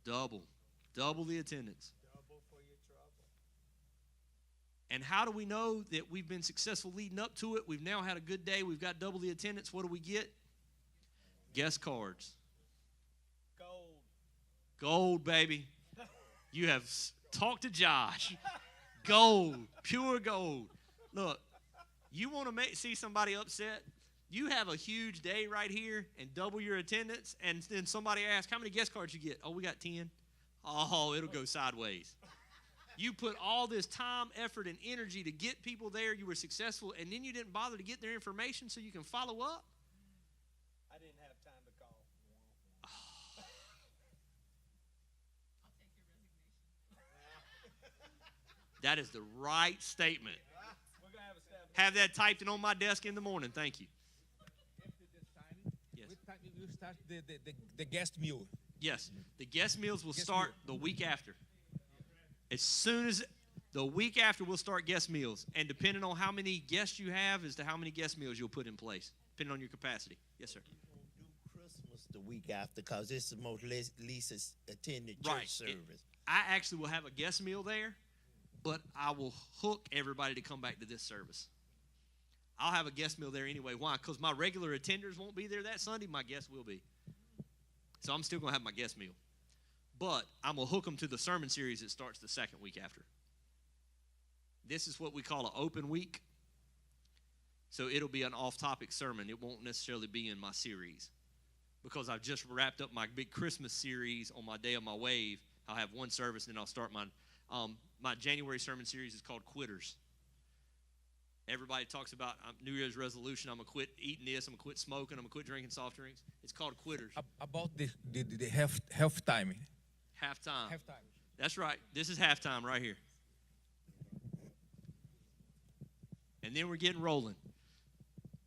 Double the attendance. Double for your trouble. And how do we know that we've been successful leading up to it? We've now had a good day. We've got double the attendance. What do we get? Guest cards. Gold, baby. You have talked to Josh. Gold, pure gold. Look, you want to see somebody upset? You have a huge day right here and double your attendance, and then somebody asks, how many guest cards you get? Oh, we got 10. Oh, it'll go sideways. You put all this time, effort, and energy to get people there. You were successful, and then you didn't bother to get their information so you can follow up? I didn't have time to call. That is the right statement. We're going to have a staff. Have that typed in on my desk in the morning. Thank you. After the signing, Yes. what time you start the guest meal? Yes. The guest meals will start the week after. As soon as the week after, we'll start guest meals. And depending on how many guests you have as to how many guest meals you'll put in place, depending on your capacity. Yes, sir. Do Christmas the week after because it's the most least attended church Right. service. I actually will have a guest meal there, but I will hook everybody to come back to this service. I'll have a guest meal there anyway. Why? Because my regular attenders won't be there that Sunday. My guests will be. So I'm still going to have my guest meal. But I'm going to hook them to the sermon series that starts the second week after. This is what we call an open week. So it'll be an off-topic sermon. It won't necessarily be in my series. Because I've just wrapped up my big Christmas series on my day of my wave. I'll have one service, and then I'll start my January sermon series is called Quitters. Everybody talks about New Year's resolution. I'm going to quit eating this. I'm going to quit smoking. I'm going to quit drinking soft drinks. It's called Quitters. About the half time. Halftime. Halftime. That's right. This is halftime right here. And then we're getting rolling.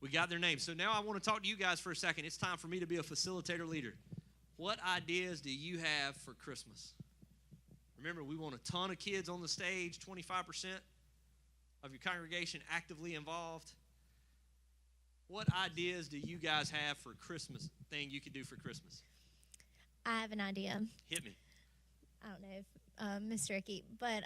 We got their names. So now I want to talk to you guys for a second. It's time for me to be a facilitator leader. What ideas do you have for Christmas? Remember, we want a ton of kids on the stage, 25% of your congregation actively involved. What ideas do you guys have for Christmas, thing you could do for Christmas? I have an idea. Hit me. I don't know if Mr. Ricky, but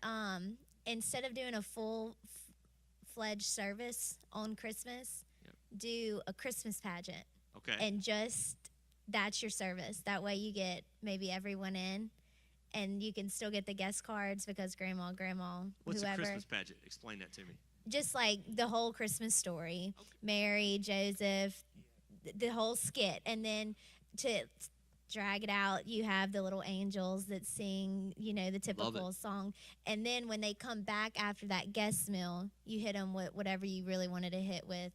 instead of doing a full-fledged service on Christmas, Yep. do a Christmas pageant. Okay. And just that's your service. That way you get maybe everyone in, and you can still get the guest cards because grandma, What's whoever. a Christmas pageant? Explain that to me. Just like the whole Christmas story, Okay. Mary, Joseph, the whole skit, and then to drag it out, you have the little angels that sing, the typical song, and then when they come back after that guest meal, you hit them with whatever you really wanted to hit with,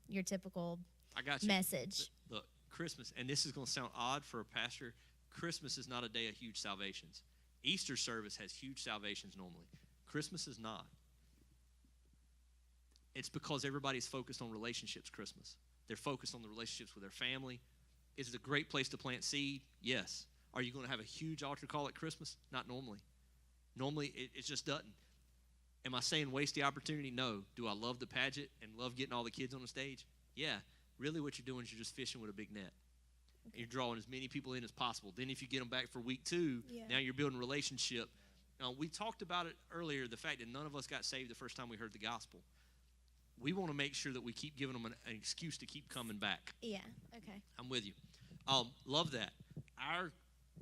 your typical I got you. message. Look, Christmas, and this is going to sound odd for a pastor, Christmas is not a day of huge salvations. Easter service has huge salvations normally. Christmas is not. It's because everybody's focused on relationships Christmas. They're focused on the relationships with their family. Is it a great place to plant seed? Yes. Are you going to have a huge altar call at Christmas? Not normally. Normally, it just doesn't. Am I saying waste the opportunity? No. Do I love the pageant and love getting all the kids on the stage? Yeah. Really what you're doing is you're just fishing with a big net. Okay. You're drawing as many people in as possible. Then if you get them back for week 2, now you're building a relationship. We talked about it earlier, the fact that none of us got saved the first time we heard the gospel. We want to make sure that we keep giving them an excuse to keep coming back. Yeah, okay. I'm with you. Love that.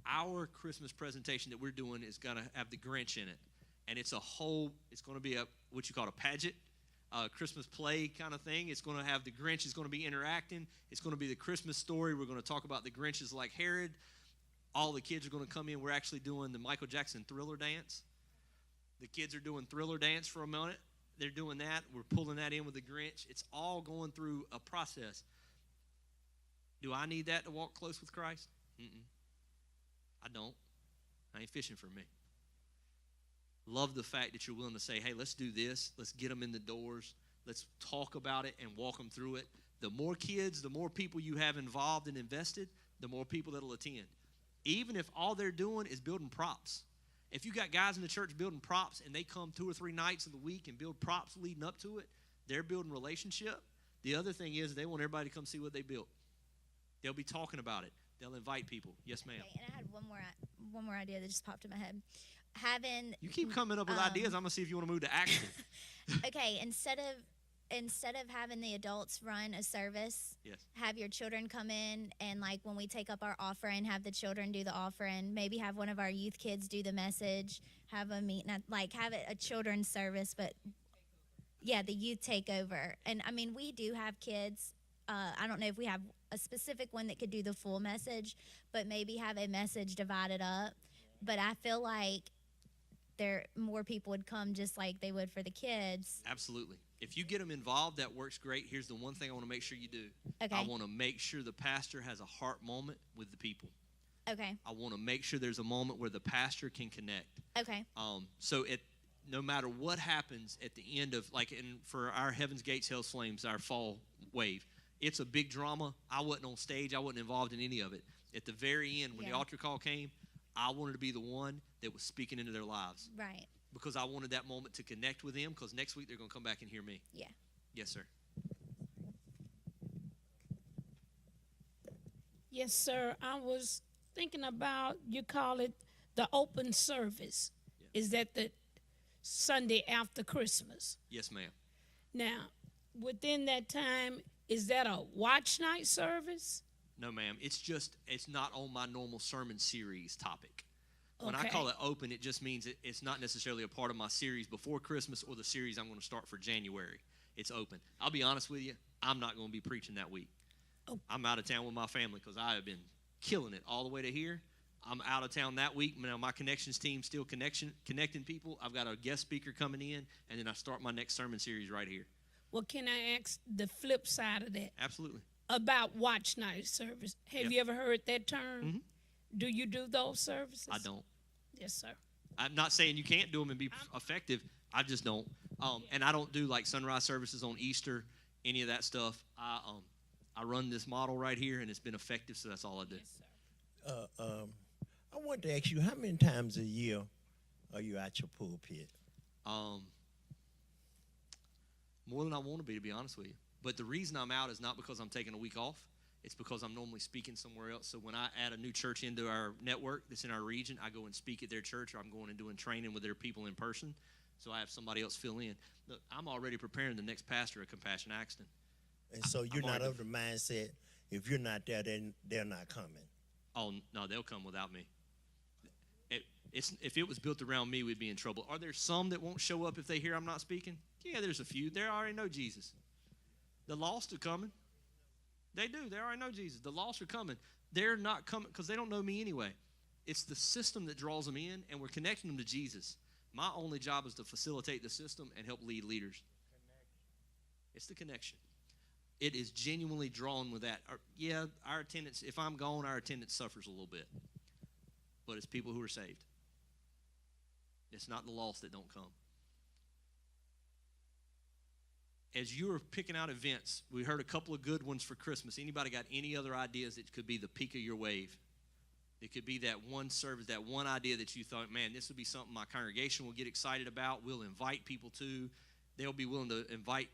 Our Christmas presentation that we're doing is gonna have the Grinch in it, and it's gonna be what you call a pageant, Christmas play kind of thing. It's gonna have the Grinch is gonna be interacting. It's gonna be the Christmas story. We're gonna talk about the Grinch is like Herod. All the kids are gonna come in. We're actually doing the Michael Jackson Thriller dance. The kids are doing Thriller dance for a minute. They're doing that. We're pulling that in with the Grinch. It's all going through a process. Do I need that to walk close with Christ? I don't. I ain't fishing for me. Love the fact that you're willing to say, hey, let's do this. Let's get them in the doors. Let's talk about it and walk them through it. The more kids, the more people you have involved and invested, the more people that'll attend. Even if all they're doing is building props. If you got guys in the church building props and they come 2 or 3 nights of the week and build props leading up to it, they're building relationship. The other thing is they want everybody to come see what they built. They'll be talking about it. They'll invite people. Yes, ma'am. Okay, and I had one more idea that just popped in my head. Having You keep coming up with ideas. I'm gonna see if you want to move to action. okay, instead of having the adults run a service, Yes. have your children come in and like when we take up our offering, have the children do the offering. Maybe have one of our youth kids do the message. Have a meet, like have it a children's service, but yeah, the youth takeover. And I mean, we do have kids. I don't know if we have a specific one that could do the full message, but maybe have a message divided up. But I feel like more people would come just like they would for the kids. Absolutely. If you get them involved, that works great. Here's the one thing I want to make sure you do. Okay. I want to make sure the pastor has a heart moment with the people. Okay. I want to make sure there's a moment where the pastor can connect. Okay. So no matter what happens at the end of, like for our Heaven's Gates, Hell's Flames, our fall wave, it's a big drama. I wasn't on stage. I wasn't involved in any of it. At the very end, when the altar call came, I wanted to be the one that was speaking into their lives. Right. Because I wanted that moment to connect with them, because next week they're going to come back and hear me. Yeah. Yes, sir. Yes, sir. I was thinking about, you call it the open service. Yeah. Is that the Sunday after Christmas? Yes, ma'am. Now, within that time, is that a watch night service? No, ma'am. It's not on my normal sermon series topic. When I Okay. call it open, it just means it's not necessarily a part of my series before Christmas or the series I'm going to start for January. It's open. I'll be honest with you, I'm not going to be preaching that week. Oh. I'm out of town with my family because I have been killing it all the way to here. I'm out of town that week. Now, my connections team still connecting people. I've got a guest speaker coming in, and then I start my next sermon series right here. Well, can I ask the flip side of that? Absolutely. About watch night service. Have Yep. you ever heard that term? Mhm. Do you do those services? I don't. Yes, sir. I'm not saying you can't do them and be effective. I just don't. And I don't do like sunrise services on Easter, any of that stuff. I run this model right here, and it's been effective, so that's all I do. Yes, sir. I wanted to ask you, how many times a year are you at your pulpit? More than I want to be honest with you. But the reason I'm out is not because I'm taking a week off. It's because I'm normally speaking somewhere else. So when I add a new church into our network that's in our region, I go and speak at their church, or I'm going and doing training with their people in person. So I have somebody else fill in. Look, I'm already preparing the next pastor of Compassion Axton. And so you're I'm not already- of the mindset, if you're not there, then they're not coming. Oh, no, they'll come without me. If it was built around me, we'd be in trouble. Are there some that won't show up if they hear I'm not speaking? Yeah, there's a few. They already know Jesus. The lost are coming. They do. They already know Jesus. The lost are coming. They're not coming because they don't know me anyway. It's the system that draws them in, and we're connecting them to Jesus. My only job is to facilitate the system and help lead leaders. It's the connection. It is genuinely drawn with that. Our attendance, if I'm gone, our attendance suffers a little bit. But it's people who are saved. It's not the lost that don't come. As you were picking out events, we heard a couple of good ones for Christmas. Anybody got any other ideas that could be the peak of your wave? It could be that one service, that one idea that you thought, man, this would be something my congregation will get excited about. We'll invite people to. They'll be willing to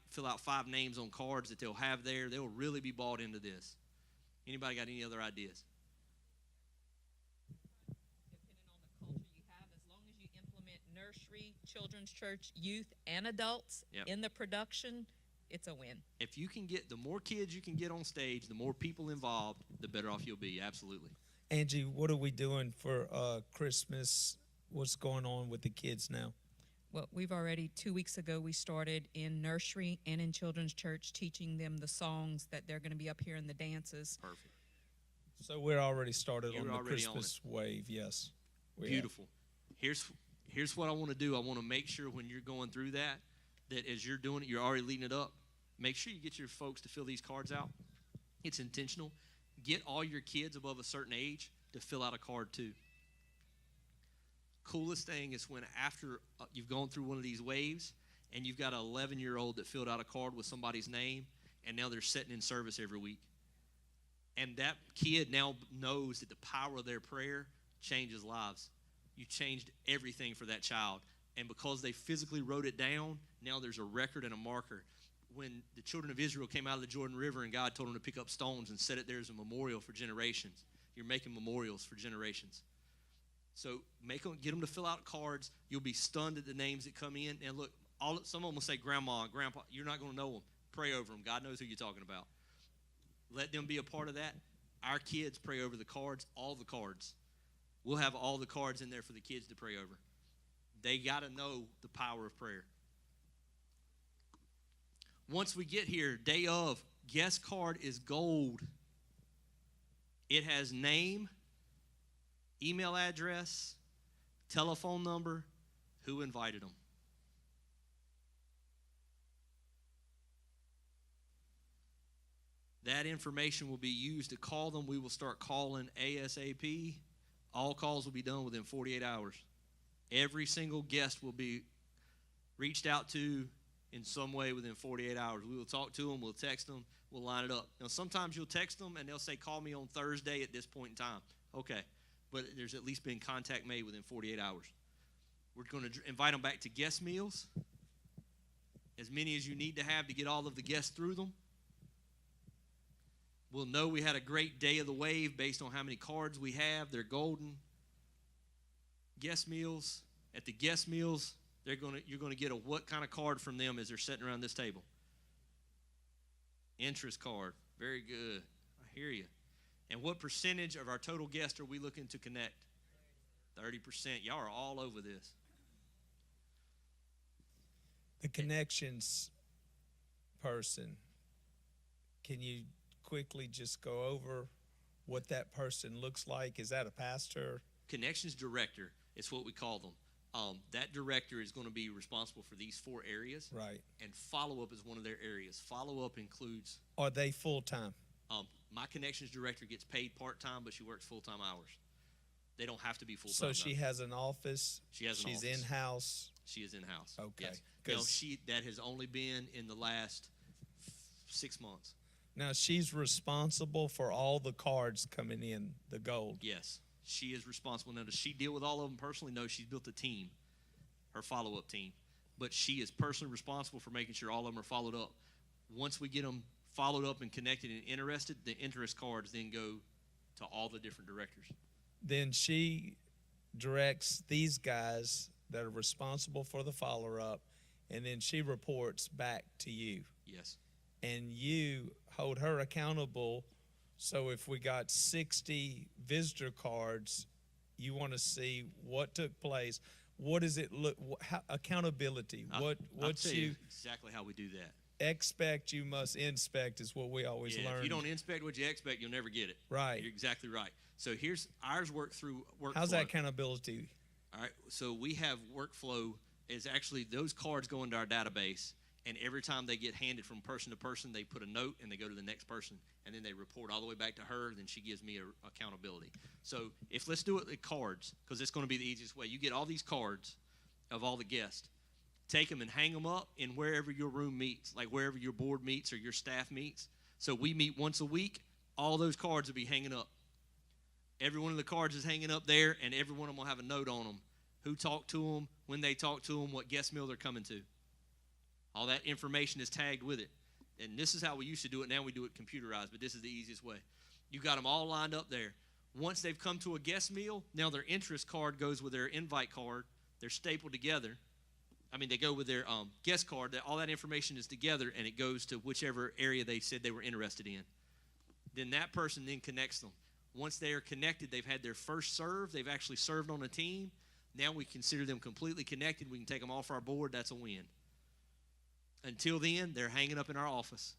fill out 5 names on cards that they'll have there. They'll really be bought into this. Anybody got any other ideas? Depending on the culture you have, as long as you implement nursery, children's church, youth, and adults Yep. in the production, it's a win. If you can get, the more kids you can get on stage, the more people involved, the better off you'll be. Absolutely. Angie, what are we doing for Christmas? What's going on with the kids now? Well, we've already, 2 weeks ago, we started in nursery and in children's church teaching them the songs that they're going to be up here in the dances. Perfect. So we're already started You're on the already on Christmas wave. Yes. we have. Beautiful. Here's what I want to do. I want to make sure when you're going through that as you're doing it, you're already leading it up. Make sure you get your folks to fill these cards out. It's intentional. Get all your kids above a certain age to fill out a card too. Coolest thing is when after you've gone through one of these waves and you've got an 11-year-old that filled out a card with somebody's name, and now they're sitting in service every week. And that kid now knows that the power of their prayer changes lives. You changed everything for that child. And because they physically wrote it down, now there's a record and a marker. When the children of Israel came out of the Jordan River and God told them to pick up stones and set it there as a memorial for generations, you're making memorials for generations. So get them to fill out cards. You'll be stunned at the names that come in. And look, some of them will say grandma and grandpa. You're not going to know them. Pray over them. God knows who you're talking about. Let them be a part of that. Our kids pray over the cards, all the cards. We'll have all the cards in there for the kids to pray over. They got to know the power of prayer. Once we get here, day of, guest card is gold. It has name, email address, telephone number, who invited them. That information will be used to call them. We will start calling ASAP. All calls will be done within 48 hours. Every single guest will be reached out to in some way within 48 hours. We will talk to them. We'll text them. We'll line it up. Now, sometimes you'll text them, and they'll say, call me on Thursday at this point in time. Okay, but there's at least been contact made within 48 hours. We're going to invite them back to guest meals, as many as you need to have to get all of the guests through them. We'll know we had a great day of the wave based on how many cards we have. They're golden. Guest meals. At the guest meals, you're going to get a what kind of card from them as they're sitting around this table? Interest card. Very good. I hear you. And what percentage of our total guests are we looking to connect? 30%. Y'all are all over this. The connections person, can you quickly just go over what that person looks like? Is that a pastor? Connections director is what we call them. That director is going to be responsible for these 4 areas. Right. And follow-up is one of their areas. Follow-up includes... Are they full-time? My connections director gets paid part-time, but she works full-time hours. They don't have to be full-time. So she has an office? She's office. In-house? She is in-house. Okay. Yes. Now, that has only been in the last 6 months. Now, she's responsible for all the cards coming in, the gold? Yes. She is responsible. Now, does she deal with all of them personally? No, she's built a team, her follow-up team. But she is personally responsible for making sure all of them are followed up. Once we get them followed up and connected and interested, the interest cards then go to all the different directors. Then she directs these guys that are responsible for the follow-up, and then she reports back to you. Yes. And you hold her accountable. So if we got 60 visitor cards, you want to see what took place. What does it look? Accountability. I'll What tell you exactly how we do that. expect, you must inspect, is what we always learn. If you don't inspect what you expect, you'll never get it. Right. You're exactly right. So here's ours workflow. How's that accountability? All right. So we have workflow is actually those cards go into our database, and every time they get handed from person to person, they put a note and they go to the next person, and then they report all the way back to her. Then she gives me a accountability. So let's do it with cards, because it's going to be the easiest way. You get all these cards of all the guests. Take them and hang them up in wherever your room meets, like wherever your board meets or your staff meets. So we meet once a week. All those cards will be hanging up. Every one of the cards is hanging up there, and every one of them will have a note on them. Who talked to them, when they talked to them, what guest meal they're coming to. All that information is tagged with it. And this is how we used to do it. Now we do it computerized, but this is the easiest way. You got them all lined up there. Once they've come to a guest meal, now their interest card goes with their invite card. They're stapled together. They go with their guest card. That all that information is together, and it goes to whichever area they said they were interested in. Then that person then connects them. Once they are connected, they've had their first serve. They've actually served on a team. Now we consider them completely connected. We can take them off our board. That's a win. Until then, they're hanging up in our office.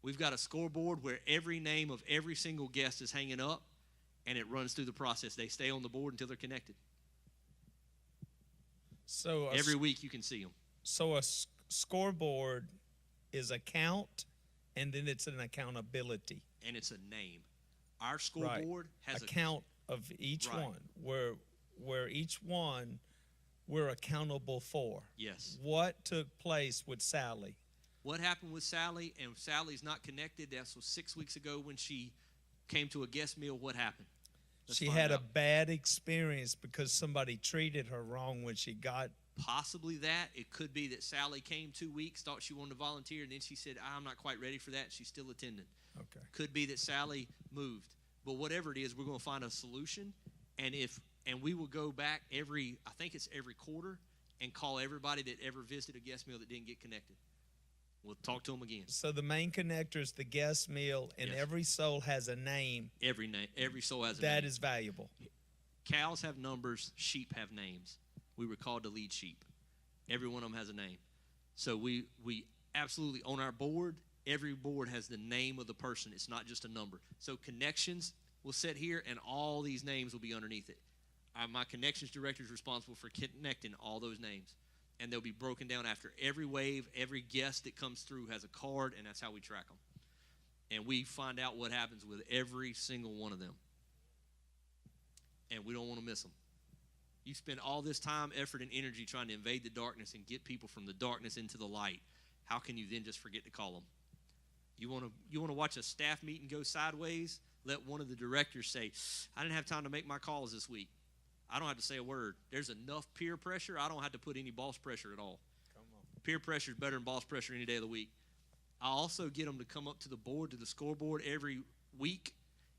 We've got a scoreboard where every name of every single guest is hanging up, and it runs through the process. They stay on the board until they're connected. So Every week you can see them. So a scoreboard is a count, and then it's an accountability. And it's a name. Our scoreboard has a count of each Right. one, where each one we're accountable for. Yes. What took place with Sally? What happened with Sally, and Sally's not connected. That was 6 weeks ago when she came to a guest meal. What happened? Let's She find had a out. bad experience because somebody treated her wrong when she got. Possibly that. It could be that Sally came 2 weeks, thought she wanted to volunteer, and then she said, I'm not quite ready for that. She's still attending. Okay. Could be that Sally moved. But whatever it is, we're going to find a solution. And we will go back every quarter and call everybody that ever visited a guest meal that didn't get connected. We'll talk to them again. So the main connector is the guest meal, and Yes. every soul has a name. Every soul has a That name. is valuable. Cows have numbers. Sheep have names. We were called to lead sheep. Every one of them has a name. So we absolutely, on our board, every board has the name of the person. It's not just a number. So connections will sit here, and all these names will be underneath it. My connections director is responsible for connecting all those names. And they'll be broken down after every wave. Every guest that comes through has a card, and that's how we track them. And we find out what happens with every single one of them. And we don't want to miss them. You spend all this time, effort, and energy trying to invade the darkness and get people from the darkness into the light. How can you then just forget to call them? You want to watch a staff meeting go sideways? Let one of the directors say, I didn't have time to make my calls this week. I don't have to say a word. There's enough peer pressure. I don't have to put any boss pressure at all. Come on. Peer pressure is better than boss pressure any day of the week. I also get them to come up to the board, to the scoreboard every week,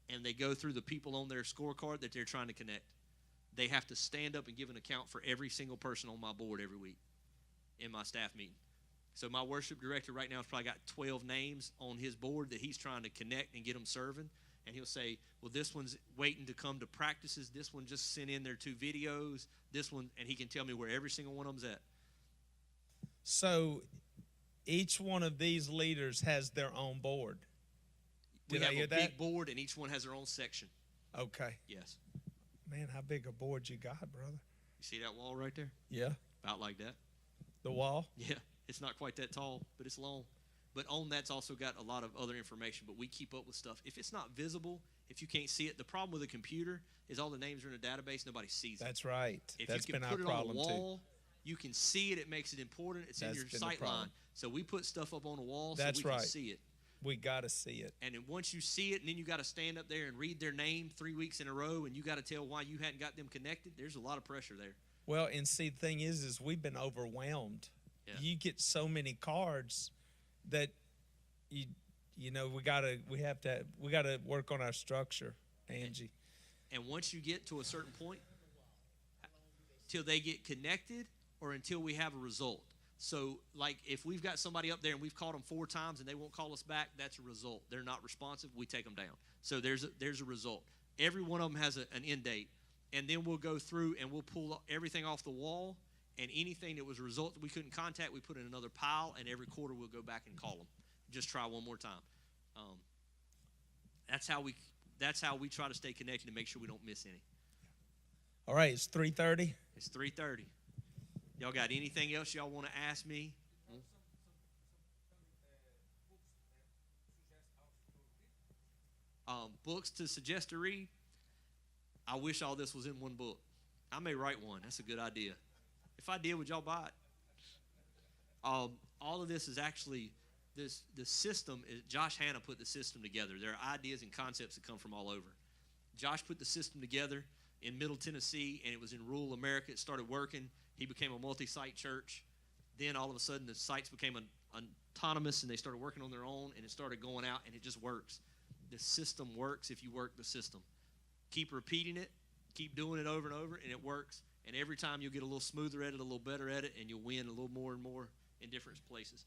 and they go through the people on their scorecard that they're trying to connect. They have to stand up and give an account for every single person on my board every week in my staff meeting. So my worship director right now has probably got 12 names on his board that he's trying to connect and get them serving. And he'll say, well, this one's waiting to come to practices. This one just sent in their 2 videos. This one, and he can tell me where every single one of them's at. So each one of these leaders has their own board. We Did I have hear a that? big board, and each one has their own section. Okay. Yes. Man, how big a board you got, brother? You see that wall right there? Yeah. About like that. The wall? Yeah. It's not quite that tall, but it's long. But on that's also got a lot of other information, but we keep up with stuff. If it's not visible, if you can't see it, the problem with a computer is all the names are in a database, nobody sees it. That's right. If That's you can been put our it on a problem wall, you can see it. It makes it important. It's That's in your been the sight line. problem. So we put stuff up on a wall That's so we right. can see it. too. We got to see it. And then once you see it, and then you got to stand up there and read their name 3 weeks in a row, and you got to tell why you hadn't got them connected. There's a lot of pressure there. Well, and see, the thing is we've been overwhelmed. Yeah. You get so many cards that you know we gotta work on our structure, Angie. And once you get to a certain point, till they get connected or until we have a result. So, like, if we've got somebody up there and we've called them 4 times and they won't call us back, that's a result. They're not responsive, we take them down. So there's a result. Every one of them has an end date. And then we'll go through and we'll pull everything off the wall, and anything that was a result that we couldn't contact, we put in another pile, and every quarter we'll go back and call them. Just try one more time. That's how we try to stay connected and make sure we don't miss any. All right, it's 3:30. It's 3:30. Y'all got anything else y'all want to ask me? Books to suggest to read? I wish all this was in one book. I may write one. That's a good idea. If I did, would y'all buy it? All of this is actually the system. Josh Hanna put the system together. There are ideas and concepts that come from all over. Josh put the system together in Middle Tennessee, and it was in rural America. It started working. He became a multi-site church. Then all of a sudden, the sites became autonomous, and they started working on their own, and it started going out, and it just works. The system works if you work the system. Keep repeating it. Keep doing it over and over, and it works. And every time you'll get a little smoother at it, a little better at it, and you'll win a little more and more in different places.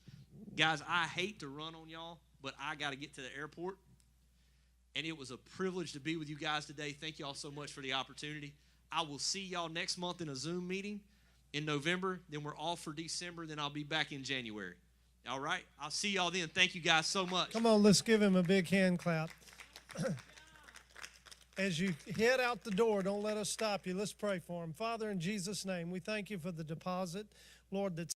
Guys, I hate to run on y'all, but I got to get to the airport. And it was a privilege to be with you guys today. Thank y'all so much for the opportunity. I will see y'all next month in a Zoom meeting in November. Then we're off for December. Then I'll be back in January. All right? I'll see y'all then. Thank you guys so much. Come on, let's give him a big hand clap. As you head out the door, don't let us stop you. Let's pray for him. Father, in Jesus' name, we thank you for the deposit, Lord, that's